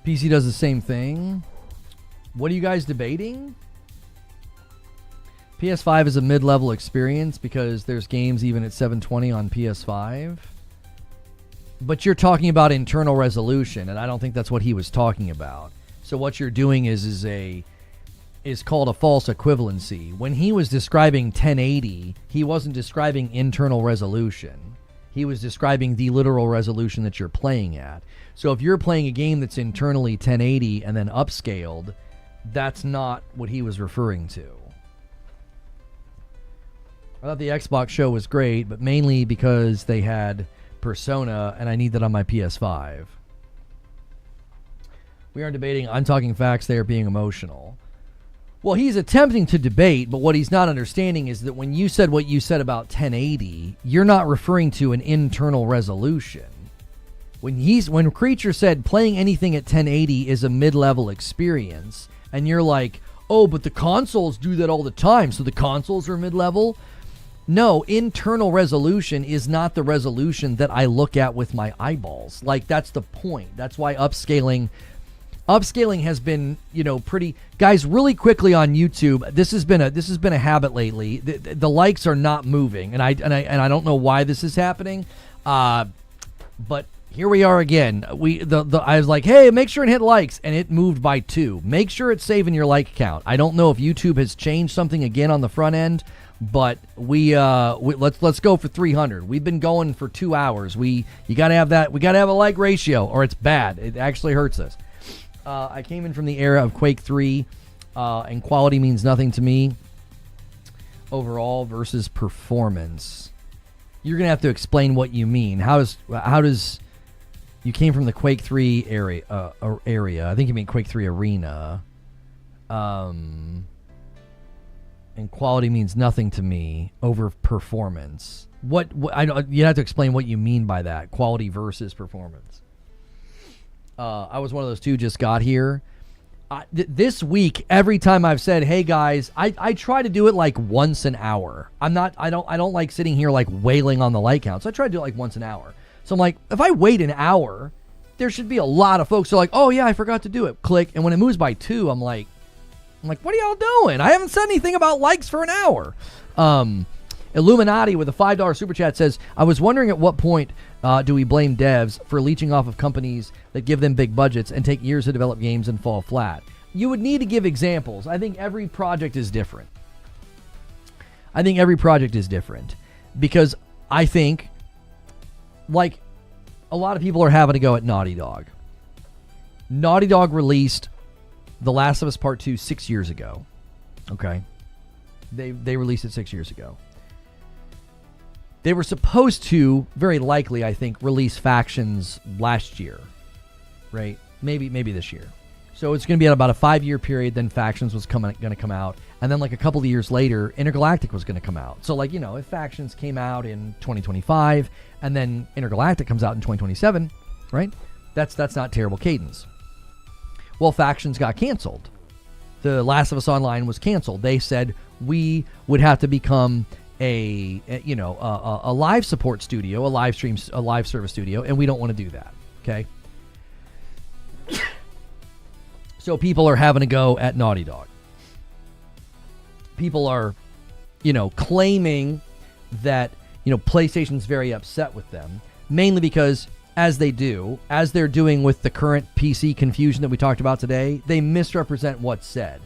PC does the same thing. What are you guys debating? PS5 is a mid-level experience because there's games even at 720 on PS5. But you're talking about internal resolution, and I don't think that's what he was talking about. So So what you're doing is called a false equivalency. When he was describing 1080, he wasn't describing internal resolution. He was describing the literal resolution that you're playing at. So if you're playing a game that's internally 1080 and then upscaled, that's not what he was referring to. I thought the Xbox show was great, but mainly because they had Persona, and I need that on my PS5. We aren't debating. I'm talking facts. They are being emotional. Well, he's attempting to debate, but what he's not understanding is that when you said what you said about 1080, you're not referring to an internal resolution. When Creature said playing anything at 1080 is a mid-level experience, and you're like, oh, but the consoles do that all the time, so the consoles are mid-level? No, internal resolution is not the resolution that I look at with my eyeballs. Like, that's the point. That's why upscaling has been, pretty. Guys, really quickly on YouTube, this has been a habit lately. The likes are not moving, and I don't know why this is happening. But here we are again. I was like, hey, make sure and hit likes, and it moved by 2. Make sure it's saving your like count. I don't know if YouTube has changed something again on the front end. But let's go for 300. We've been going for 2 hours. You got to have that. We got to have a like ratio, or it's bad. It actually hurts us. I came in from the era of Quake 3, and quality means nothing to me. Overall versus performance. You're gonna have to explain what you mean. How does you came from the Quake 3 area? I think you mean Quake 3 arena. And quality means nothing to me over performance. You have to explain what you mean by that. Quality versus performance. I was one of those two, just got here. This week, every time I've said, hey guys, I try to do it like once an hour. I don't like sitting here like wailing on the like count. So I try to do it like once an hour. So I'm like, if I wait an hour, there should be a lot of folks who are like, oh yeah, I forgot to do it. Click. And when it moves by 2, I'm like, what are y'all doing? I haven't said anything about likes for an hour. Illuminati with a $5 super chat says, I was wondering at what point do we blame devs for leeching off of companies that give them big budgets and take years to develop games and fall flat? You would need to give examples. I think every project is different. Because I think, like, a lot of people are having to go at Naughty Dog. Naughty Dog released The Last of Us Part 2 6 years ago. Okay. They released it 6 years ago. They were supposed to, very likely, I think, release Factions last year. Right? Maybe this year. So it's going to be at about a 5-year period, then Factions was going to come out. And then like a couple of years later, Intergalactic was going to come out. So like, if Factions came out in 2025, and then Intergalactic comes out in 2027, right? That's not terrible cadence. Well, Factions got canceled. The Last of Us Online was canceled. They said we would have to become a live support studio, a live service studio, and we don't want to do that. Okay. So people are having to go at Naughty Dog. People are, claiming that, PlayStation's very upset with them, mainly because as they're doing with the current PC confusion that we talked about today, they misrepresent what's said.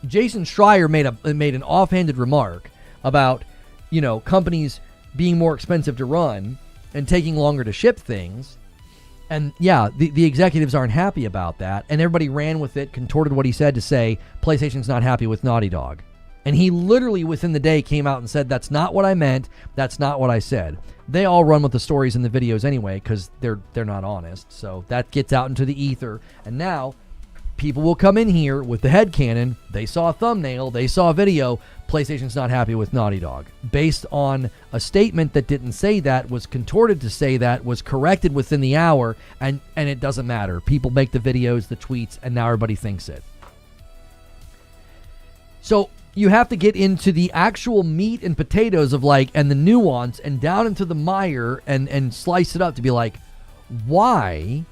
Jason Schreier made an offhanded remark about, companies being more expensive to run and taking longer to ship things. And yeah, the executives aren't happy about that. And everybody ran with it, contorted what he said to say, PlayStation's not happy with Naughty Dog. And he literally within the day came out and said, that's not what I meant. That's not what I said. They all run with the stories in the videos anyway, because they're not honest. So that gets out into the ether. And now people will come in here with the headcanon. They saw a thumbnail. They saw a video. PlayStation's not happy with Naughty Dog. Based on a statement that didn't say that, was contorted to say that, was corrected within the hour, and it doesn't matter. People make the videos, the tweets, and now everybody thinks it. So you have to get into the actual meat and potatoes of and the nuance, and down into the mire and slice it up to be like, why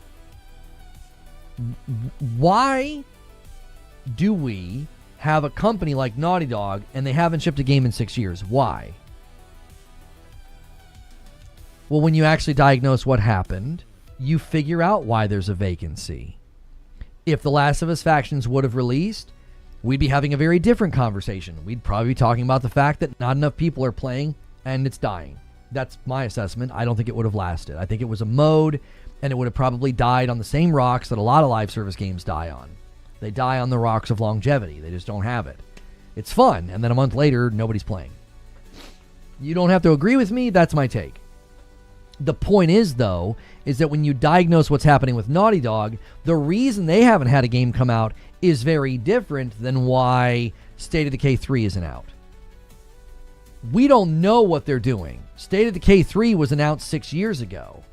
do we have a company like Naughty Dog and they haven't shipped a game in 6 years? Why? Well, when you actually diagnose what happened, you figure out why there's a vacancy. If The Last of Us Factions would have released, we'd be having a very different conversation. We'd probably be talking about the fact that not enough people are playing and it's dying. That's my assessment. I don't think it would have lasted. I think it was a mode, and it would have probably died on the same rocks that a lot of live service games die on. They die on the rocks of longevity. They just don't have it. It's fun, and then a month later, nobody's playing. You don't have to agree with me. That's my take. The point is, though, is that when you diagnose what's happening with Naughty Dog, the reason they haven't had a game come out is very different than why State of Decay 3 isn't out. We don't know what they're doing. State of Decay 3 was announced 6 years ago.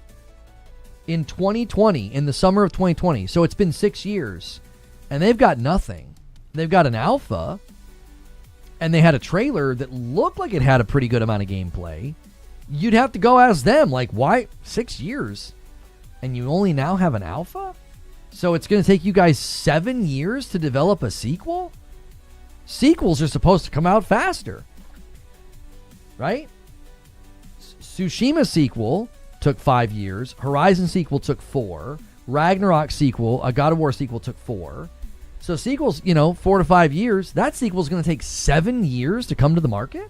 In 2020, in the summer of 2020. So it's been 6 years. And they've got nothing. They've got an alpha. And they had a trailer that looked like it had a pretty good amount of gameplay. You'd have to go ask them, like, why 6 years? And you only now have an alpha? So it's going to take you guys 7 years to develop a sequel? Sequels are supposed to come out faster. Right? Tsushima sequel took 5 years. Horizon sequel took 4. Ragnarok sequel, a God of War sequel took 4. So sequels, 4 to 5 years. That sequel is going to take 7 years to come to the market?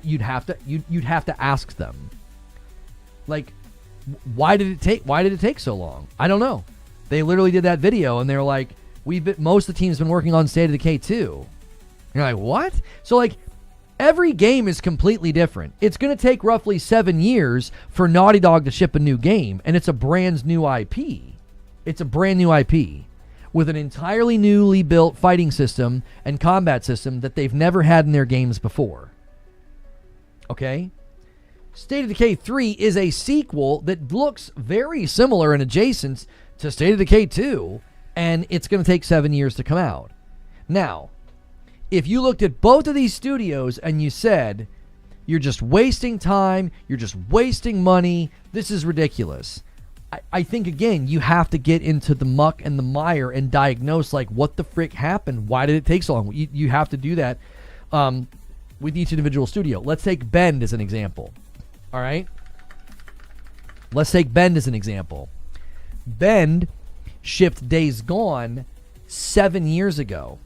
You'd have to ask them. Like, why did it take so long? I don't know. They literally did that video and they're like, most of the team's been working on State of Decay 2. You're like, what? So like, every game is completely different. It's going to take roughly 7 years for Naughty Dog to ship a new game, and it's a brand new IP. It's a brand new IP with an entirely newly built fighting system and combat system that they've never had in their games before. Okay? State of Decay 3 is a sequel that looks very similar and adjacent to State of Decay 2, and it's going to take 7 years to come out. Now, if you looked at both of these studios and you said, you're just wasting time, you're just wasting money, this is ridiculous. I think, again, you have to get into the muck and the mire and diagnose, like, what the frick happened? Why did it take so long? You have to do that with each individual studio. Let's take Bend as an example. All right? Let's take Bend as an example. Bend shipped Days Gone 7 years ago.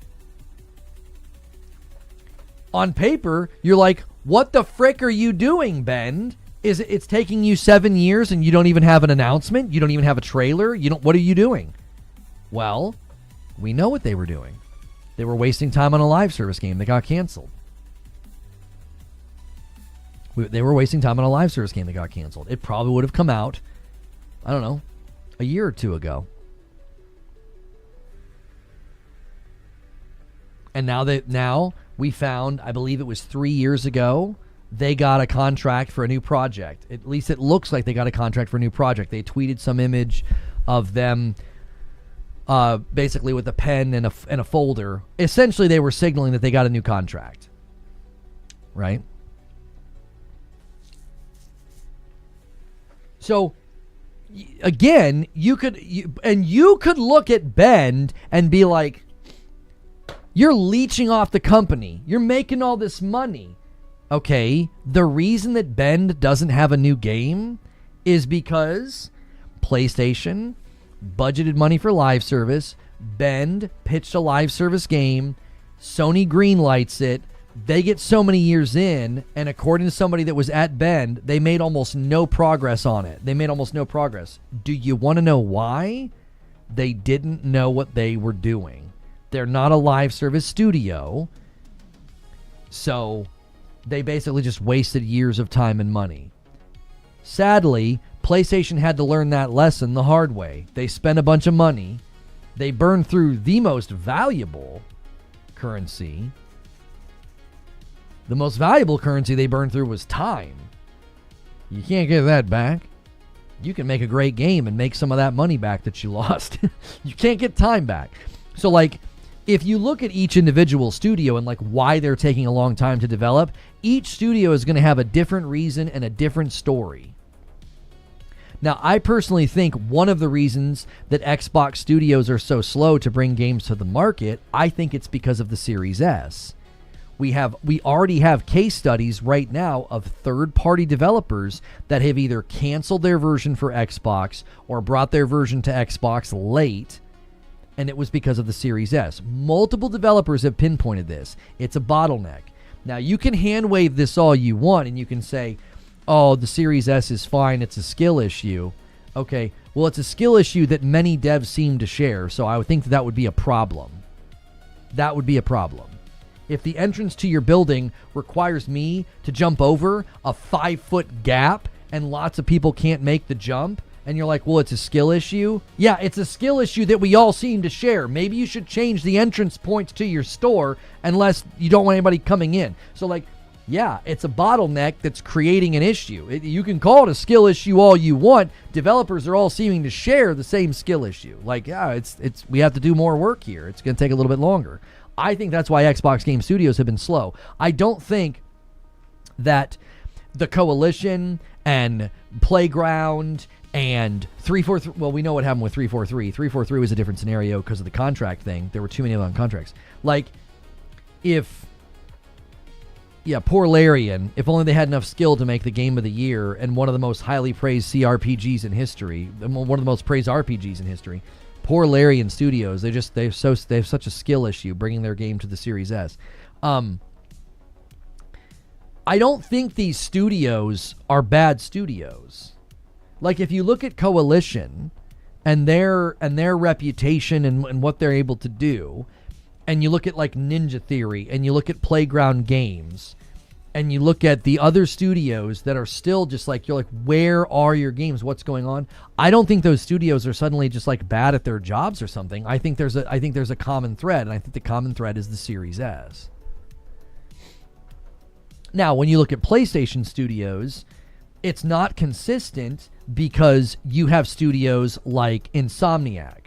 On paper, you're like, what the frick are you doing, Bend? It's taking you 7 years and you don't even have an announcement? You don't even have a trailer? What are you doing? Well, we know what they were doing. They were wasting time on a live service game that got canceled. They were wasting time on a live service game that got canceled. It probably would have come out, I don't know, a year or two ago. And now we found, I believe it was 3 years ago, they got a contract for a new project. At least it looks like they got a contract for a new project. They tweeted some image of them basically with a pen and a folder. Essentially, they were signaling that they got a new contract. Right? So, again, you could look at Bend and be like, you're leeching off the company. You're making all this money. Okay, the reason that Bend doesn't have a new game is because PlayStation budgeted money for live service. Bend pitched a live service game. Sony greenlights it. They get so many years in, and according to somebody that was at Bend, they made almost no progress on it. Do you want to know why? They didn't know what they were doing. They're not a live service studio. So they basically just wasted years of time and money. Sadly, PlayStation had to learn that lesson the hard way. They spent a bunch of money. They burned through the most valuable currency. The most valuable currency they burned through was time. You can't get that back. You can make a great game and make some of that money back that you lost. You can't get time back. So, like, if you look at each individual studio and, like, why they're taking a long time to develop, each studio is going to have a different reason and a different story. Now, I personally think one of the reasons that Xbox studios are so slow to bring games to the market, I think it's because of the Series S. We already have case studies right now of third-party developers that have either canceled their version for Xbox or brought their version to Xbox late, and it was because of the Series S. Multiple developers have pinpointed this. It's a bottleneck. Now, you can hand-wave this all you want, and you can say, oh, the Series S is fine, it's a skill issue. Okay, well, it's a skill issue that many devs seem to share, so I would think that would be a problem. That would be a problem. If the entrance to your building requires me to jump over a 5-foot gap and lots of people can't make the jump, and you're like, well, it's a skill issue. Yeah, it's a skill issue that we all seem to share. Maybe you should change the entrance points to your store unless you don't want anybody coming in. So, like, yeah, it's a bottleneck that's creating an issue. You can call it a skill issue all you want. Developers are all seeming to share the same skill issue. Like, yeah, we have to do more work here. It's going to take a little bit longer. I think that's why Xbox Game Studios have been slow. I don't think that the Coalition and Playground and 343, well, we know what happened with 343. 343 was a different scenario because of the contract thing. There were too many of them on contracts. Like, poor Larian, if only they had enough skill to make the game of the year and one of the most highly praised CRPGs in history, one of the most praised RPGs in history. Poor Larian Studios, they have such a skill issue bringing their game to the Series S. I don't think these studios are bad studios. Like, if you look at Coalition and their reputation and what they're able to do, and you look at like Ninja Theory, and you look at Playground Games, and you look at the other studios that are still just like, you're like, where are your games? What's going on? I don't think those studios are suddenly just like bad at their jobs or something. I think there's a common thread, and I think the common thread is the Series S. Now, when you look at PlayStation studios, it's not consistent because you have studios like Insomniac.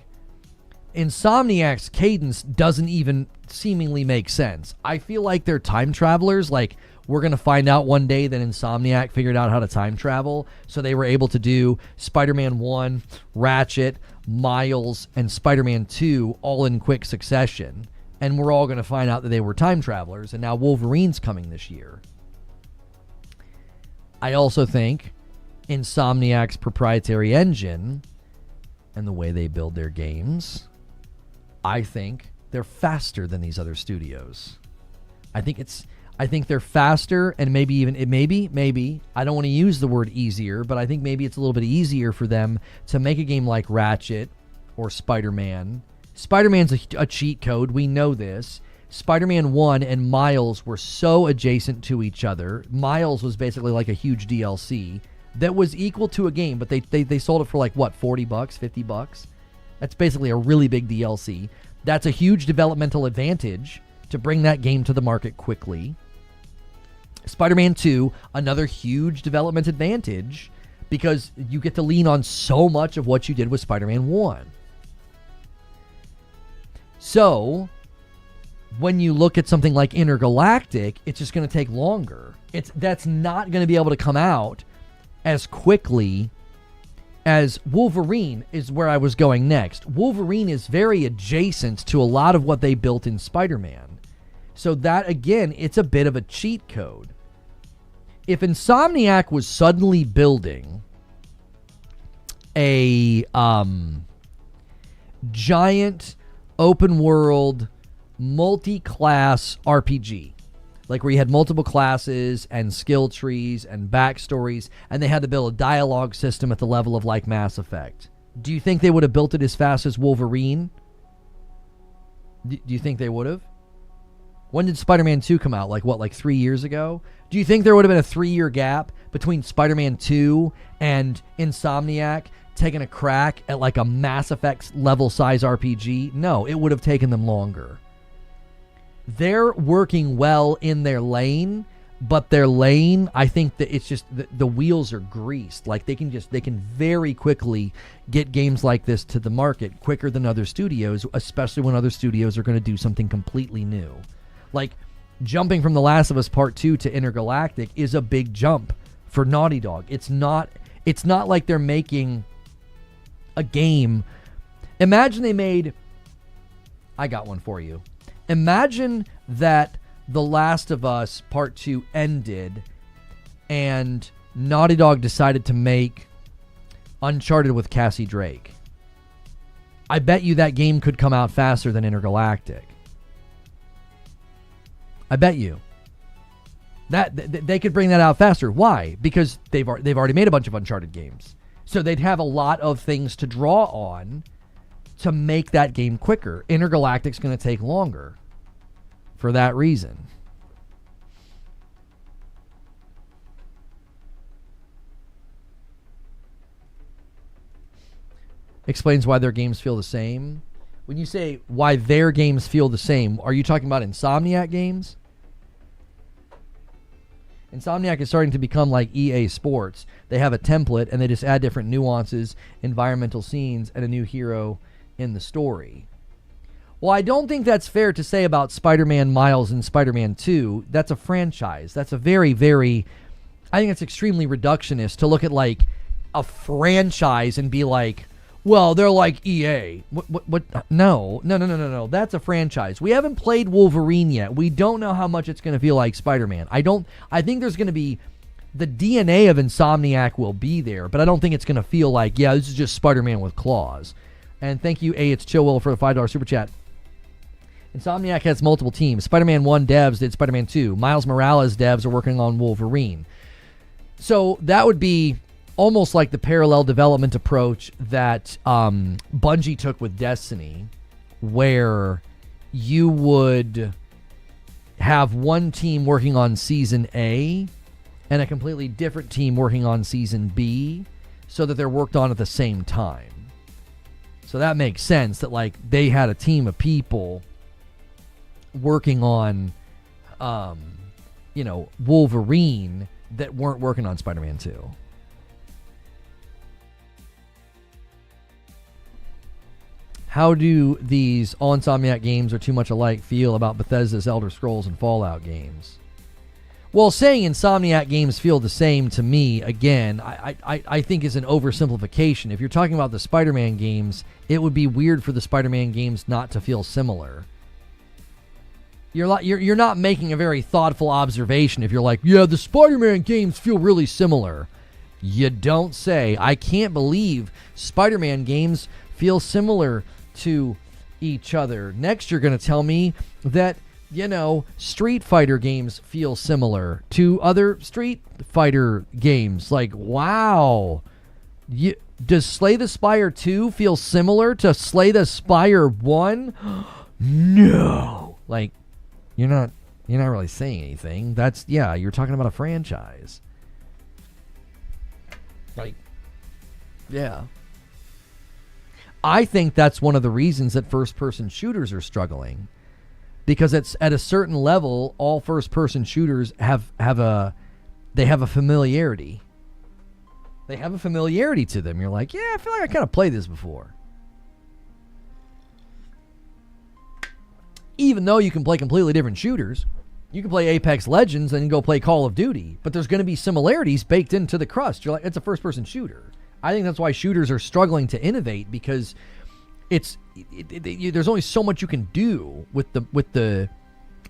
Insomniac's cadence doesn't even seemingly make sense. I feel like they're time travelers. Like, we're going to find out one day that Insomniac figured out how to time travel, so they were able to do Spider-Man 1, Ratchet, Miles, and Spider-Man 2 all in quick succession. And we're all going to find out that they were time travelers, and now Wolverine's coming this year. I also think Insomniac's proprietary engine and the way they build their games, I think they're faster than these other studios. I think they're faster, and maybe I don't want to use the word easier, but I think maybe it's a little bit easier for them to make a game like Ratchet or Spider-Man. Spider-Man's a cheat code. We know this. Spider-Man 1 and Miles were so adjacent to each other. Miles was basically like a huge DLC that was equal to a game, but they sold it for like, what, $40, $50? That's basically a really big DLC. That's a huge developmental advantage to bring that game to the market quickly. Spider-Man 2, another huge development advantage because you get to lean on so much of what you did with Spider-Man 1. So, when you look at something like Intergalactic, it's just going to take longer. That's not going to be able to come out as quickly as Wolverine is where I was going next. Wolverine is very adjacent to a lot of what they built in Spider-Man. So that, again, it's a bit of a cheat code. If Insomniac was suddenly building a giant open world multi-class RPG, like where you had multiple classes and skill trees and backstories, and they had to build a dialogue system at the level of like Mass Effect, do you think they would have built it as fast as Wolverine? Do you think they would have? When did Spider-Man 2 come out? Like 3 years ago? Do you think there would have been a 3-year gap between Spider-Man 2 and Insomniac taking a crack at like a Mass Effect level size RPG? No, it would have taken them longer. They're working well in their lane, but their lane, I think that it's just the wheels are greased. Like they can very quickly get games like this to the market quicker than other studios, especially when other studios are going to do something completely new. Like jumping from The Last of Us Part 2 to Intergalactic is a big jump for Naughty Dog. It's not like they're making a game. Imagine they made, I got one for you. Imagine that The Last of Us Part 2 ended and Naughty Dog decided to make Uncharted with Cassie Drake. I bet you that game could come out faster than Intergalactic. I bet you. That they could bring that out faster. Why? Because they've already made a bunch of Uncharted games. So they'd have a lot of things to draw on to make that game quicker. Intergalactic's going to take longer for that reason. Explains why their games feel the same. When you say why their games feel the same, are you talking about Insomniac games? Insomniac is starting to become like EA Sports. They have a template and they just add different nuances, environmental scenes, and a new hero in the story. Well, I don't think that's fair to say about Spider-Man Miles and Spider-Man 2. That's a franchise. That's a very, very... I think it's extremely reductionist to look at like a franchise and be like, well, they're like EA. What? No. That's a franchise. We haven't played Wolverine yet. We don't know how much it's going to feel like Spider-Man. I think there's going to be... The DNA of Insomniac will be there, but I don't think it's going to feel like, yeah, this is just Spider-Man with claws. And thank you, It's Chillwell, for the $5 super chat. Insomniac has multiple teams. Spider-Man 1 devs did Spider-Man 2. Miles Morales devs are working on Wolverine. So that would be almost like the parallel development approach that Bungie took with Destiny, where you would have one team working on Season A and a completely different team working on Season B so that they're worked on at the same time. So that makes sense that like they had a team of people working on, Wolverine that weren't working on Spider-Man 2. How do these all Insomniac games are too much alike feel about Bethesda's Elder Scrolls and Fallout games? Well, saying Insomniac games feel the same to me, again, I think is an oversimplification. If you're talking about the Spider-Man games, it would be weird for the Spider-Man games not to feel similar. You're not making a very thoughtful observation if you're like, yeah, the Spider-Man games feel really similar. You don't say. I can't believe Spider-Man games feel similar to each other. Next, you're going to tell me that, Street Fighter games feel similar to other Street Fighter games. Like, wow. Does Slay the Spire 2 feel similar to Slay the Spire 1? No. Like, you're not really saying anything. You're talking about a franchise. Like, yeah. I think that's one of the reasons that first-person shooters are struggling, because it's at a certain level, all first-person shooters have a familiarity. They have a familiarity to them. You're like, yeah, I feel like I kind of played this before. Even though you can play completely different shooters, you can play Apex Legends and go play Call of Duty, but there's going to be similarities baked into the crust. You're like, it's a first-person shooter. I think that's why shooters are struggling to innovate, because there's only so much you can do with the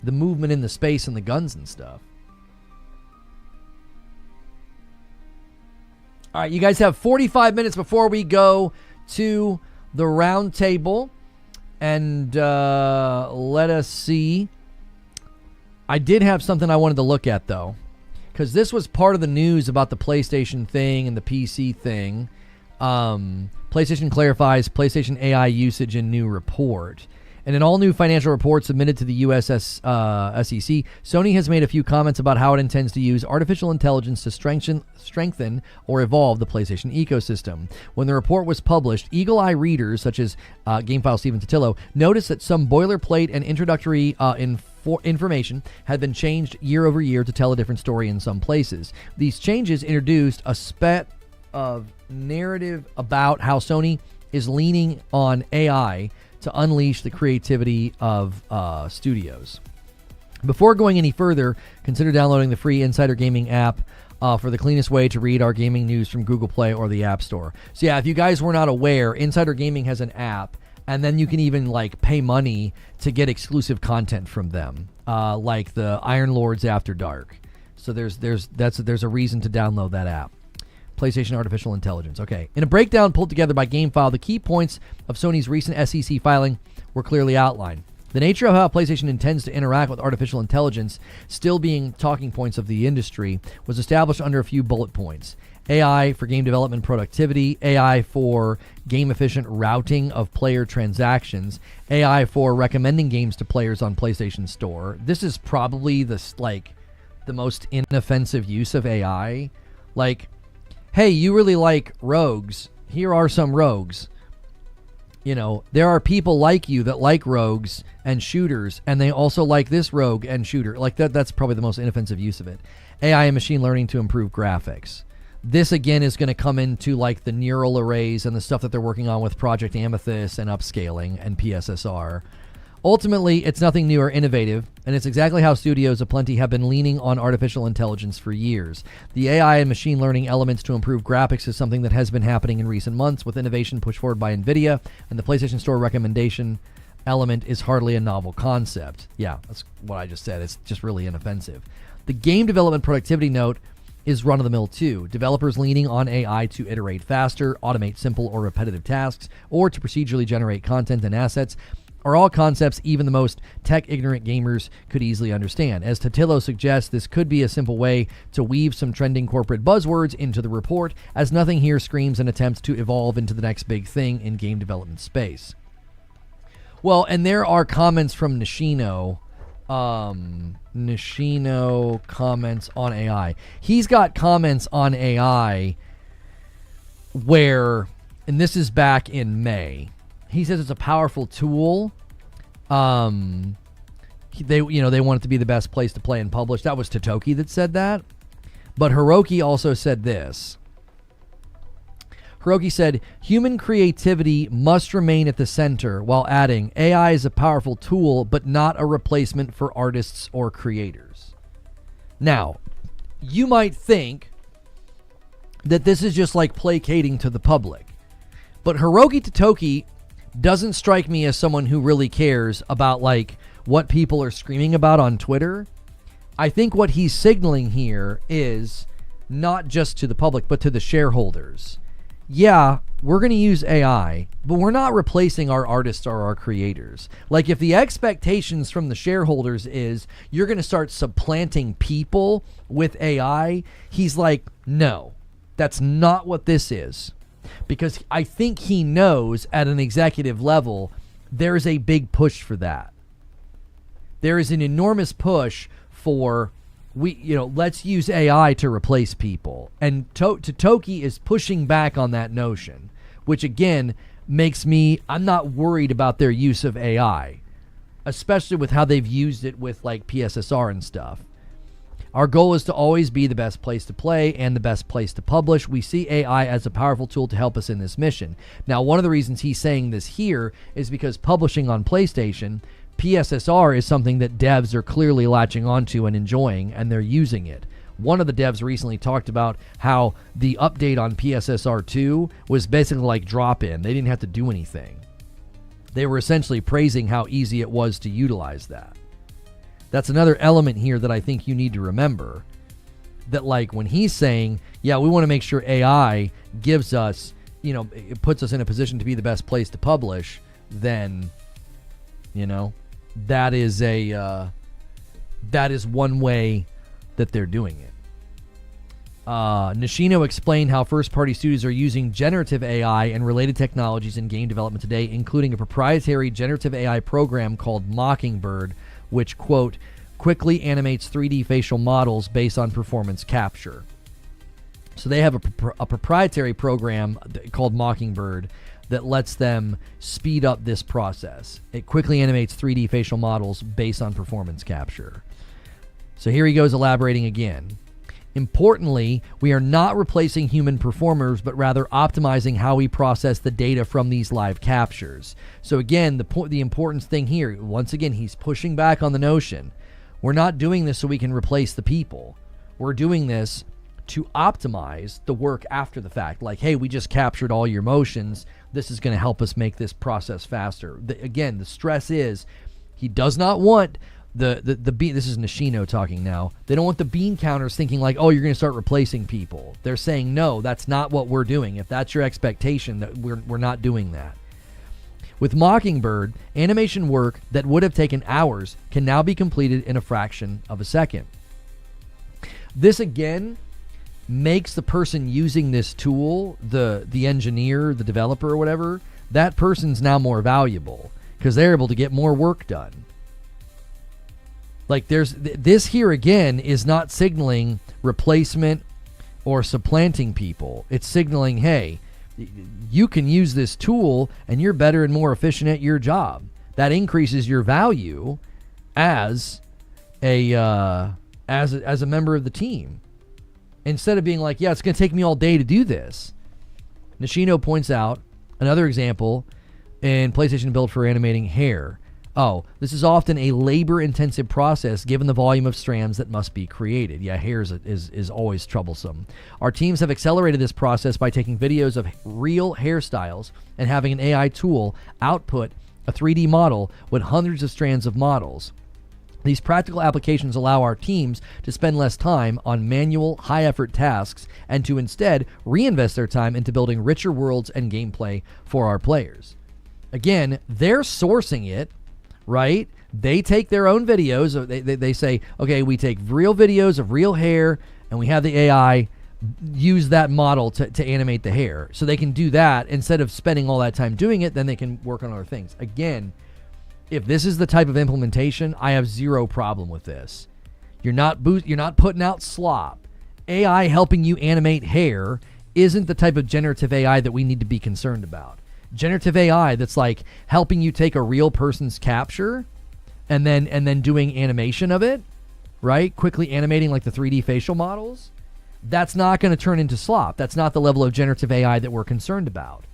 movement in the space and the guns and stuff. All right, you guys have 45 minutes before we go to the round table, and let us see. I did have something I wanted to look at, though, because this was part of the news about the PlayStation thing and the PC thing. PlayStation clarifies PlayStation AI usage in new report. In an all-new financial report submitted to the U.S. SEC, Sony has made a few comments about how it intends to use artificial intelligence to strengthen or evolve the PlayStation ecosystem. When the report was published, eagle-eye readers, such as GameFile Stephen Totillo, noticed that some boilerplate and introductory information had been changed year over year to tell a different story in some places. These changes introduced a spat of narrative about how Sony is leaning on AI to unleash the creativity of studios. Before going any further, consider downloading the free Insider Gaming app for the cleanest way to read our gaming news from Google Play or the App Store. So yeah, if you guys were not aware, Insider Gaming has an app, and then you can even pay money to get exclusive content from them. like the Iron Lords After Dark. So there's a reason to download that app. PlayStation Artificial Intelligence. Okay. In a breakdown pulled together by GameFile, the key points of Sony's recent SEC filing were clearly outlined. The nature of how PlayStation intends to interact with artificial intelligence, still being talking points of the industry, was established under a few bullet points. AI for game development productivity, AI for game-efficient routing of player transactions, AI for recommending games to players on PlayStation Store. This is probably the most inoffensive use of AI. Like, hey, you really like rogues. Here are some rogues. You know, there are people like you that like rogues and shooters, and they also like this rogue and shooter. Like, that's probably the most inoffensive use of it. AI and machine learning to improve graphics. This, again, is going to come into, like, the neural arrays and the stuff that they're working on with Project Amethyst and upscaling and PSSR. Ultimately, it's nothing new or innovative, and it's exactly how studios aplenty have been leaning on artificial intelligence for years. The AI and machine learning elements to improve graphics is something that has been happening in recent months, with innovation pushed forward by NVIDIA, and the PlayStation Store recommendation element is hardly a novel concept. Yeah, that's what I just said. It's just really inoffensive. The game development productivity note is run-of-the-mill too. Developers leaning on AI to iterate faster, automate simple or repetitive tasks, or to procedurally generate content and assets are all concepts even the most tech-ignorant gamers could easily understand. As Totillo suggests, this could be a simple way to weave some trending corporate buzzwords into the report, as nothing here screams an attempt to evolve into the next big thing in game development space. Well, and there are comments from Nishino. Nishino comments on AI. He's got comments on AI where, and this is back in May, he says it's a powerful tool. They want it to be the best place to play and publish. That was Totoki that said that. But Hiroki also said this. Hiroki said, human creativity must remain at the center, while adding, AI is a powerful tool, but not a replacement for artists or creators. Now, you might think that this is just like placating to the public. But Hiroki Totoki doesn't strike me as someone who really cares about, like, what people are screaming about on Twitter. I think what he's signaling here is not just to the public, but to the shareholders. Yeah, we're going to use AI, but we're not replacing our artists or our creators. Like, if the expectations from the shareholders is you're going to start supplanting people with AI, he's like, no, that's not what this is. Because I think he knows at an executive level, there's a big push for that. There is an enormous push for, let's use AI to replace people. And Totoki is pushing back on that notion, which again makes me, I'm not worried about their use of AI, especially with how they've used it with like PSSR and stuff. Our goal is to always be the best place to play and the best place to publish. We see AI as a powerful tool to help us in this mission. Now, one of the reasons he's saying this here is because publishing on PlayStation, PSSR is something that devs are clearly latching onto and enjoying, and they're using it. One of the devs recently talked about how the update on PSSR 2 was basically like drop-in. They didn't have to do anything. They were essentially praising how easy it was to utilize that. That's another element here that I think you need to remember. That, like, when he's saying, yeah, we want to make sure AI gives us, it puts us in a position to be the best place to publish, then, that is one way that they're doing it. Nishino explained how first-party studios are using generative AI and related technologies in game development today, including a proprietary generative AI program called Mockingbird, which, quote, quickly animates 3D facial models based on performance capture. So they have a proprietary program called Mockingbird that lets them speed up this process. It quickly animates 3D facial models based on performance capture. So here he goes elaborating again. Importantly, we are not replacing human performers, but rather optimizing how we process the data from these live captures. So again, the important thing here, once again, he's pushing back on the notion. We're not doing this so we can replace the people. We're doing this to optimize the work after the fact. Like, hey, we just captured all your motions. This is going to help us make this process faster. Again, the stress is he does not want the bean. This is Nishino talking now. They don't want the bean counters thinking like, oh, you're going to start replacing people. They're saying, no, that's not what we're doing. If that's your expectation, that we're not doing that. With Mockingbird, animation work that would have taken hours can now be completed in a fraction of a second. This again makes the person using this tool, the engineer, the developer or whatever, that person's now more valuable because they're able to get more work done. Like this here again is not signaling replacement or supplanting people. It's signaling, hey, you can use this tool and you're better and more efficient at your job. That increases your value as a member of the team. Instead of being like, yeah, it's going to take me all day to do this. Nishino points out another example in PlayStation Build for animating hair. Oh, this is often a labor-intensive process given the volume of strands that must be created. Yeah, hair is always troublesome. Our teams have accelerated this process by taking videos of real hairstyles and having an AI tool output a 3D model with hundreds of strands of models. These practical applications allow our teams to spend less time on manual, high-effort tasks and to instead reinvest their time into building richer worlds and gameplay for our players. Again, they're sourcing it, right? They take their own videos. They say, okay, we take real videos of real hair, and we have the AI use that model to animate the hair. So they can do that instead of spending all that time doing it, then they can work on other things. Again, if this is the type of implementation, I have zero problem with this. You're not putting out slop. AI helping you animate hair isn't the type of generative AI that we need to be concerned about. Generative AI that's like helping you take a real person's capture and then doing animation of it, right? Quickly animating like the 3D facial models. That's not going to turn into slop. That's not the level of generative AI that we're concerned about.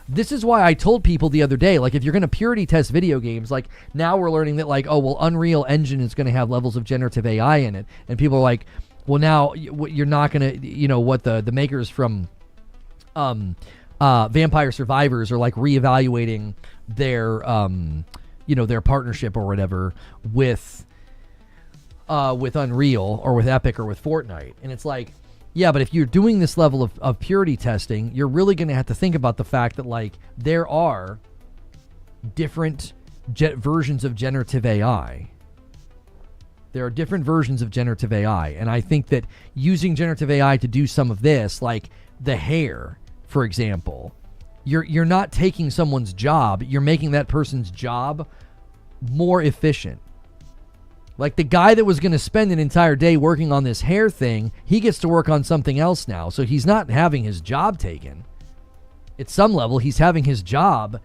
This is why I told people the other day, like, if you're going to purity test video games, like, now we're learning that, like, oh, well, Unreal Engine is going to have levels of generative AI in it. And people are like, well, now you're not going to, you know, what the makers from Vampire Survivors are, like, reevaluating their, you know, their partnership or whatever with Unreal or with Epic or with Fortnite. And it's like, yeah, but if you're doing this level of purity testing, you're really going to have to think about the fact that, like, there are different versions of generative AI. There are different versions of generative AI. And I think that using generative AI to do some of this, like the hair, for example, you're not taking someone's job. You're making that person's job more efficient. Like the guy that was going to spend an entire day working on this hair thing, he gets to work on something else now. So he's not having his job taken. At some level, he's having his job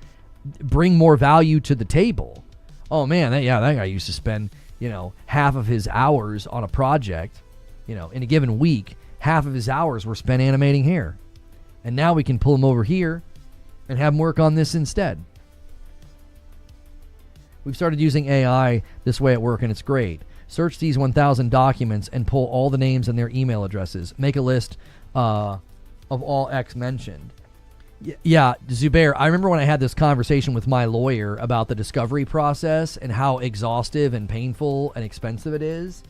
bring more value to the table. Oh man, that guy used to spend, you know, half of his hours on a project, you know, in a given week, half of his hours were spent animating hair. And now we can pull him over here and have him work on this instead. We've started using AI this way at work, and it's great. Search these 1,000 documents and pull all the names and their email addresses. Make a list of all X mentioned. Yeah, Zubair, I remember when I had this conversation with my lawyer about the discovery process and how exhaustive and painful and expensive it is.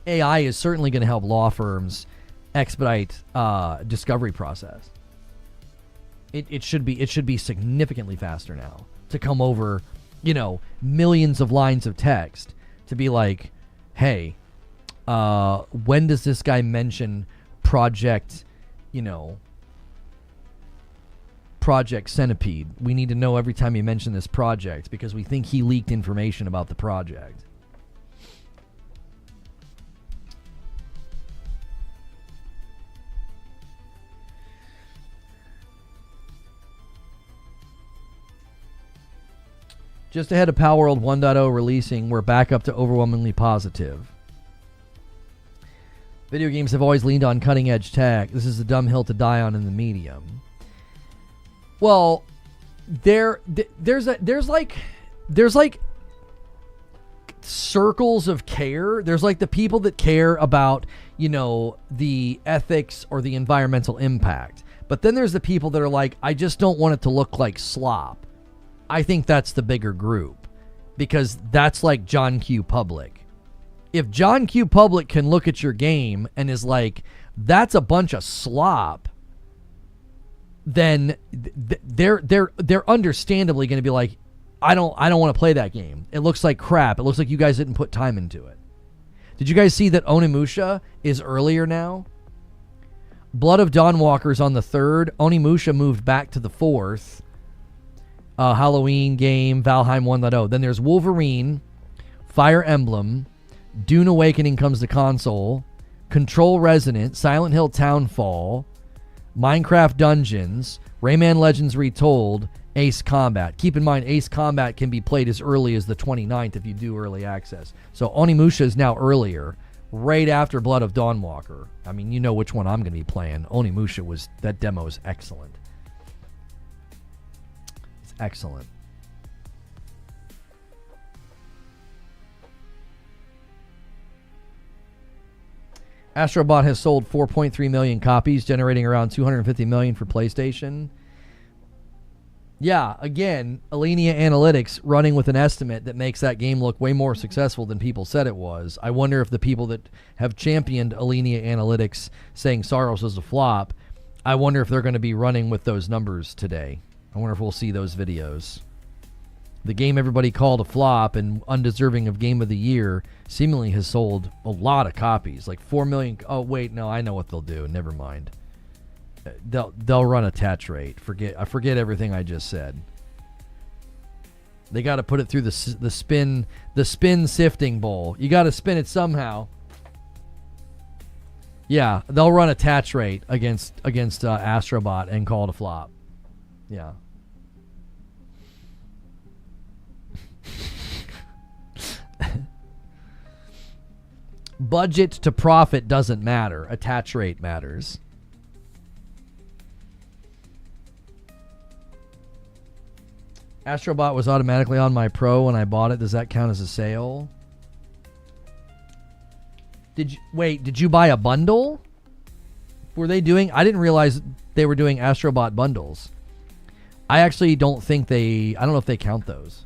AI is certainly going to help law firms expedite discovery process. It should be significantly faster now to come over, you know, millions of lines of text to be like, hey, when does this guy mention Project Centipede? We need to know every time you mention this project because we think he leaked information about the project. Just ahead of Palworld 1.0 releasing, we're back up to overwhelmingly positive. Video games have always leaned on cutting-edge tech. This is a dumb hill to die on in the medium. Well, there's like circles of care. There's like the people that care about, you know, the ethics or the environmental impact. But then there's the people that are like, I just don't want it to look like slop. I think that's the bigger group. because that's like John Q. Public. If John Q. Public can look at your game and is like, that's a bunch of slop, then they're understandably going to be like, I don't want to play that game. It looks like crap. It looks like you guys didn't put time into it. Did you guys see that Onimusha is earlier now? Blood of Dawnwalker's on the 3rd. Onimusha moved back to the 4th. Halloween game, Valheim 1.0. Then there's Wolverine, Fire Emblem, Dune Awakening comes to console, Control Resonant, Silent Hill Townfall, Minecraft Dungeons, Rayman Legends Retold, Ace Combat. Keep in mind, Ace Combat can be played as early as the 29th if you do early access. So Onimusha is now earlier, right after Blood of Dawnwalker. I mean, you know which one I'm going to be playing. Onimusha that demo is excellent. It's excellent. Astrobot has sold 4.3 million copies, generating around 250 million for PlayStation. Yeah, again, Alenia Analytics running with an estimate that makes that game look way more successful than people said it was. I wonder if the people that have championed Alenia Analytics saying SAROS is a flop, I wonder if they're going to be running with those numbers today. I wonder if we'll see those videos. The game everybody called a flop and undeserving of Game of the Year seemingly has sold a lot of copies, like 4 million. Oh, wait, no, I know what they'll do. Never mind. They'll run attach rate. I forget everything I just said. They got to put it through the spin sifting bowl. You got to spin it somehow. Yeah, they'll run attach rate against Astrobot and call it a flop. Yeah. Budget to profit doesn't matter. Attach rate matters. Astrobot was automatically on my Pro when I bought it. Does that count as a sale? Did you buy a bundle? Were they doing? I didn't realize they were doing Astrobot bundles. I actually don't think I don't know if they count those.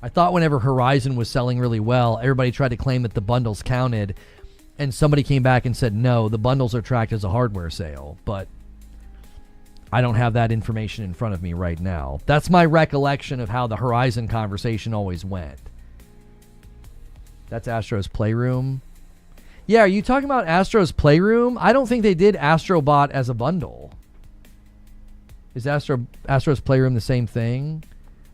I thought whenever Horizon was selling really well, everybody tried to claim that the bundles counted, and somebody came back and said, no, the bundles are tracked as a hardware sale, but I don't have that information in front of me right now. That's my recollection of how the Horizon conversation always went. That's Astro's Playroom. Yeah, are you talking about Astro's Playroom? I don't think they did Astrobot as a bundle. Is Astro's Playroom the same thing?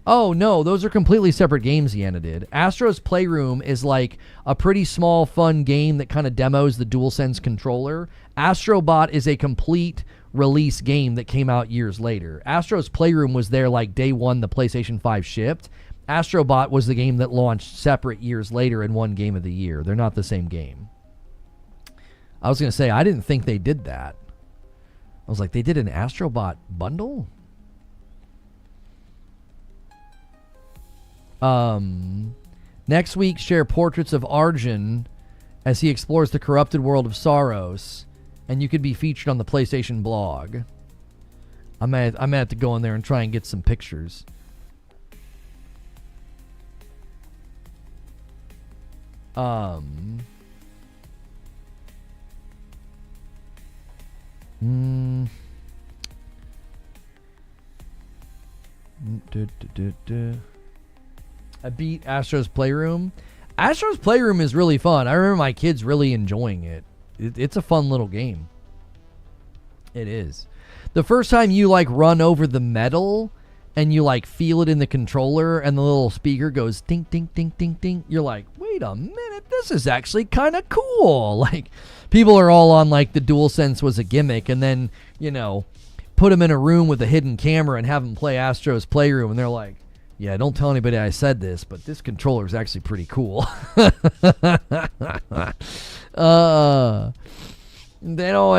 Oh, no, those are completely separate games Yana did. Astro's Playroom is like a pretty small, fun game that kind of demos the DualSense controller. Astrobot is a complete release game that came out years later. Astro's Playroom was there like day one the PlayStation 5 shipped. Astrobot was the game that launched separate years later and won Game of the Year. They're not the same game. I was going to say, I didn't think they did that. I was like, they did an Astrobot bundle? Next week, share portraits of Arjun as he explores the corrupted world of SAROS, and you could be featured on the PlayStation blog. I'm gonna have to go in there and try and get some pictures. I beat Astro's Playroom. Astro's Playroom is really fun. I remember my kids really enjoying it. It's a fun little game. It is. The first time you like run over the metal and you like feel it in the controller and the little speaker goes ding, ding, ding, ding, ding. You're like, wait a minute, this is actually kind of cool. Like, people are all on like the DualSense was a gimmick, and then, you know, put them in a room with a hidden camera and have them play Astro's Playroom, and they're like, yeah, don't tell anybody I said this, but this controller is actually pretty cool. They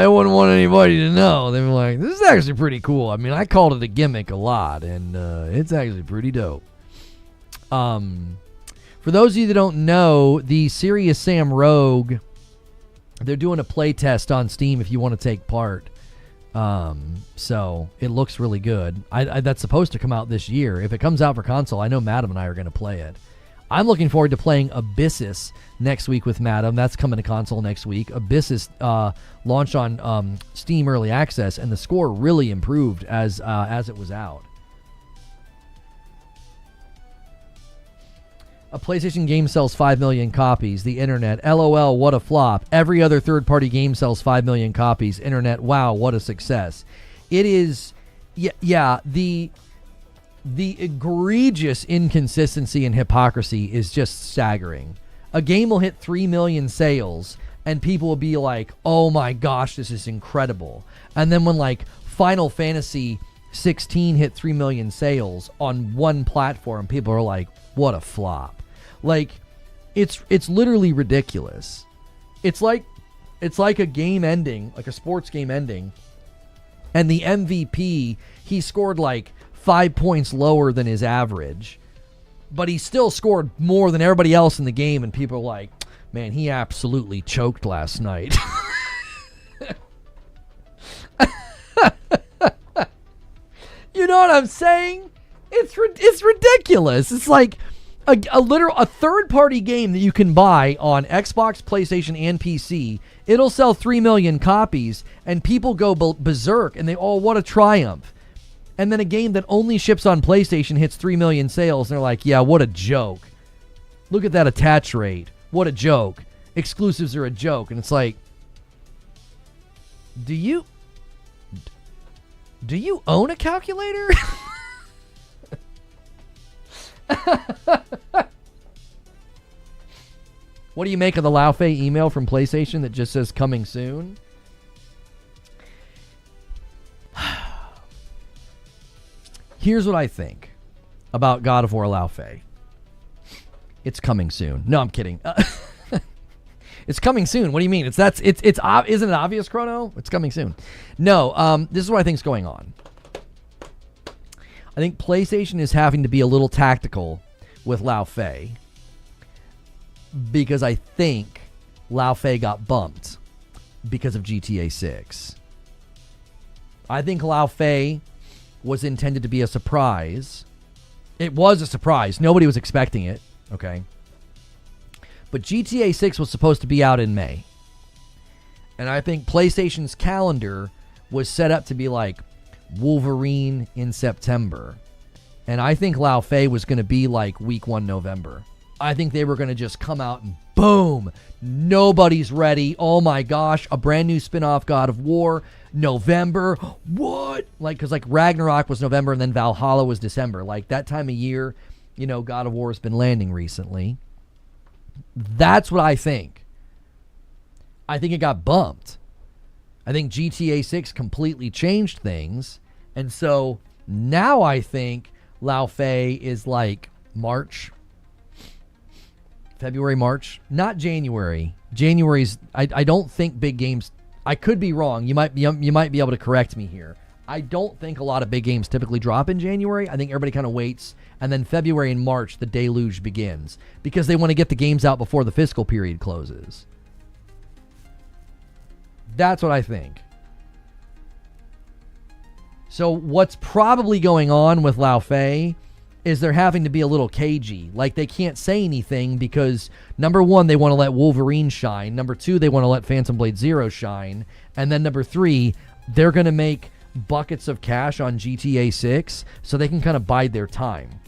wouldn't want anybody to know. They were like, this is actually pretty cool. I mean, I called it a gimmick a lot, and it's actually pretty dope. For those of you that don't know, the Serious Sam Rogue, they're doing a play test on Steam if you want to take part. So it looks really good. That's supposed to come out this year. If it comes out for console, I know Madam and I are going to play it. I'm looking forward to playing Abyssus next week with Madam. That's coming to console next week. Abyssus launched on Steam Early Access, and the score really improved as it was out. A PlayStation game sells 5 million copies. The internet, LOL, what a flop. Every other third-party game sells 5 million copies. Internet, wow, what a success. It is, the egregious inconsistency and hypocrisy is just staggering. A game will hit 3 million sales, and people will be like, oh my gosh, this is incredible. And then when, like, Final Fantasy 16 hit 3 million sales on one platform, people are like, what a flop. Like, it's literally ridiculous. It's like a game ending, like a sports game ending, and the MVP, he scored like 5 points lower than his average, but he still scored more than everybody else in the game, and people are like, man, he absolutely choked last night. You know what I'm saying? It's ridiculous. It's like a third-party game that you can buy on Xbox, PlayStation, and PC. It'll sell 3 million copies, and people go berserk, and they all, what a triumph. And then a game that only ships on PlayStation hits 3 million sales, and they're like, yeah, what a joke. Look at that attach rate. What a joke. Exclusives are a joke. And it's like, do you own a calculator? What do you make of the Lao Fei email from PlayStation that just says coming soon? Here's what I think about God of War Lao Fei. It's coming soon. No, I'm kidding. It's coming soon. What do you mean? Isn't it obvious, Chrono? It's coming soon. No, this is what I think is going on. I think PlayStation is having to be a little tactical with Lao Fei because I think Lao Fei got bumped because of GTA 6. I think Lao Fei was intended to be a surprise. It was a surprise. Nobody was expecting it, okay? But GTA 6 was supposed to be out in May. And I think PlayStation's calendar was set up to be like Wolverine in September. And I think Lao Fei was going to be like week 1 November. I think they were going to just come out and boom, nobody's ready. Oh my gosh, a brand new spin-off God of War, November. What? Because Ragnarok was November and then Valhalla was December. Like that time of year, God of War has been landing recently. That's what I think. I think it got bumped. I think GTA 6 completely changed things. And so now I think Lao Fei is like March, February, March, not January. January's, I don't think big games, I could be wrong. You might be able to correct me here. I don't think a lot of big games typically drop in January. I think everybody kind of waits, and then February and March, the deluge begins because they want to get the games out before the fiscal period closes. That's what I think. So what's probably going on with Lao Fei is they're having to be a little cagey. Like they can't say anything because number one, they want to let Wolverine shine. Number two, they want to let Phantom Blade Zero shine. And then number three, they're going to make buckets of cash on GTA 6 so they can kind of bide their time.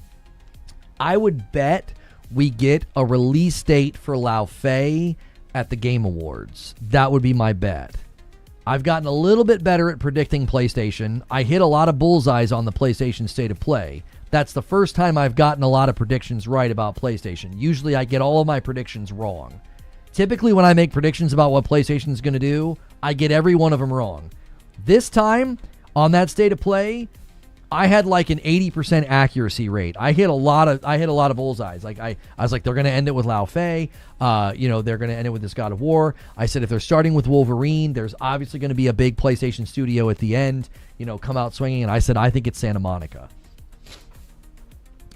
I would bet we get a release date for Lao Fei at the Game Awards. That would be my bet. I've gotten a little bit better at predicting PlayStation. I hit a lot of bullseyes on the PlayStation State of Play. That's the first time I've gotten a lot of predictions right about PlayStation. Usually I get all of my predictions wrong. Typically when I make predictions about what PlayStation is going to do, I get every one of them wrong. This time, on that State of Play, I had like an 80% accuracy rate. I hit a lot of bullseyes. Like I was like, they're going to end it with Lao Fei. They're going to end it with this God of War. I said, if they're starting with Wolverine, there's obviously going to be a big PlayStation studio at the end, come out swinging. And I said, I think it's Santa Monica.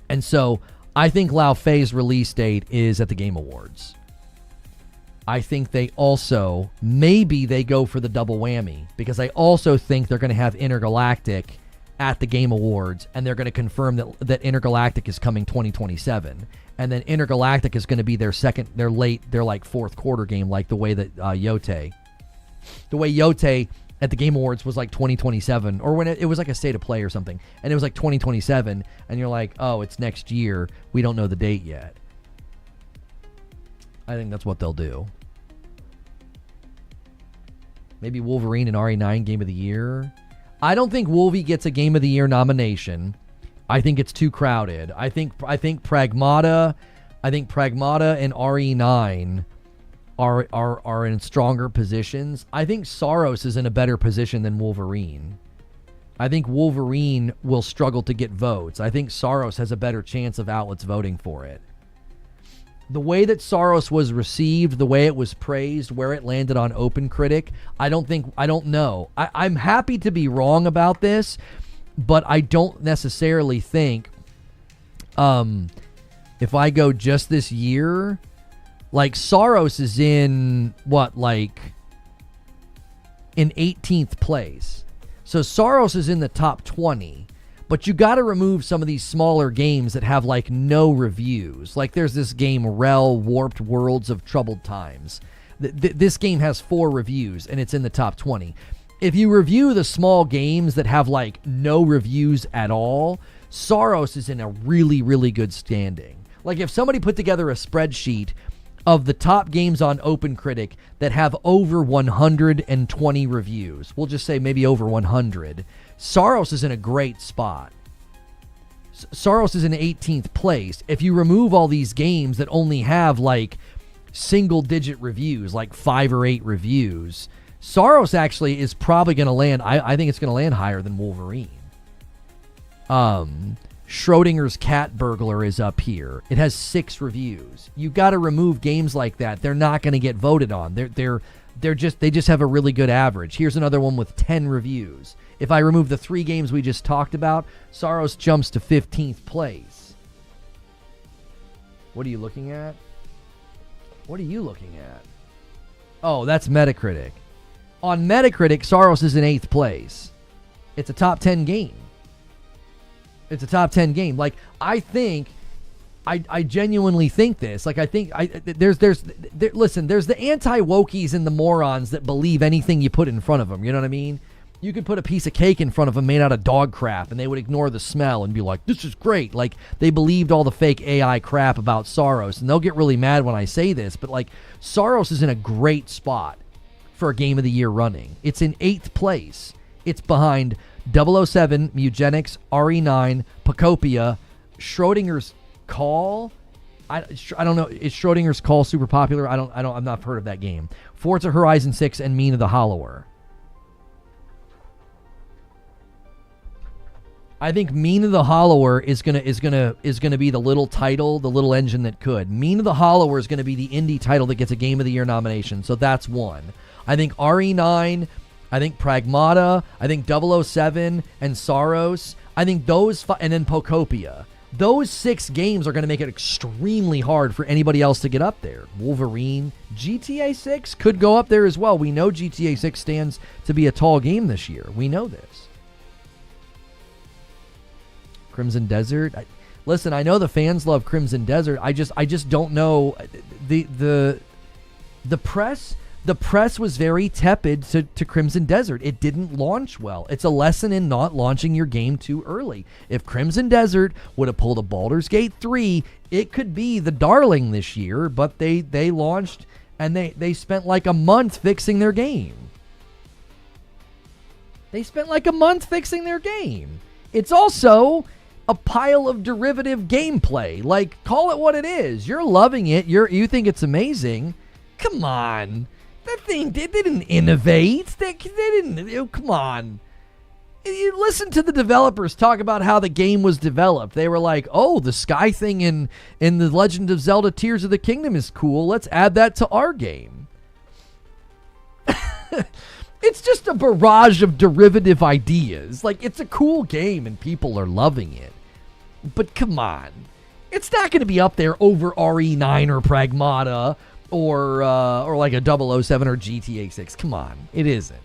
And so I think Lao Fei's release date is at the Game Awards. I think they also, maybe they go for the double whammy, because I also think they're going to have Intergalactic at the Game Awards, and they're going to confirm that Intergalactic is coming 2027. And then Intergalactic is going to be their fourth quarter game, like the way that Yōtei. The way Yōtei at the Game Awards was like 2027, or when it was like a state of play or something, and it was like 2027, and you're like, oh, it's next year. We don't know the date yet. I think that's what they'll do. Maybe Wolverine and RE9 Game of the Year. I don't think Wolvie gets a Game of the Year nomination. I think it's too crowded. I think Pragmata and RE9 are in stronger positions. I think SAROS is in a better position than Wolverine. I think Wolverine will struggle to get votes. I think SAROS has a better chance of outlets voting for it. The way that SAROS was received, the way it was praised, where it landed on OpenCritic, I don't know. I'm happy to be wrong about this, but I don't necessarily think, if I go just this year, like SAROS is in in 18th place. So SAROS is in the top 20. But you got to remove some of these smaller games that have like no reviews. Like there's this game, Rel Warped Worlds of Troubled Times. This game has 4 reviews and it's in the top 20. If you review the small games that have like no reviews at all, SAROS is in a really, really good standing. Like if somebody put together a spreadsheet of the top games on OpenCritic that have over 120 reviews, we'll just say maybe over 100, SAROS is in a great spot. SAROS is in 18th place. If you remove all these games that only have like single-digit reviews, like 5 or 8 reviews, SAROS actually is probably going to land, I think it's going to land higher than Wolverine. Schrodinger's Cat Burglar is up here. It has 6 reviews. You got to remove games like that. They're not going to get voted on. They just have a really good average. Here's another one with 10 reviews. If I remove the 3 games we just talked about, SAROS jumps to 15th place. What are you looking at? What are you looking at? Oh, that's Metacritic. On Metacritic, SAROS is in 8th place. It's a top 10 game. It's a top 10 game. Like, I think, I genuinely think this. Like, I think, listen, there's the anti-wokies and the morons that believe anything you put in front of them. You know what I mean? You could put a piece of cake in front of them made out of dog crap, and they would ignore the smell and be like, this is great. Like, they believed all the fake AI crap about SAROS, and they'll get really mad when I say this, but, like, SAROS is in a great spot for a Game of the Year running. It's in 8th place. It's behind 007, Mugenics, RE9, Pacopia, Schrodinger's Call. I don't know. Is Schrodinger's Call super popular? I've not heard of that game. Forza Horizon 6 and Mina the Hollower. I think Mina the Hollower is gonna be the little title, the little engine that could. Mina the Hollower is gonna be the indie title that gets a Game of the Year nomination. So that's one. I think RE9, I think Pragmata, I think 007 and SAROS. I think those and then Pocopia. Those 6 games are going to make it extremely hard for anybody else to get up there. Wolverine, GTA 6 could go up there as well. We know GTA 6 stands to be a tall game this year. We know this. Crimson Desert. Listen, I know the fans love Crimson Desert. I just don't know the press. The press was very tepid to Crimson Desert. It didn't launch well. It's a lesson in not launching your game too early. If Crimson Desert would have pulled a Baldur's Gate 3, it could be the darling this year, but they launched and they spent like a month fixing their game. It's also a pile of derivative gameplay. Like, call it what it is. You're loving it. You think it's amazing. Come on. That thing, they didn't innovate. They didn't, come on. You listen to the developers talk about how the game was developed. They were like, oh, the sky thing in The Legend of Zelda Tears of the Kingdom is cool. Let's add that to our game. It's just a barrage of derivative ideas. Like, it's a cool game and people are loving it. But come on. It's not going to be up there over RE9 or Pragmata or like a 007 or GTA 6. Come on, it isn't.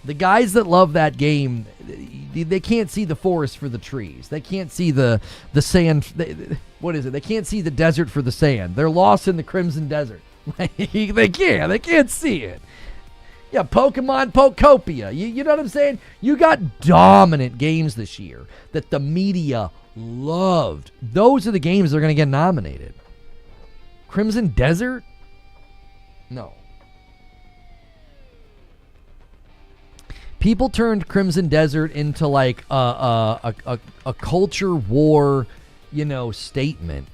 The guys that love that game, they can't see the forest for the trees. They can't see the sand. What is it? They can't see the desert for the sand. They're lost in the Crimson Desert. They can't see it. Yeah, Pokemon Pokopia. You know what I'm saying? You got dominant games this year that the media loved. Those are the games that are going to get nominated. Crimson Desert? No. People turned Crimson Desert into like a culture war, statement,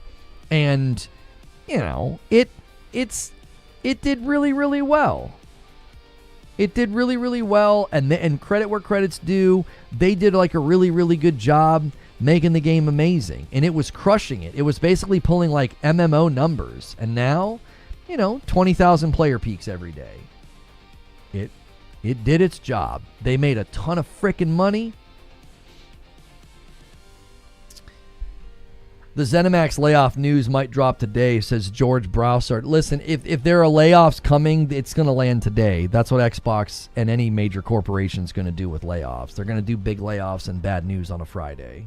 and it did really, really well. It did really, really well, and credit where credit's due. They did like a really, really good job making the game amazing, and it was crushing it. It was basically pulling like MMO numbers, and now, 20,000 player peaks every day. It did its job. They made a ton of freaking money. The ZeniMax layoff news might drop today, says George Broussard. Listen, if there are layoffs coming, it's going to land today. That's what Xbox and any major corporation is going to do with layoffs. They're going to do big layoffs and bad news on a Friday.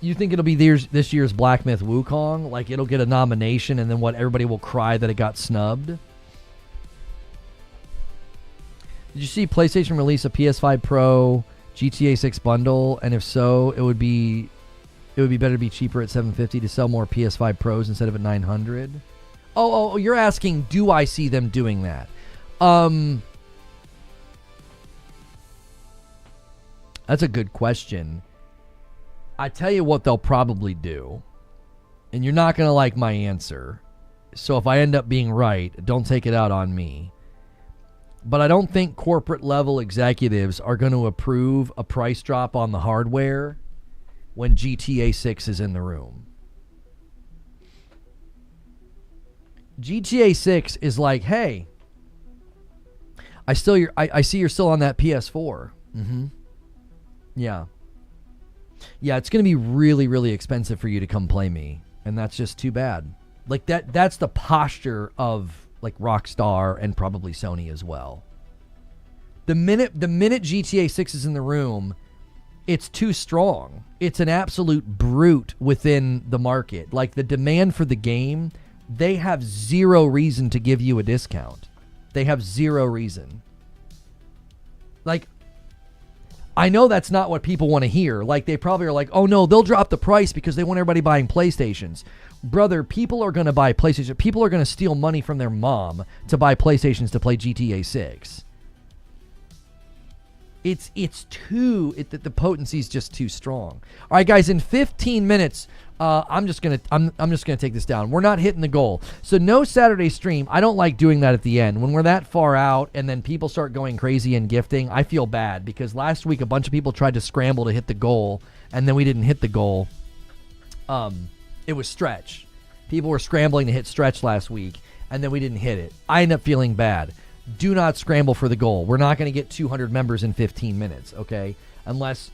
You think it'll be this year's Black Myth Wukong? Like it'll get a nomination and then everybody will cry that it got snubbed? Did you see PlayStation release a PS5 Pro GTA 6 bundle? And if so, it would be better to be cheaper at $750 to sell more PS5 Pros instead of at $900. Oh, you're asking, do I see them doing that? That's a good question. I tell you what they'll probably do, and you're not going to like my answer. So if I end up being right, don't take it out on me. But I don't think corporate level executives are going to approve a price drop on the hardware when GTA 6 is in the room. GTA 6 is like, hey, I see you're still on that PS4. Mm-hmm. Yeah. Yeah, it's going to be really, really expensive for you to come play me. And that's just too bad. Like that's the posture of like Rockstar and probably Sony as well. The minute GTA 6 is in the room, it's too strong. It's an absolute brute within the market. Like the demand for the game, they have zero reason to give you a discount. They have zero reason. Like, I know that's not what people want to hear. Like, they probably are like, oh no, they'll drop the price because they want everybody buying PlayStations. Brother, people are going to buy PlayStation. People are going to steal money from their mom to buy PlayStations to play GTA 6. The potency is just too strong. All right, guys, in 15 minutes, I'm just gonna take this down. We're not hitting the goal, so no Saturday stream. I don't like doing that at the end when we're that far out, and then people start going crazy and gifting. I feel bad because last week a bunch of people tried to scramble to hit the goal, and then we didn't hit the goal. It was stretch. People were scrambling to hit stretch last week, and then we didn't hit it. I end up feeling bad. Do not scramble for the goal. We're not going to get 200 members in 15 minutes, okay? Unless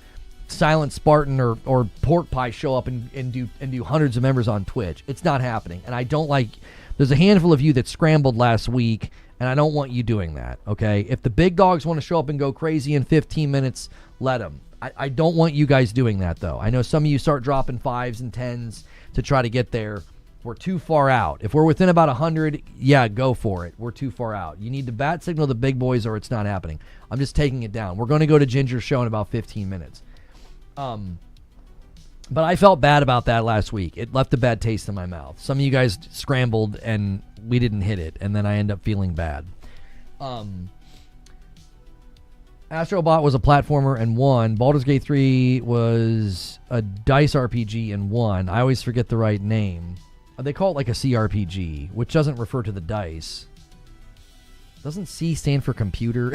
Silent Spartan or Pork Pie show up and do hundreds of members on Twitch. It's not happening. And I don't like... There's a handful of you that scrambled last week, and I don't want you doing that, okay? If the big dogs want to show up and go crazy in 15 minutes, let them. I don't want you guys doing that, though. I know some of you start dropping 5s and 10s to try to get there. We're too far out. If we're within about 100, yeah, go for it. We're too far out. You need to bat signal the big boys or it's not happening. I'm just taking it down. We're going to go to Ginger's show in about 15 minutes. But I felt bad about that last week. It left a bad taste in my mouth. Some of you guys scrambled and we didn't hit it, and then I end up feeling bad. Astrobot was a platformer and won. Baldur's Gate 3 was a dice RPG and won. I always forget the right name. They call it like a CRPG, which doesn't refer to the dice. Doesn't C stand for computer?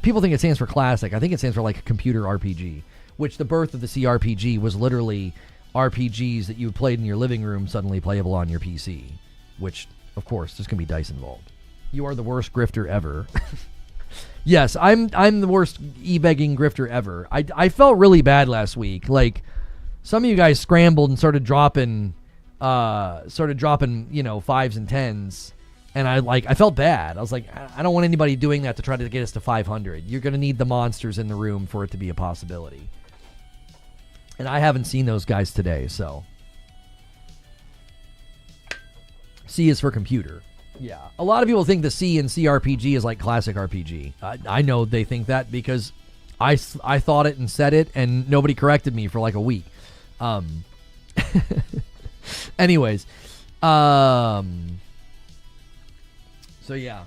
People think it stands for classic. I think it stands for like a computer RPG, which the birth of the CRPG was literally RPGs that you played in your living room suddenly playable on your PC, which, of course, there's going to be dice involved. You are the worst grifter ever. Yes, I'm the worst e-begging grifter ever. I felt really bad last week. Like, some of you guys scrambled and started dropping fives and tens, and I felt bad. I was like, I don't want anybody doing that to try to get us to 500. You're going to need the monsters in the room for it to be a possibility. And I haven't seen those guys today, so. C is for computer. Yeah. A lot of people think the C in CRPG is like classic RPG. I know they think that because I thought it and said it, and nobody corrected me for like a week. Anyways. So, yeah.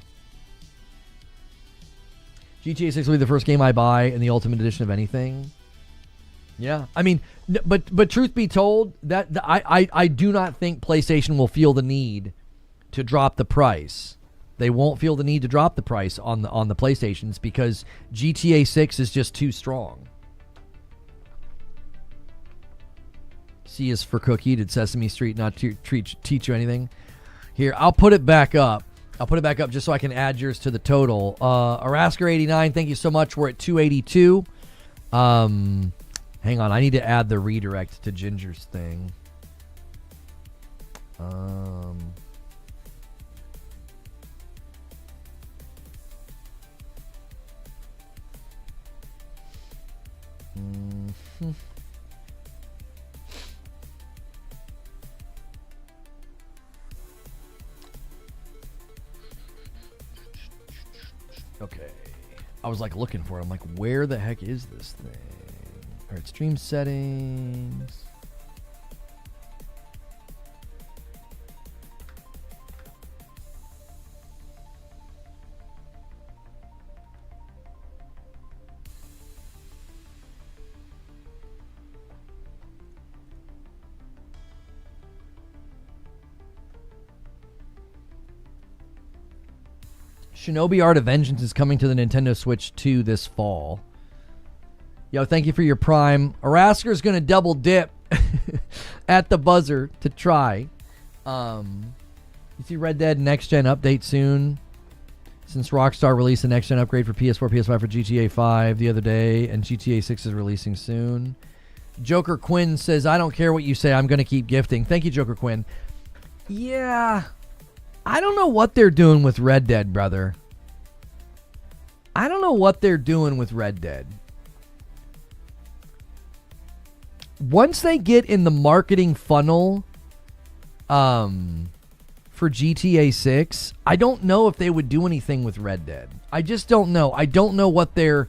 GTA 6 will be the first game I buy in the Ultimate Edition of anything. Yeah, I mean, but truth be told, that I do not think PlayStation will feel the need to drop the price. They won't feel the need to drop the price on the PlayStations because GTA 6 is just too strong. C is for cookie. Did Sesame Street not teach you anything? Here, I'll put it back up. Just so I can add yours to the total. Arasker89, thank you so much. We're at 282. Hang on, I need to add the redirect to Ginger's thing. Okay. I was like looking for it. I'm like, where the heck is this thing? All right, stream settings. Shinobi Art of Vengeance is coming to the Nintendo Switch 2 this fall. Yo, thank you for your Prime. Arasker's going to double dip at the buzzer to try. You see Red Dead Next Gen update soon. Since Rockstar released a Next Gen upgrade for PS4, PS5 for GTA 5 the other day, and GTA 6 is releasing soon. Joker Quinn says, I don't care what you say, I'm going to keep gifting. Thank you, Joker Quinn. Yeah, I don't know what they're doing with Red Dead, brother. I don't know what they're doing with Red Dead. Once they get in the marketing funnel for GTA 6, I don't know if they would do anything with Red Dead. I just don't know. I don't know what their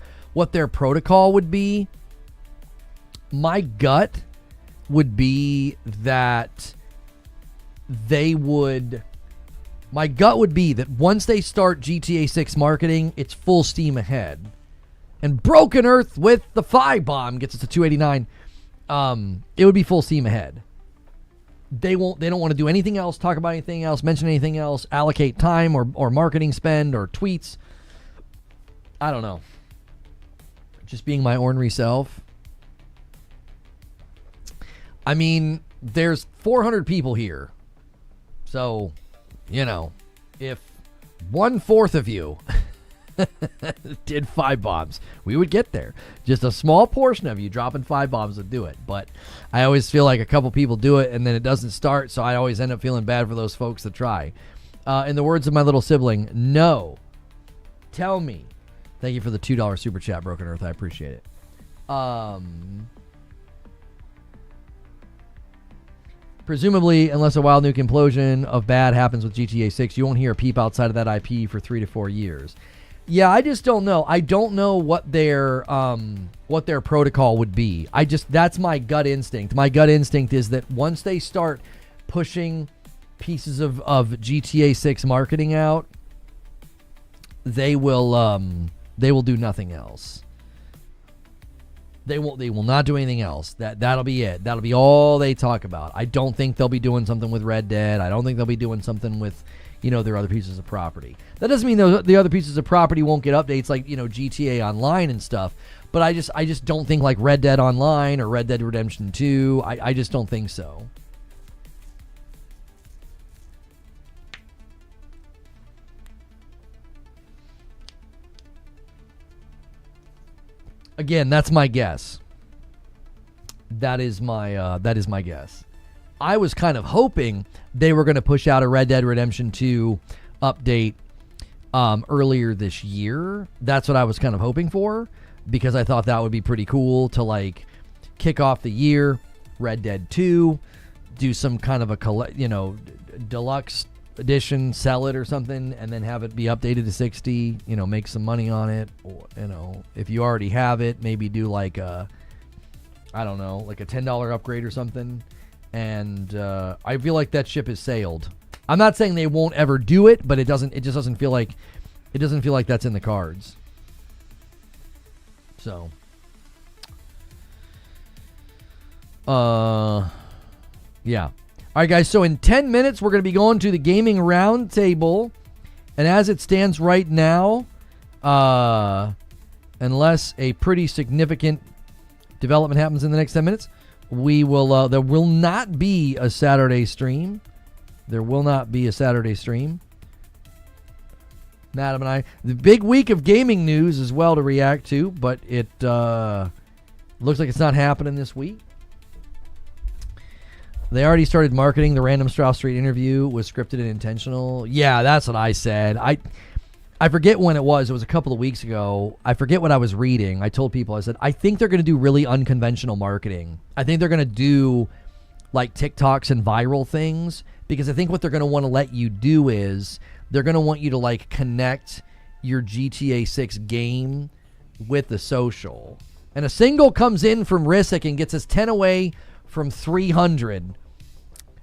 protocol would be. My gut would be that my gut would be that once they start GTA 6 marketing, it's full steam ahead. And Broken Earth with the Firebomb gets us to 289. It would be full steam ahead. They don't want to do anything else, talk about anything else, mention anything else, allocate time or marketing spend or tweets. I don't know. Just being my ornery self. I mean, there's 400 people here. So, you know, if 1/4 of you did 5 bombs, we would get there. Just a small portion of you dropping 5 bombs would do it. But I always feel like a couple people do it and then it doesn't start, so I always end up feeling bad for those folks that try. In the words of my little sibling, no. Tell me. Thank you for the $2 super chat, Broken Earth. I appreciate it. Presumably, unless a wild nuke implosion of bad happens with GTA 6, you won't hear a peep outside of that IP for 3 to 4 years. Yeah, I just don't know. I don't know what their protocol would be. That's my gut instinct. My gut instinct is that once they start pushing pieces of GTA 6 marketing out, they will do nothing else. They will not do anything else. That'll be it. That'll be all they talk about. I don't think they'll be doing something with Red Dead. I don't think they'll be doing something with, their other pieces of property. That doesn't mean the other pieces of property won't get updates like, GTA Online and stuff. But I just don't think like Red Dead Online or Red Dead Redemption 2. I just don't think so. Again, that's my guess. That is my guess. I was kind of hoping they were going to push out a Red Dead Redemption 2 update earlier this year. That's what I was kind of hoping for, because I thought that would be pretty cool to like kick off the year, Red Dead 2, do some kind of a deluxe edition, sell it or something, and then have it be updated to 60, make some money on it. Or, if you already have it, maybe do like a, I don't know, like a $10 upgrade or something. And I feel like that ship has sailed. I'm not saying they won't ever do it, but it just doesn't feel like that's in the cards. So, yeah. All right, guys. So in 10 minutes, we're going to be going to the gaming roundtable, and as it stands right now, unless a pretty significant development happens in the next 10 minutes, we will. There will not be a Saturday stream. Madam and I, the big week of gaming news as well to react to, but it looks like it's not happening this week. They already started marketing the Random Strauss Street interview was scripted and intentional. Yeah, that's what I said. I forget when it was. It was a couple of weeks ago. I forget what I was reading. I told people, I said, I think they're going to do really unconventional marketing. I think they're going to do like TikToks and viral things, because I think what they're going to want to let you do is they're going to want you to like connect your GTA 6 game with the social. And a single comes in from Risick and gets us 10 away from 300.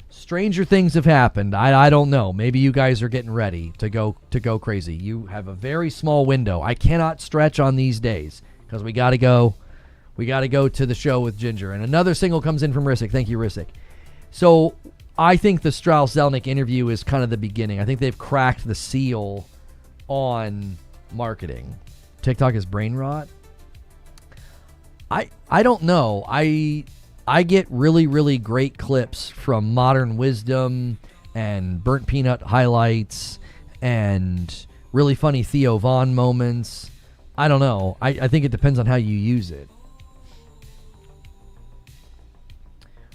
Stranger things have happened. I don't know. Maybe you guys are getting ready to go crazy. You have a very small window. I cannot stretch on these days because we got to go. We got to go to the show with Ginger. And another single comes in from Risick. Thank you, Risick. So I think the Strauss-Zelnick interview is kind of the beginning. I think they've cracked the seal on marketing. TikTok is brain rot. I don't know. I get really, really great clips from Modern Wisdom and Burnt Peanut highlights and really funny Theo Von moments. I don't know. I think it depends on how you use it.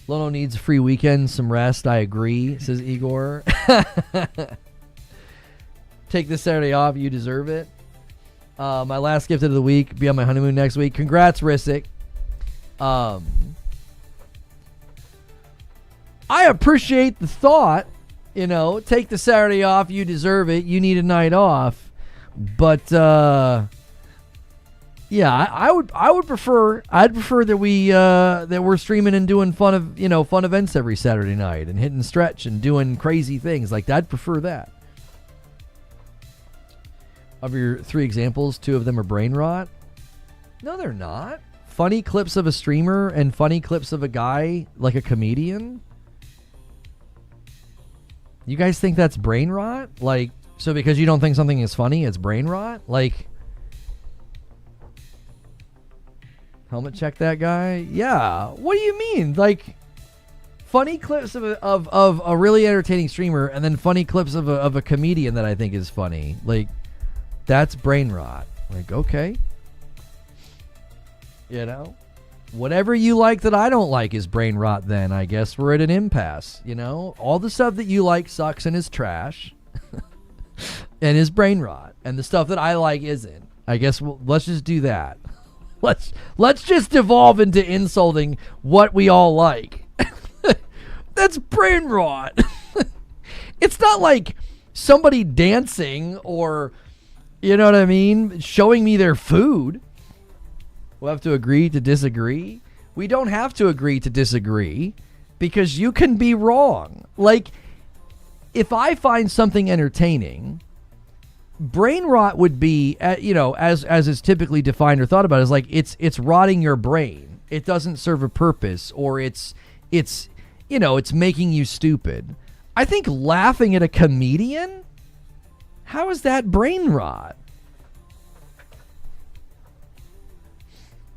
Lono needs a free weekend, some rest. I agree, says Igor. Take this Saturday off. You deserve it. My last gift of the week. Be on my honeymoon next week. Congrats, Risick. I appreciate the thought, take the Saturday off. You deserve it. You need a night off. But, yeah, I'd prefer that we're streaming and doing fun events every Saturday night and hitting stretch and doing crazy things like that. I'd prefer that. Of your 3 examples, 2 of them are brain rot. No, they're not. Funny clips of a streamer and funny clips of a guy like a comedian. You guys think that's brain rot? Like, so because you don't think something is funny, it's brain rot? Like, helmet check that guy? Yeah. What do you mean? Like, funny clips of a really entertaining streamer and then funny clips of a comedian that I think is funny. Like, that's brain rot. Like, okay. Whatever you like that I don't like is brain rot then. I guess we're at an impasse, All the stuff that you like sucks and is trash and is brain rot. And the stuff that I like isn't. I guess let's just do that. Let's just devolve into insulting what we all like. That's brain rot. It's not like somebody dancing or, showing me their food. We'll have to agree to disagree. We don't have to agree to disagree because you can be wrong. Like, if I find something entertaining, brain rot would be, as is typically defined or thought about, is like it's rotting your brain. It doesn't serve a purpose, or it's making you stupid. I think laughing at a comedian, how is that brain rot?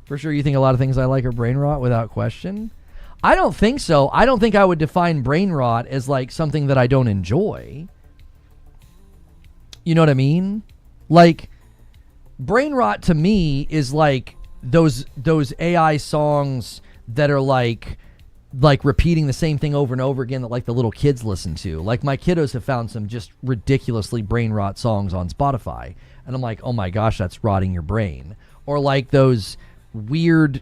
For sure, you think a lot of things I like are brain rot without question? I don't think so. I don't think I would define brain rot as like something that I don't enjoy. You know what I mean? Like, brain rot to me is like those AI songs that are like repeating the same thing over and over again that like the little kids listen to. Like my kiddos have found some just ridiculously brain rot songs on Spotify, and I'm like, oh my gosh, that's rotting your brain. Or like those weird,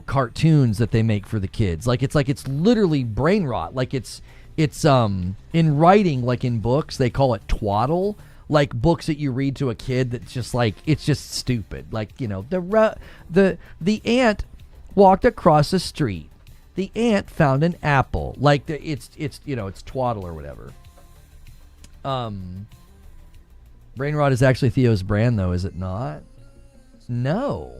cartoons that they make for the kids. It's literally brain rot. Like it's in writing, like in books, they call it twaddle. Like books that you read to a kid that's just like, it's just stupid. Like, the ant walked across the street. The ant found an apple. Like it's twaddle or whatever. Brain rot is actually Theo's brand, though, is it not? No.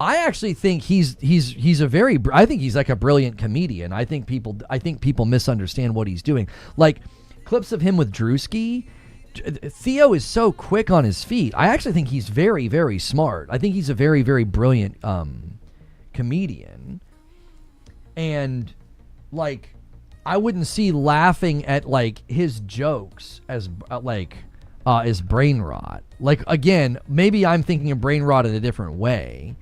I actually think he's I think he's like a brilliant comedian. I think people misunderstand what he's doing. Like clips of him with Drewski, Theo is so quick on his feet. I actually think he's very, very smart. I think he's a very, very brilliant comedian. And like I wouldn't see laughing at like his jokes as brain rot. Like again, maybe I'm thinking of brain rot in a different way.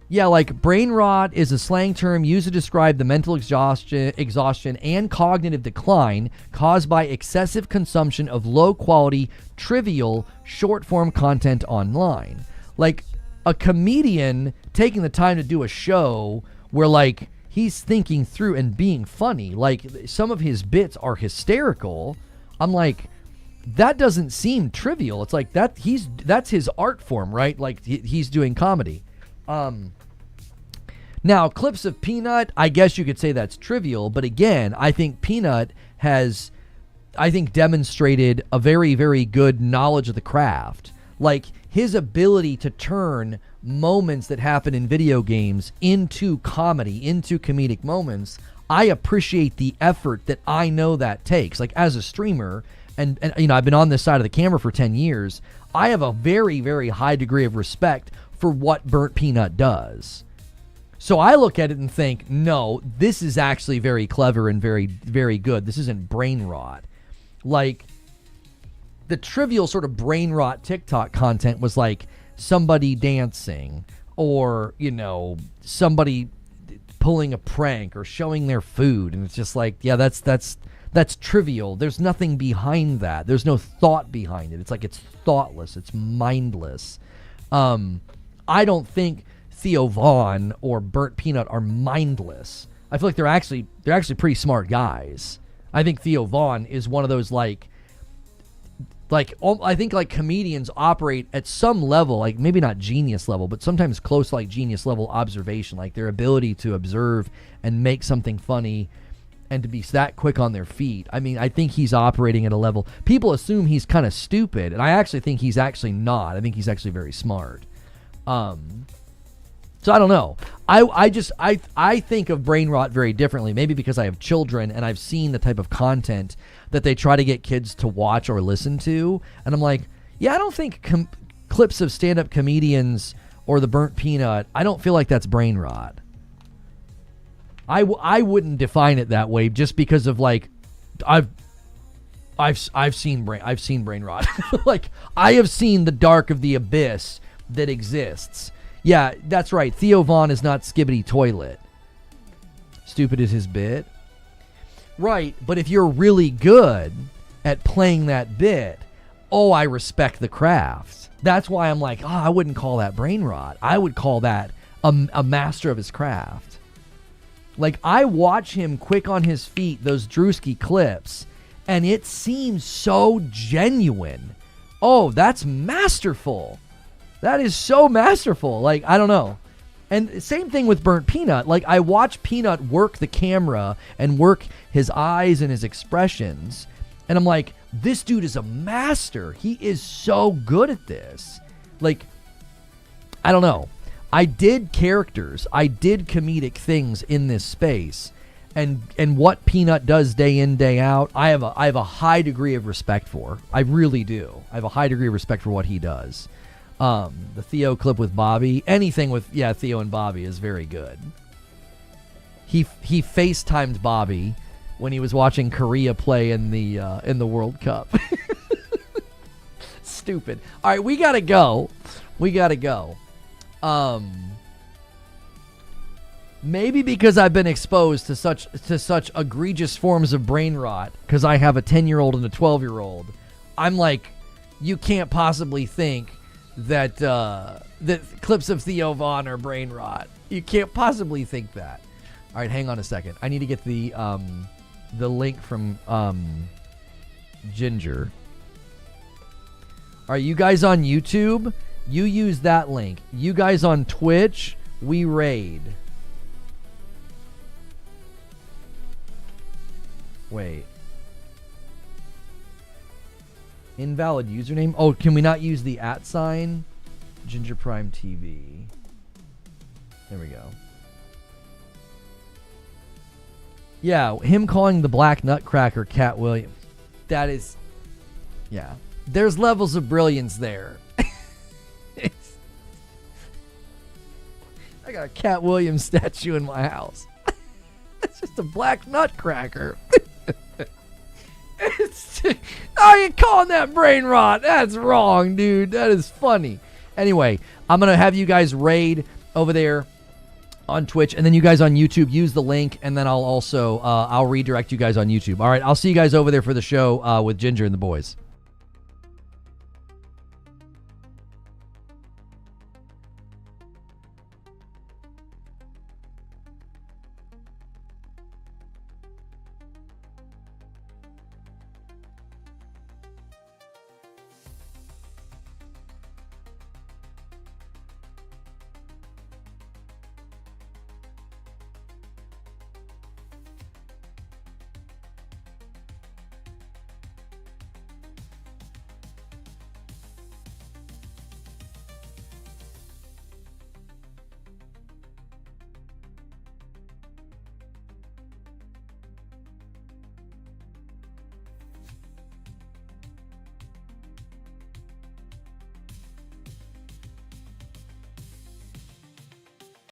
Yeah, like brain rot is a slang term used to describe the mental exhaustion and cognitive decline caused by excessive consumption of low-quality, trivial, short-form content online. Like a comedian taking the time to do a show where like he's thinking through and being funny. Like some of his bits are hysterical. I'm like, that doesn't seem trivial. It's like that's his art form, right? Like he's doing comedy. Now, clips of Peanut, I guess you could say that's trivial, but again, I think Peanut has, demonstrated a very, very good knowledge of the craft. Like, his ability to turn moments that happen in video games into comedy, into comedic moments, I appreciate the effort that I know that takes. Like, as a streamer, and I've been on this side of the camera for 10 years, I have a very, very high degree of respect for what Burnt Peanut does. So I look at it and think, no, this is actually very clever and very, very good. This isn't brain rot. Like, the trivial sort of brain rot TikTok content was like somebody dancing or, somebody pulling a prank or showing their food. And it's just like, yeah, that's trivial. There's nothing behind that. There's no thought behind it. It's like it's thoughtless. It's mindless. I don't think Theo Von or Burnt Peanut are mindless. I feel like they're actually pretty smart guys. I think Theo Von is one of those I think like comedians operate at some level, like maybe not genius level, but sometimes close to like genius level observation, like their ability to observe and make something funny and to be that quick on their feet. I mean, I think he's operating at a level. People assume he's kind of stupid, and I actually think he's actually not. I think he's actually very smart. So I don't know. I think of brain rot very differently, maybe because I have children and I've seen the type of content that they try to get kids to watch or listen to. And I'm like, yeah, I don't think clips of stand-up comedians or the Burnt Peanut, I don't feel like that's brain rot. I wouldn't define it that way just because of like, I've seen brain rot. Like I have seen the dark of the abyss that exists. Yeah, that's right. Theo Von is not Skibbity Toilet. Stupid is his bit. Right, but if you're really good at playing that bit, I respect the craft. That's why I'm like, I wouldn't call that brain rot. I would call that a master of his craft. Like, I watch him quick on his feet, those Drewski clips, and it seems so genuine. Oh, that's masterful. That is so masterful. Like, I don't know. And same thing with Burnt Peanut. Like, I watch Peanut work the camera and work his eyes and his expressions. And I'm like, this dude is a master. He is so good at this. Like, I don't know. I did characters. I did comedic things in this space. And what Peanut does day in, day out, I have a high degree of respect for. I really do. I have a high degree of respect for what he does. The Theo clip with Bobby, anything with Theo and Bobby is very good. He FaceTimed Bobby when he was watching Korea play in the World Cup. stupid. All right, we gotta go. Maybe because I've been exposed to such egregious forms of brain rot, because I have a 10-year-old and a 12-year-old, I'm like, you can't possibly think that that clips of Theo Von are brain rot. You can't possibly think that. All right, hang on a second. I need to get the link from Ginger. All right, you guys on YouTube, you use that link. You guys on Twitch, we raid. Wait. Invalid username? Oh, can we not use the @ sign? Ginger Prime TV. There we go. Yeah, him calling the Black Nutcracker Cat Williams. That is... Yeah. There's levels of brilliance there. I got a Cat Williams statue in my house. It's just a Black Nutcracker. How you calling that brain rot? That's wrong, dude. That is funny. Anyway, I'm going to have you guys raid over there on Twitch, and then you guys on YouTube use the link, and then I'll also I'll redirect you guys on YouTube. All right, I'll see you guys over there for the show with Ginger and the boys.